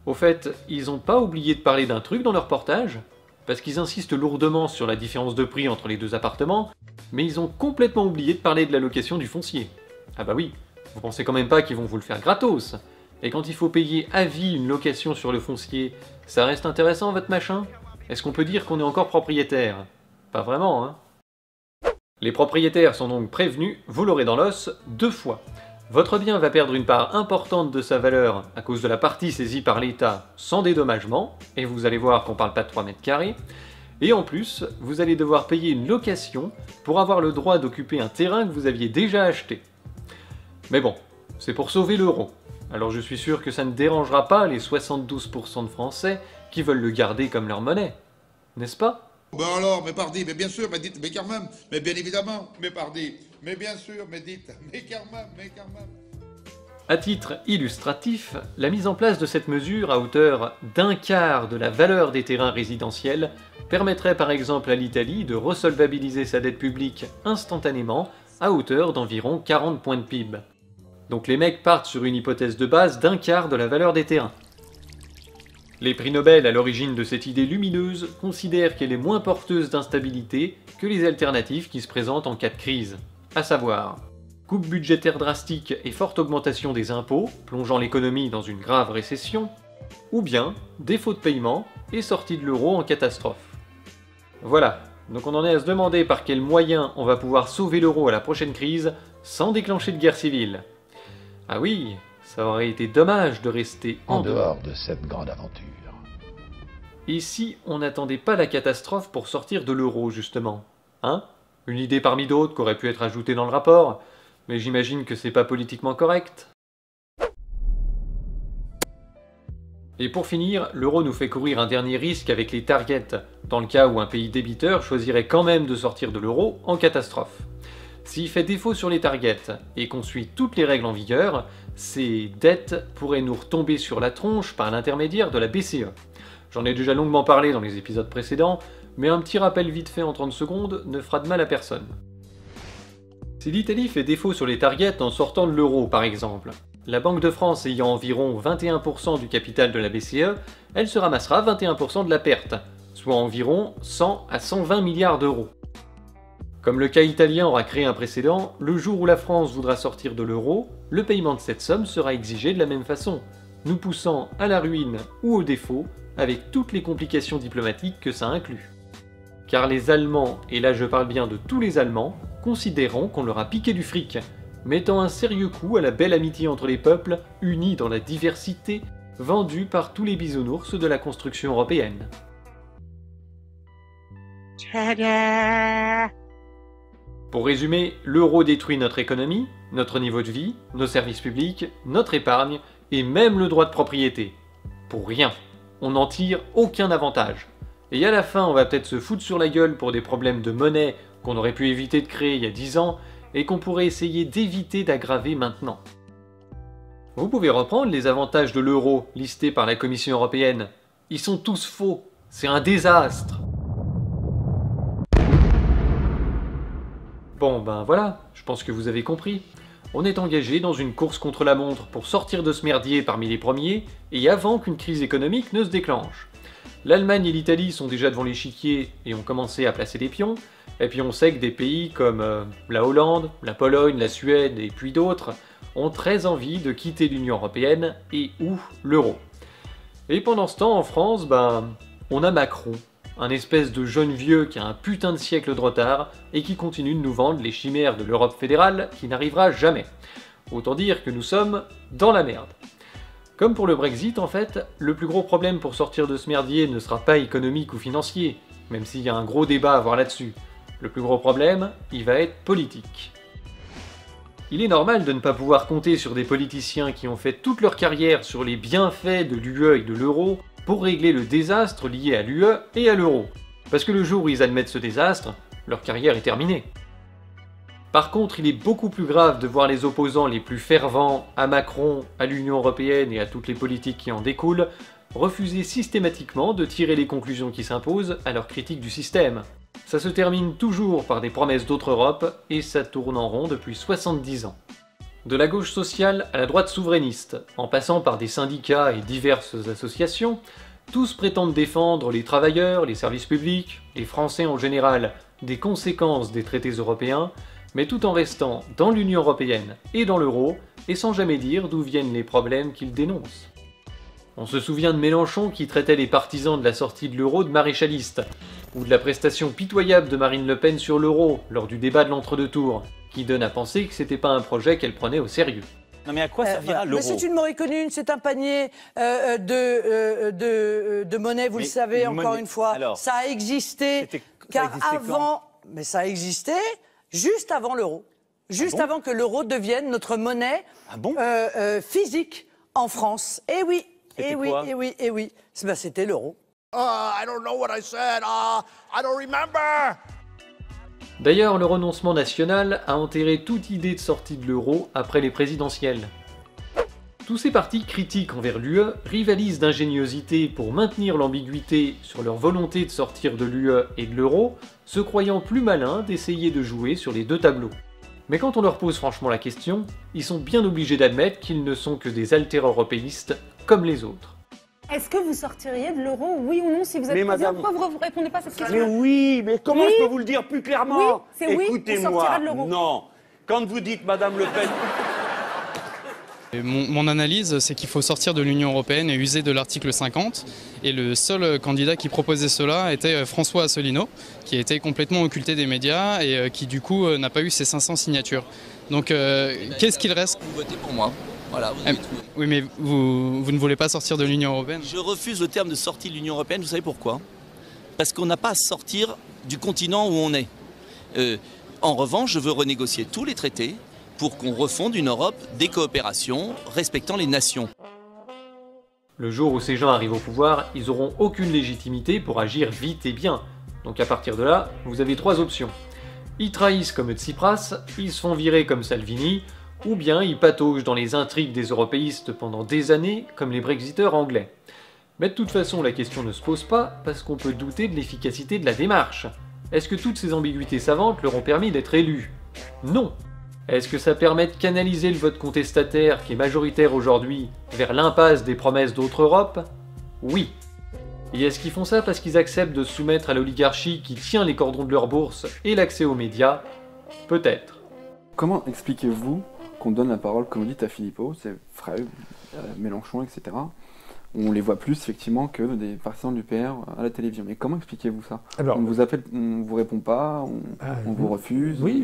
[SPEAKER 1] Au fait, ils ont pas oublié de parler d'un truc dans leur reportage? Parce qu'ils insistent lourdement sur la différence de prix entre les deux appartements, mais ils ont complètement oublié de parler de la location du foncier. Ah bah oui, vous pensez quand même pas qu'ils vont vous le faire gratos. Et quand il faut payer à vie une location sur le foncier, ça reste intéressant votre machin? Est-ce qu'on peut dire qu'on est encore propriétaire? Pas vraiment, hein. Les propriétaires sont donc prévenus, vous l'aurez dans l'os 2 fois. Votre bien va perdre une part importante de sa valeur à cause de la partie saisie par l'État sans dédommagement, et vous allez voir qu'on parle pas de 3 mètres carrés, et en plus, vous allez devoir payer une location pour avoir le droit d'occuper un terrain que vous aviez déjà acheté. Mais bon, c'est pour sauver l'euro, alors je suis sûr que ça ne dérangera pas les 72% de Français qui veulent le garder comme leur monnaie, n'est-ce pas?
[SPEAKER 25] Ben alors, mais pardi, mais bien sûr, mais dites, mais quand même, mais bien évidemment, mais pardi, mais bien sûr, mais dites, mais quand même.
[SPEAKER 1] À titre illustratif, la mise en place de cette mesure à hauteur d'un quart de la valeur des terrains résidentiels permettrait par exemple à l'Italie de resolvabiliser sa dette publique instantanément à hauteur d'environ 40 points de PIB. Donc les mecs partent sur une hypothèse de base d'un quart de la valeur des terrains. Les prix Nobel à l'origine de cette idée lumineuse considèrent qu'elle est moins porteuse d'instabilité que les alternatives qui se présentent en cas de crise, à savoir coupe budgétaire drastique et forte augmentation des impôts, plongeant l'économie dans une grave récession, ou bien défaut de paiement et sortie de l'euro en catastrophe. Voilà, donc on en est à se demander par quels moyens on va pouvoir sauver l'euro à la prochaine crise sans déclencher de guerre civile. Ah oui, ça aurait été dommage de rester en dehors
[SPEAKER 2] de cette grande aventure.
[SPEAKER 1] Et si on n'attendait pas la catastrophe pour sortir de l'euro, justement? Hein? Une idée parmi d'autres qui aurait pu être ajoutée dans le rapport, mais j'imagine que c'est pas politiquement correct. Et pour finir, l'euro nous fait courir un dernier risque avec les targets, dans le cas où un pays débiteur choisirait quand même de sortir de l'euro en catastrophe. S'il fait défaut sur les targets et qu'on suit toutes les règles en vigueur, ces dettes pourraient nous retomber sur la tronche par l'intermédiaire de la BCE. J'en ai déjà longuement parlé dans les épisodes précédents, mais un petit rappel vite fait en 30 secondes ne fera de mal à personne. Si l'Italie fait défaut sur les targets en sortant de l'euro par exemple, la Banque de France ayant environ 21% du capital de la BCE, elle se ramassera 21% de la perte, soit environ 100 à 120 milliards d'euros. Comme le cas italien aura créé un précédent, le jour où la France voudra sortir de l'euro, le paiement de cette somme sera exigé de la même façon, nous poussant à la ruine ou au défaut, avec toutes les complications diplomatiques que ça inclut. Car les Allemands, et là je parle bien de tous les Allemands, considéreront qu'on leur a piqué du fric, mettant un sérieux coup à la belle amitié entre les peuples, unis dans la diversité, vendue par tous les bisounours de la construction européenne. Pour résumer, l'euro détruit notre économie, notre niveau de vie, nos services publics, notre épargne, et même le droit de propriété. Pour rien. On n'en tire aucun avantage. Et à la fin, on va peut-être se foutre sur la gueule pour des problèmes de monnaie qu'on aurait pu éviter de créer il y a 10 ans, et qu'on pourrait essayer d'éviter d'aggraver maintenant. Vous pouvez reprendre les avantages de l'euro listés par la Commission européenne. Ils sont tous faux. C'est un désastre. Bon ben voilà, je pense que vous avez compris. On est engagé dans une course contre la montre pour sortir de ce merdier parmi les premiers, et avant qu'une crise économique ne se déclenche. L'Allemagne et l'Italie sont déjà devant l'échiquier et ont commencé à placer des pions, et puis on sait que des pays comme la Hollande, la Pologne, la Suède et puis d'autres ont très envie de quitter l'Union Européenne et ou l'euro. Et pendant ce temps en France, on a Macron, un espèce de jeune vieux qui a un putain de siècle de retard et qui continue de nous vendre les chimères de l'Europe fédérale qui n'arrivera jamais. Autant dire que nous sommes dans la merde. Comme pour le Brexit en fait, le plus gros problème pour sortir de ce merdier ne sera pas économique ou financier, même s'il y a un gros débat à avoir là-dessus. Le plus gros problème, il va être politique. Il est normal de ne pas pouvoir compter sur des politiciens qui ont fait toute leur carrière sur les bienfaits de l'UE et de l'euro pour régler le désastre lié à l'UE et à l'euro. Parce que le jour où ils admettent ce désastre, leur carrière est terminée. Par contre, il est beaucoup plus grave de voir les opposants les plus fervents à Macron, à l'Union Européenne et à toutes les politiques qui en découlent, refuser systématiquement de tirer les conclusions qui s'imposent à leur critique du système. Ça se termine toujours par des promesses d'autre Europe, et ça tourne en rond depuis 70 ans. De la gauche sociale à la droite souverainiste, en passant par des syndicats et diverses associations, tous prétendent défendre les travailleurs, les services publics, les Français en général, des conséquences des traités européens, mais tout en restant dans l'Union Européenne et dans l'euro, et sans jamais dire d'où viennent les problèmes qu'ils dénoncent. On se souvient de Mélenchon qui traitait les partisans de la sortie de l'euro de maréchalistes, ou de la prestation pitoyable de Marine Le Pen sur l'euro lors du débat de l'entre-deux tours, qui donne à penser que c'était pas un projet qu'elle prenait au sérieux.
[SPEAKER 3] Non mais à quoi servira l'euro?
[SPEAKER 4] Mais c'est une moricone une, c'est un panier de monnaie, vous le savez, encore une fois. Alors, ça a existé, car avant... Mais ça a existé juste avant l'euro. Juste avant que l'euro devienne notre monnaie physique en France. Eh oui, eh oui, eh oui, eh oui. C'était l'euro.
[SPEAKER 6] I don't know what I said. I don't remember.
[SPEAKER 1] D'ailleurs, le renoncement national a enterré toute idée de sortie de l'euro après les présidentielles. Tous ces partis critiques envers l'UE rivalisent d'ingéniosité pour maintenir l'ambiguïté sur leur volonté de sortir de l'UE et de l'euro, se croyant plus malins d'essayer de jouer sur les deux tableaux. Mais quand on leur pose franchement la question, ils sont bien obligés d'admettre qu'ils ne sont que des alter-européistes comme les autres.
[SPEAKER 7] Est-ce que vous sortiriez de l'euro, oui ou non, si vous êtes président? Pourquoi vous ne répondez pas à cette question?
[SPEAKER 3] Mais oui, mais comment je peux vous le dire plus clairement?
[SPEAKER 7] Oui, c'est oui,
[SPEAKER 3] écoutez-moi, non. Quand vous dites Madame Le Pen...
[SPEAKER 2] Mon analyse, c'est qu'il faut sortir de l'Union européenne et user de l'article 50. Et le seul candidat qui proposait cela était François Asselineau, qui a été complètement occulté des médias et qui du coup n'a pas eu ses 500 signatures. Donc qu'est-ce qu'il reste?
[SPEAKER 8] Vous votez pour moi. Voilà, vous avez trouvé.
[SPEAKER 2] Oui, mais vous ne voulez pas sortir de l'Union européenne?
[SPEAKER 8] Je refuse le terme de sortie de l'Union européenne, vous savez pourquoi? Parce qu'on n'a pas à sortir du continent où on est. En revanche, je veux renégocier tous les traités pour qu'on refonde une Europe des coopérations respectant les nations.
[SPEAKER 1] Le jour où ces gens arrivent au pouvoir, ils n'auront aucune légitimité pour agir vite et bien. Donc à partir de là, vous avez 3 options. Ils trahissent comme Tsipras, ils se font virer comme Salvini, ou bien ils pataugent dans les intrigues des européistes pendant des années, comme les brexiteurs anglais. Mais de toute façon, la question ne se pose pas, parce qu'on peut douter de l'efficacité de la démarche. Est-ce que toutes ces ambiguïtés savantes leur ont permis d'être élus? Non. Est-ce que ça permet de canaliser le vote contestataire, qui est majoritaire aujourd'hui, vers l'impasse des promesses d'autre Europe? Oui. Et est-ce qu'ils font ça parce qu'ils acceptent de se soumettre à l'oligarchie qui tient les cordons de leur bourse et l'accès aux médias? Peut-être.
[SPEAKER 9] Comment expliquez-vous qu'on donne la parole, comme vous dites, à Philippot, c'est Frey, Mélenchon, etc. On les voit plus effectivement que des partisans du PR à la télévision. Mais comment expliquez-vous ça? On vous appelle, on vous répond pas, on vous refuse?
[SPEAKER 10] Oui,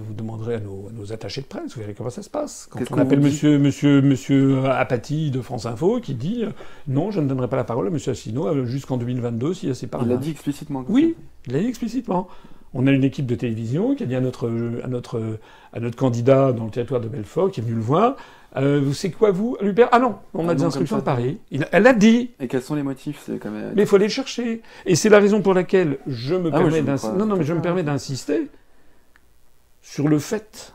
[SPEAKER 10] vous demanderez à nos attachés de presse, vous verrez comment ça se passe. Quand on appelle monsieur Apathy de France Info qui dit non, je ne donnerai pas la parole à monsieur Asselineau jusqu'en 2022 s'il y a ses parts.
[SPEAKER 9] Il l'a dit explicitement.
[SPEAKER 10] Oui, il l'a dit explicitement. On a une équipe de télévision qui a dit à notre candidat dans le territoire de Belfort, qui est venu le voir, vous savez quoi, vous, l'UPR? Ah non, on a des instructions de Paris. Elle l'a dit.
[SPEAKER 9] Et quels sont les motifs? C'est quand même...
[SPEAKER 10] Mais il faut aller les chercher. Et c'est la raison pour laquelle je me permets d'insister sur le fait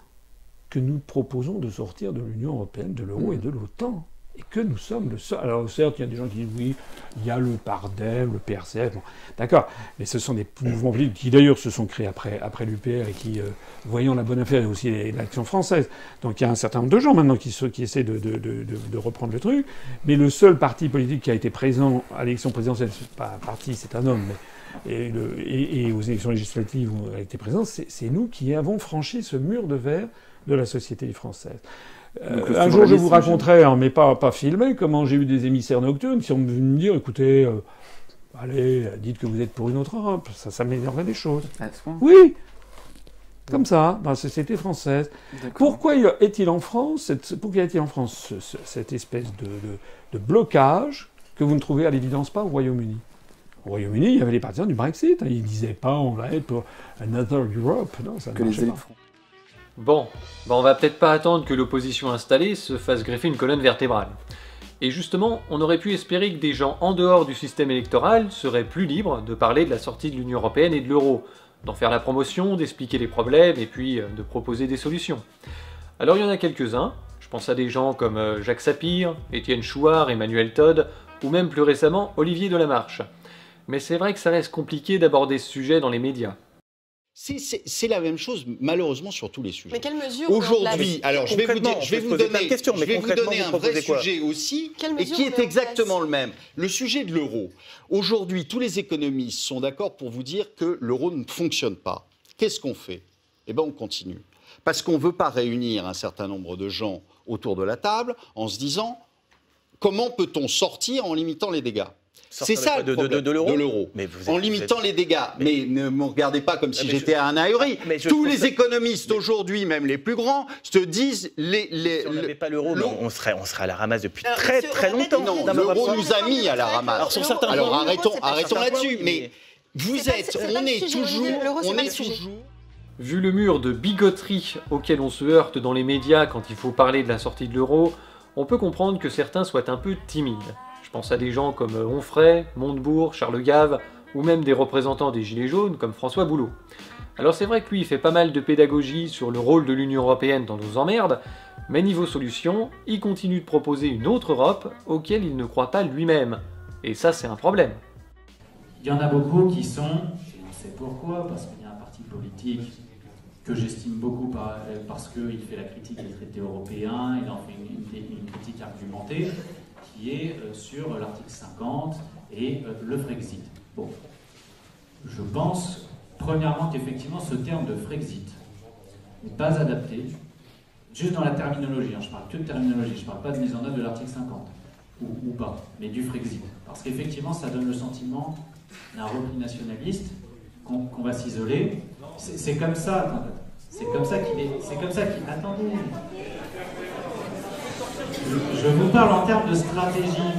[SPEAKER 10] que nous proposons de sortir de l'Union européenne, de l'euro et de l'OTAN. Et que nous sommes le seul. Alors certes, il y a des gens qui disent oui, il y a le PARDEM, le PRCF, bon, d'accord, mais ce sont des mouvements politiques qui d'ailleurs se sont créés après l'UPR et qui, voyant la bonne affaire et aussi l'action française, donc il y a un certain nombre de gens maintenant qui essaient de reprendre le truc, mais le seul parti politique qui a été présent à l'élection présidentielle, c'est pas un parti, c'est un homme, mais, et aux élections législatives où a été présent, c'est nous qui avons franchi ce mur de verre de la société française. Un jour, je vous raconterai, hein, mais pas filmé, comment j'ai eu des émissaires nocturnes qui sont venus me dire, écoutez, allez, dites que vous êtes pour une autre Europe, ça améliorerait des choses. Oui, comme ça, dans la société française. Pourquoi est-il en France cette espèce de blocage que vous ne trouvez à l'évidence pas au Royaume-Uni? Au Royaume-Uni, il y avait les partisans du Brexit, hein, ils ne disaient pas on va être pour Another Europe, non, ça ne marchait pas.
[SPEAKER 1] Bon, on va peut-être pas attendre que l'opposition installée se fasse greffer une colonne vertébrale. Et justement, on aurait pu espérer que des gens en dehors du système électoral seraient plus libres de parler de la sortie de l'Union européenne et de l'euro, d'en faire la promotion, d'expliquer les problèmes et puis de proposer des solutions. Alors il y en a quelques-uns, je pense à des gens comme Jacques Sapir, Étienne Chouard, Emmanuel Todd, ou même plus récemment Olivier Delamarche. Mais c'est vrai que ça reste compliqué d'aborder ce sujet dans les médias.
[SPEAKER 11] C'est la même chose, malheureusement, sur tous les sujets.
[SPEAKER 24] Mais quelles mesures
[SPEAKER 11] aujourd'hui, alors je vais vous donner un vrai sujet aussi, et qui est exactement le même. Le sujet de l'euro. Aujourd'hui, tous les économistes sont d'accord pour vous dire que l'euro ne fonctionne pas. Qu'est-ce qu'on fait? Eh bien, on continue. Parce qu'on ne veut pas réunir un certain nombre de gens autour de la table en se disant comment peut-on sortir en limitant les dégâts? C'est ça le problème de l'euro. En limitant les dégâts. Mais ne me regardez pas comme si j'étais un ahuri. Tous les économistes aujourd'hui, même les plus grands, se disent... Si
[SPEAKER 26] on n'avait pas l'euro, on serait à la ramasse depuis très très longtemps.
[SPEAKER 11] Non, l'euro nous a mis à la ramasse. Alors arrêtons là-dessus. Mais on est toujours...
[SPEAKER 1] Vu le mur de bigoterie auquel on se heurte dans les médias quand il faut parler de la sortie de l'euro, on peut comprendre que certains soient un peu timides. Je pense à des gens comme Onfray, Montebourg, Charles Gave, ou même des représentants des Gilets jaunes comme François Boulot. Alors c'est vrai que lui il fait pas mal de pédagogie sur le rôle de l'Union européenne dans nos emmerdes, mais niveau solution, il continue de proposer une autre Europe auquel il ne croit pas lui-même. Et ça c'est un problème.
[SPEAKER 27] Il y en a beaucoup qui sont, et on sait pourquoi, parce qu'il y a un parti politique que j'estime beaucoup parce qu'il fait la critique des traités européens, il en fait une critique argumentée, qui est sur l'article 50 et le Frexit. Bon, je pense premièrement qu'effectivement ce terme de Frexit n'est pas adapté juste dans la terminologie, hein, je parle que de terminologie, je ne parle pas de mise en œuvre de l'article 50, ou pas, mais du Frexit. Parce qu'effectivement, ça donne le sentiment d'un repli nationaliste, qu'on va s'isoler. C'est comme ça, attendez. C'est comme ça qu'il est. C'est comme ça qu'il. Attendez. Je vous parle en termes de stratégie.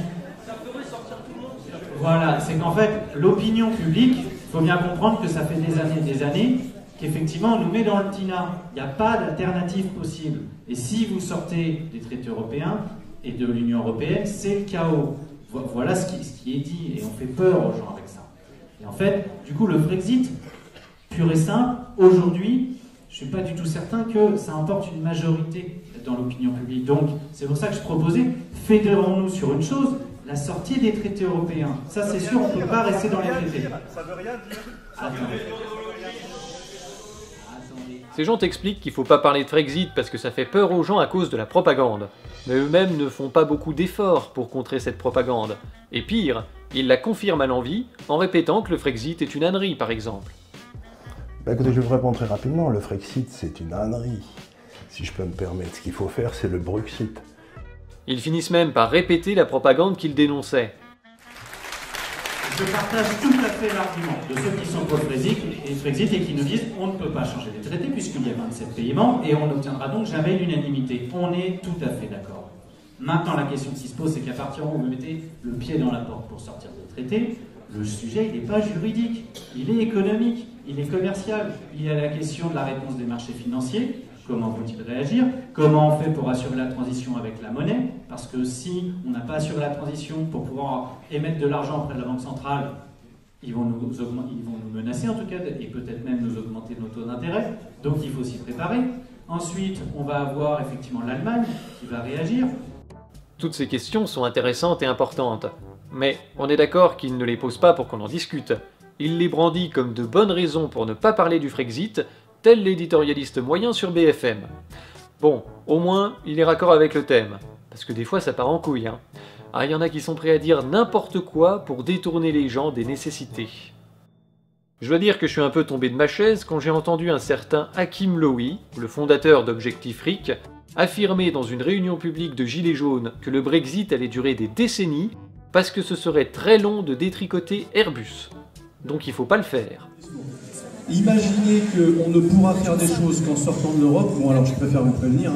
[SPEAKER 27] Voilà, c'est qu'en fait, l'opinion publique, il faut bien comprendre que ça fait des années, qu'effectivement, on nous met dans le TINA. Il n'y a pas d'alternative possible. Et si vous sortez des traités européens et de l'Union européenne, c'est le chaos. Voilà ce qui est dit, et on fait peur aux gens avec ça. Et en fait, du coup, le Frexit, pur et simple, aujourd'hui, je ne suis pas du tout certain que ça emporte une majorité dans l'opinion publique. Donc, c'est pour ça que je proposais, fédérons-nous sur une chose, la sortie des traités européens. Ça, c'est sûr, on ne peut pas rester dans les traités.
[SPEAKER 3] Ça veut rien dire.
[SPEAKER 27] Attendez.
[SPEAKER 1] Ces gens t'expliquent qu'il ne faut pas parler de Frexit parce que ça fait peur aux gens à cause de la propagande. Mais eux-mêmes ne font pas beaucoup d'efforts pour contrer cette propagande. Et pire, ils la confirment à l'envi en répétant que le Frexit est une ânerie, par exemple.
[SPEAKER 5] Bah écoutez, je vais vous répondre très rapidement. Le Frexit, c'est une ânerie. Si je peux me permettre, ce qu'il faut faire, c'est le Bruxit.
[SPEAKER 1] Ils finissent même par répéter la propagande qu'ils dénonçaient.
[SPEAKER 27] Je partage tout à fait l'argument de ceux qui sont pour le Frexit et qui nous disent on ne peut pas changer les traités puisqu'il y a 27 pays membres et on n'obtiendra donc jamais l'unanimité. On est tout à fait d'accord. Maintenant, la question qui se pose, c'est qu'à partir du moment où vous mettez le pied dans la porte pour sortir des traités, le sujet, il n'est pas juridique, il est économique, il est commercial. Il y a la question de la réponse des marchés financiers. Comment vont-ils réagir? Comment on fait pour assurer la transition avec la monnaie? Parce que si on n'a pas assuré la transition pour pouvoir émettre de l'argent auprès de la Banque centrale, ils vont nous menacer en tout cas, et peut-être même nous augmenter nos taux d'intérêt. Donc il faut s'y préparer. Ensuite, on va avoir effectivement l'Allemagne qui va réagir.
[SPEAKER 1] Toutes ces questions sont intéressantes et importantes. Mais on est d'accord qu'il ne les pose pas pour qu'on en discute. Il les brandit comme de bonnes raisons pour ne pas parler du Frexit, tel l'éditorialiste moyen sur BFM. Bon, au moins, il est raccord avec le thème, parce que des fois ça part en couille, hein. Ah, il y en a qui sont prêts à dire n'importe quoi pour détourner les gens des nécessités. Je dois dire que je suis un peu tombé de ma chaise quand j'ai entendu un certain Hakim Lowy, le fondateur d'Objectif RIC, affirmer dans une réunion publique de Gilets jaunes que le Brexit allait durer des décennies parce que ce serait très long de détricoter Airbus. Donc il faut pas le faire.
[SPEAKER 12] Imaginez qu'on ne pourra faire des choses qu'en sortant de l'Europe. Bon, alors je préfère vous prévenir.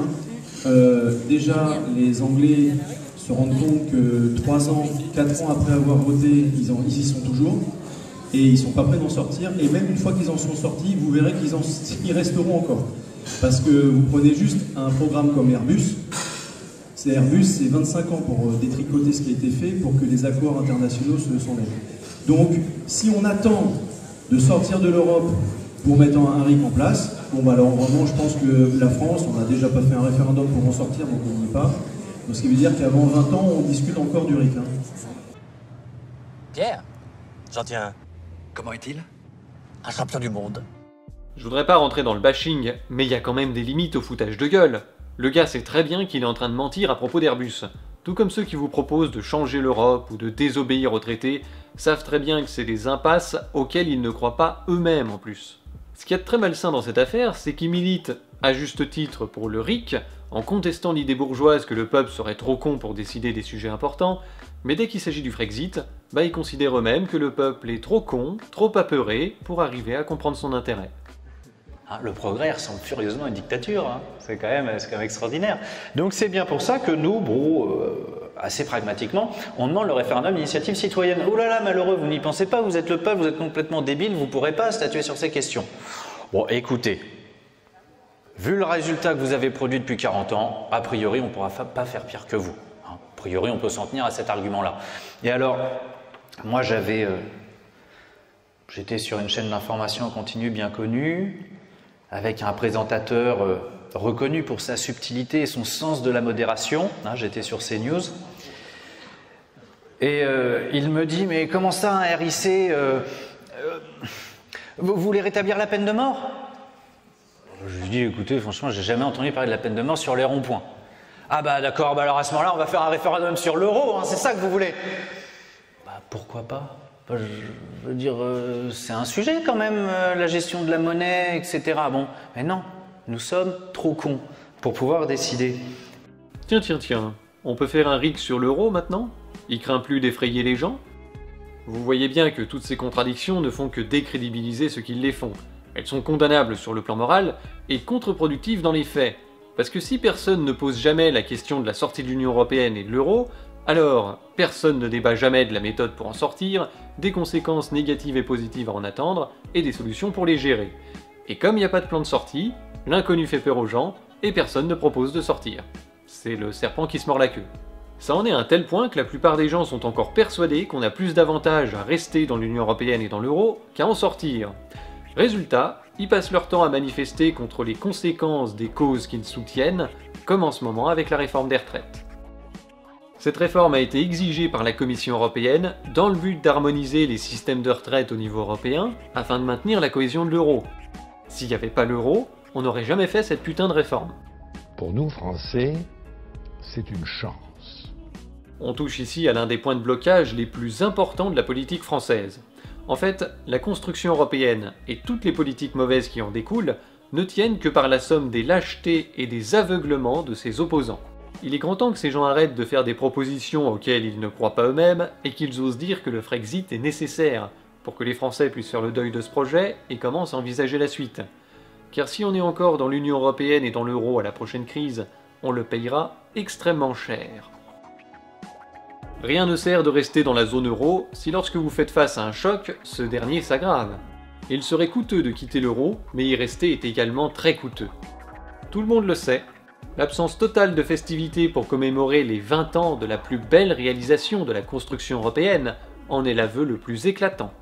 [SPEAKER 12] Déjà, les Anglais se rendent compte que 3 ans, 4 ans après avoir voté, ils y sont toujours. Et ils ne sont pas prêts d'en sortir. Et même une fois qu'ils en sont sortis, vous verrez qu'ils resteront encore. Parce que vous prenez juste un programme comme Airbus. Airbus, c'est 25 ans pour détricoter ce qui a été fait pour que les accords internationaux s'enlèvent. Donc, si on attend de sortir de l'Europe pour mettre un RIC en place, bon bah alors vraiment je pense que la France, on n'a déjà pas fait un référendum pour en sortir, donc on n'y est pas. Donc, ce qui veut dire qu'avant 20 ans, on discute encore du RIC. Hein.
[SPEAKER 13] Pierre, j'en tiens un. Comment est-il? Un champion du monde.
[SPEAKER 1] Je voudrais pas rentrer dans le bashing, mais il y a quand même des limites au foutage de gueule. Le gars sait très bien qu'il est en train de mentir à propos d'Airbus. Tout comme ceux qui vous proposent de changer l'Europe ou de désobéir aux traités, savent très bien que c'est des impasses auxquelles ils ne croient pas eux-mêmes en plus. Ce qu'il y a de très malsain dans cette affaire, c'est qu'ils militent, à juste titre, pour le RIC, en contestant l'idée bourgeoise que le peuple serait trop con pour décider des sujets importants, mais dès qu'il s'agit du Frexit, bah ils considèrent eux-mêmes que le peuple est trop con, trop apeuré pour arriver à comprendre son intérêt.
[SPEAKER 14] Le progrès ressemble furieusement à une dictature, hein. C'est quand même extraordinaire. Donc c'est bien pour ça que nous, assez pragmatiquement, on demande le référendum d'initiative citoyenne. Oh là là, malheureux, vous n'y pensez pas, vous êtes le peuple, vous êtes complètement débile, vous ne pourrez pas statuer sur ces questions. Bon, écoutez, vu le résultat que vous avez produit depuis 40 ans, a priori, on ne pourra pas faire pire que vous. Hein. A priori, on peut s'en tenir à cet argument-là. Et alors, moi j'étais sur une chaîne d'information en continu bien connue, avec un présentateur reconnu pour sa subtilité et son sens de la modération. Hein, j'étais sur CNews. Et il me dit, mais comment ça, un RIC vous voulez rétablir la peine de mort? Je lui dis, écoutez, franchement, j'ai jamais entendu parler de la peine de mort sur les ronds-points. Ah bah d'accord, bah alors à ce moment-là, on va faire un référendum sur l'euro, hein, c'est ça que vous voulez? Bah pourquoi pas? Je veux dire, c'est un sujet quand même, la gestion de la monnaie, etc. Bon, mais non, nous sommes trop cons.
[SPEAKER 1] pour pouvoir décider. Tiens, on peut faire un RIC sur l'euro maintenant? Il craint plus d'effrayer les gens? Vous voyez bien que toutes ces contradictions ne font que décrédibiliser ceux qui les font. Elles sont condamnables sur le plan moral et contre-productives dans les faits. Parce que si personne ne pose jamais la question de la sortie de l'Union Européenne et de l'euro, alors personne ne débat jamais de la méthode pour en sortir, des conséquences négatives et positives à en attendre, et des solutions pour les gérer. Et comme il n'y a pas de plan de sortie, l'inconnu fait peur aux gens, et personne ne propose de sortir. C'est le serpent qui se mord la queue. Ça en est à un tel point que la plupart des gens sont encore persuadés qu'on a plus d'avantages à rester dans l'Union Européenne et dans l'euro qu'à en sortir. Résultat, ils passent leur temps à manifester contre les conséquences des causes qu'ils soutiennent, comme en ce moment avec la réforme des retraites. Cette réforme a été exigée par la Commission européenne dans le but d'harmoniser les systèmes de retraite au niveau européen afin de maintenir la cohésion de l'euro. S'il n'y avait pas l'euro, on n'aurait jamais fait cette putain de réforme.
[SPEAKER 15] Pour nous, Français, c'est une chance.
[SPEAKER 1] On touche ici à l'un des points de blocage les plus importants de la politique française. En fait, la construction européenne et toutes les politiques mauvaises qui en découlent ne tiennent que par la somme des lâchetés et des aveuglements de ses opposants. Il est grand temps que ces gens arrêtent de faire des propositions auxquelles ils ne croient pas eux-mêmes et qu'ils osent dire que le Frexit est nécessaire pour que les Français puissent faire le deuil de ce projet et commencent à envisager la suite. Car si on est encore dans l'Union Européenne et dans l'euro à la prochaine crise, on le payera extrêmement cher. Rien ne sert de rester dans la zone euro si lorsque vous faites face à un choc, ce dernier s'aggrave. Il serait coûteux de quitter l'euro, mais y rester est également très coûteux. Tout le monde le sait, l'absence totale de festivités pour commémorer les 20 ans de la plus belle réalisation de la construction européenne en est l'aveu le plus éclatant.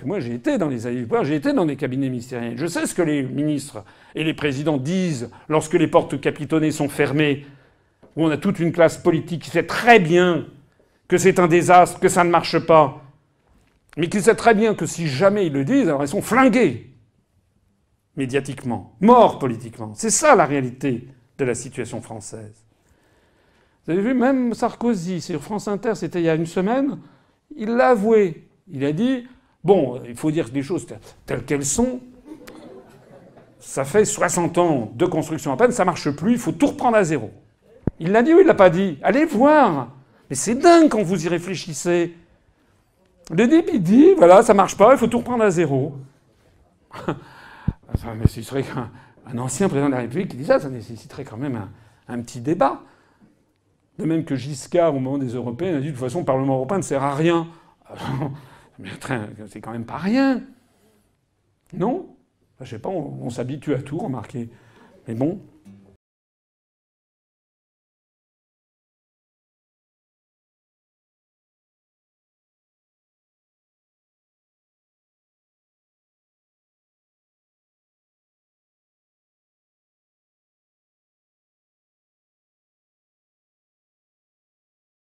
[SPEAKER 10] Moi j'ai été dans les aéroports, j'ai été dans des cabinets ministériels. Je sais ce que les ministres et les présidents disent lorsque les portes capitonnées sont fermées, où on a toute une classe politique qui sait très bien que c'est un désastre, que ça ne marche pas, mais qui sait très bien que si jamais ils le disent, alors ils sont flingués médiatiquement, morts politiquement. C'est ça la réalité de la situation française. Vous avez vu, même Sarkozy, sur France Inter, c'était il y a une semaine, il l'a avoué. Il a dit « Bon, il faut dire les choses telles qu'elles sont. Ça fait 60 ans de construction à peine, ça marche plus, il faut tout reprendre à zéro. » Il l'a dit ou il l'a pas dit? Allez voir. Mais c'est dingue quand vous y réfléchissez. Le débit dit, voilà, ça marche pas, il faut tout reprendre à zéro. Ça nécessiterait qu'un ancien président de la République qui dit ça nécessiterait quand même un petit débat. De même que Giscard, au moment des Européennes, a dit de toute façon, le Parlement européen ne sert à rien. Mais c'est quand même pas rien. Non? Je sais pas, on s'habitue à tout, remarquez. Mais bon.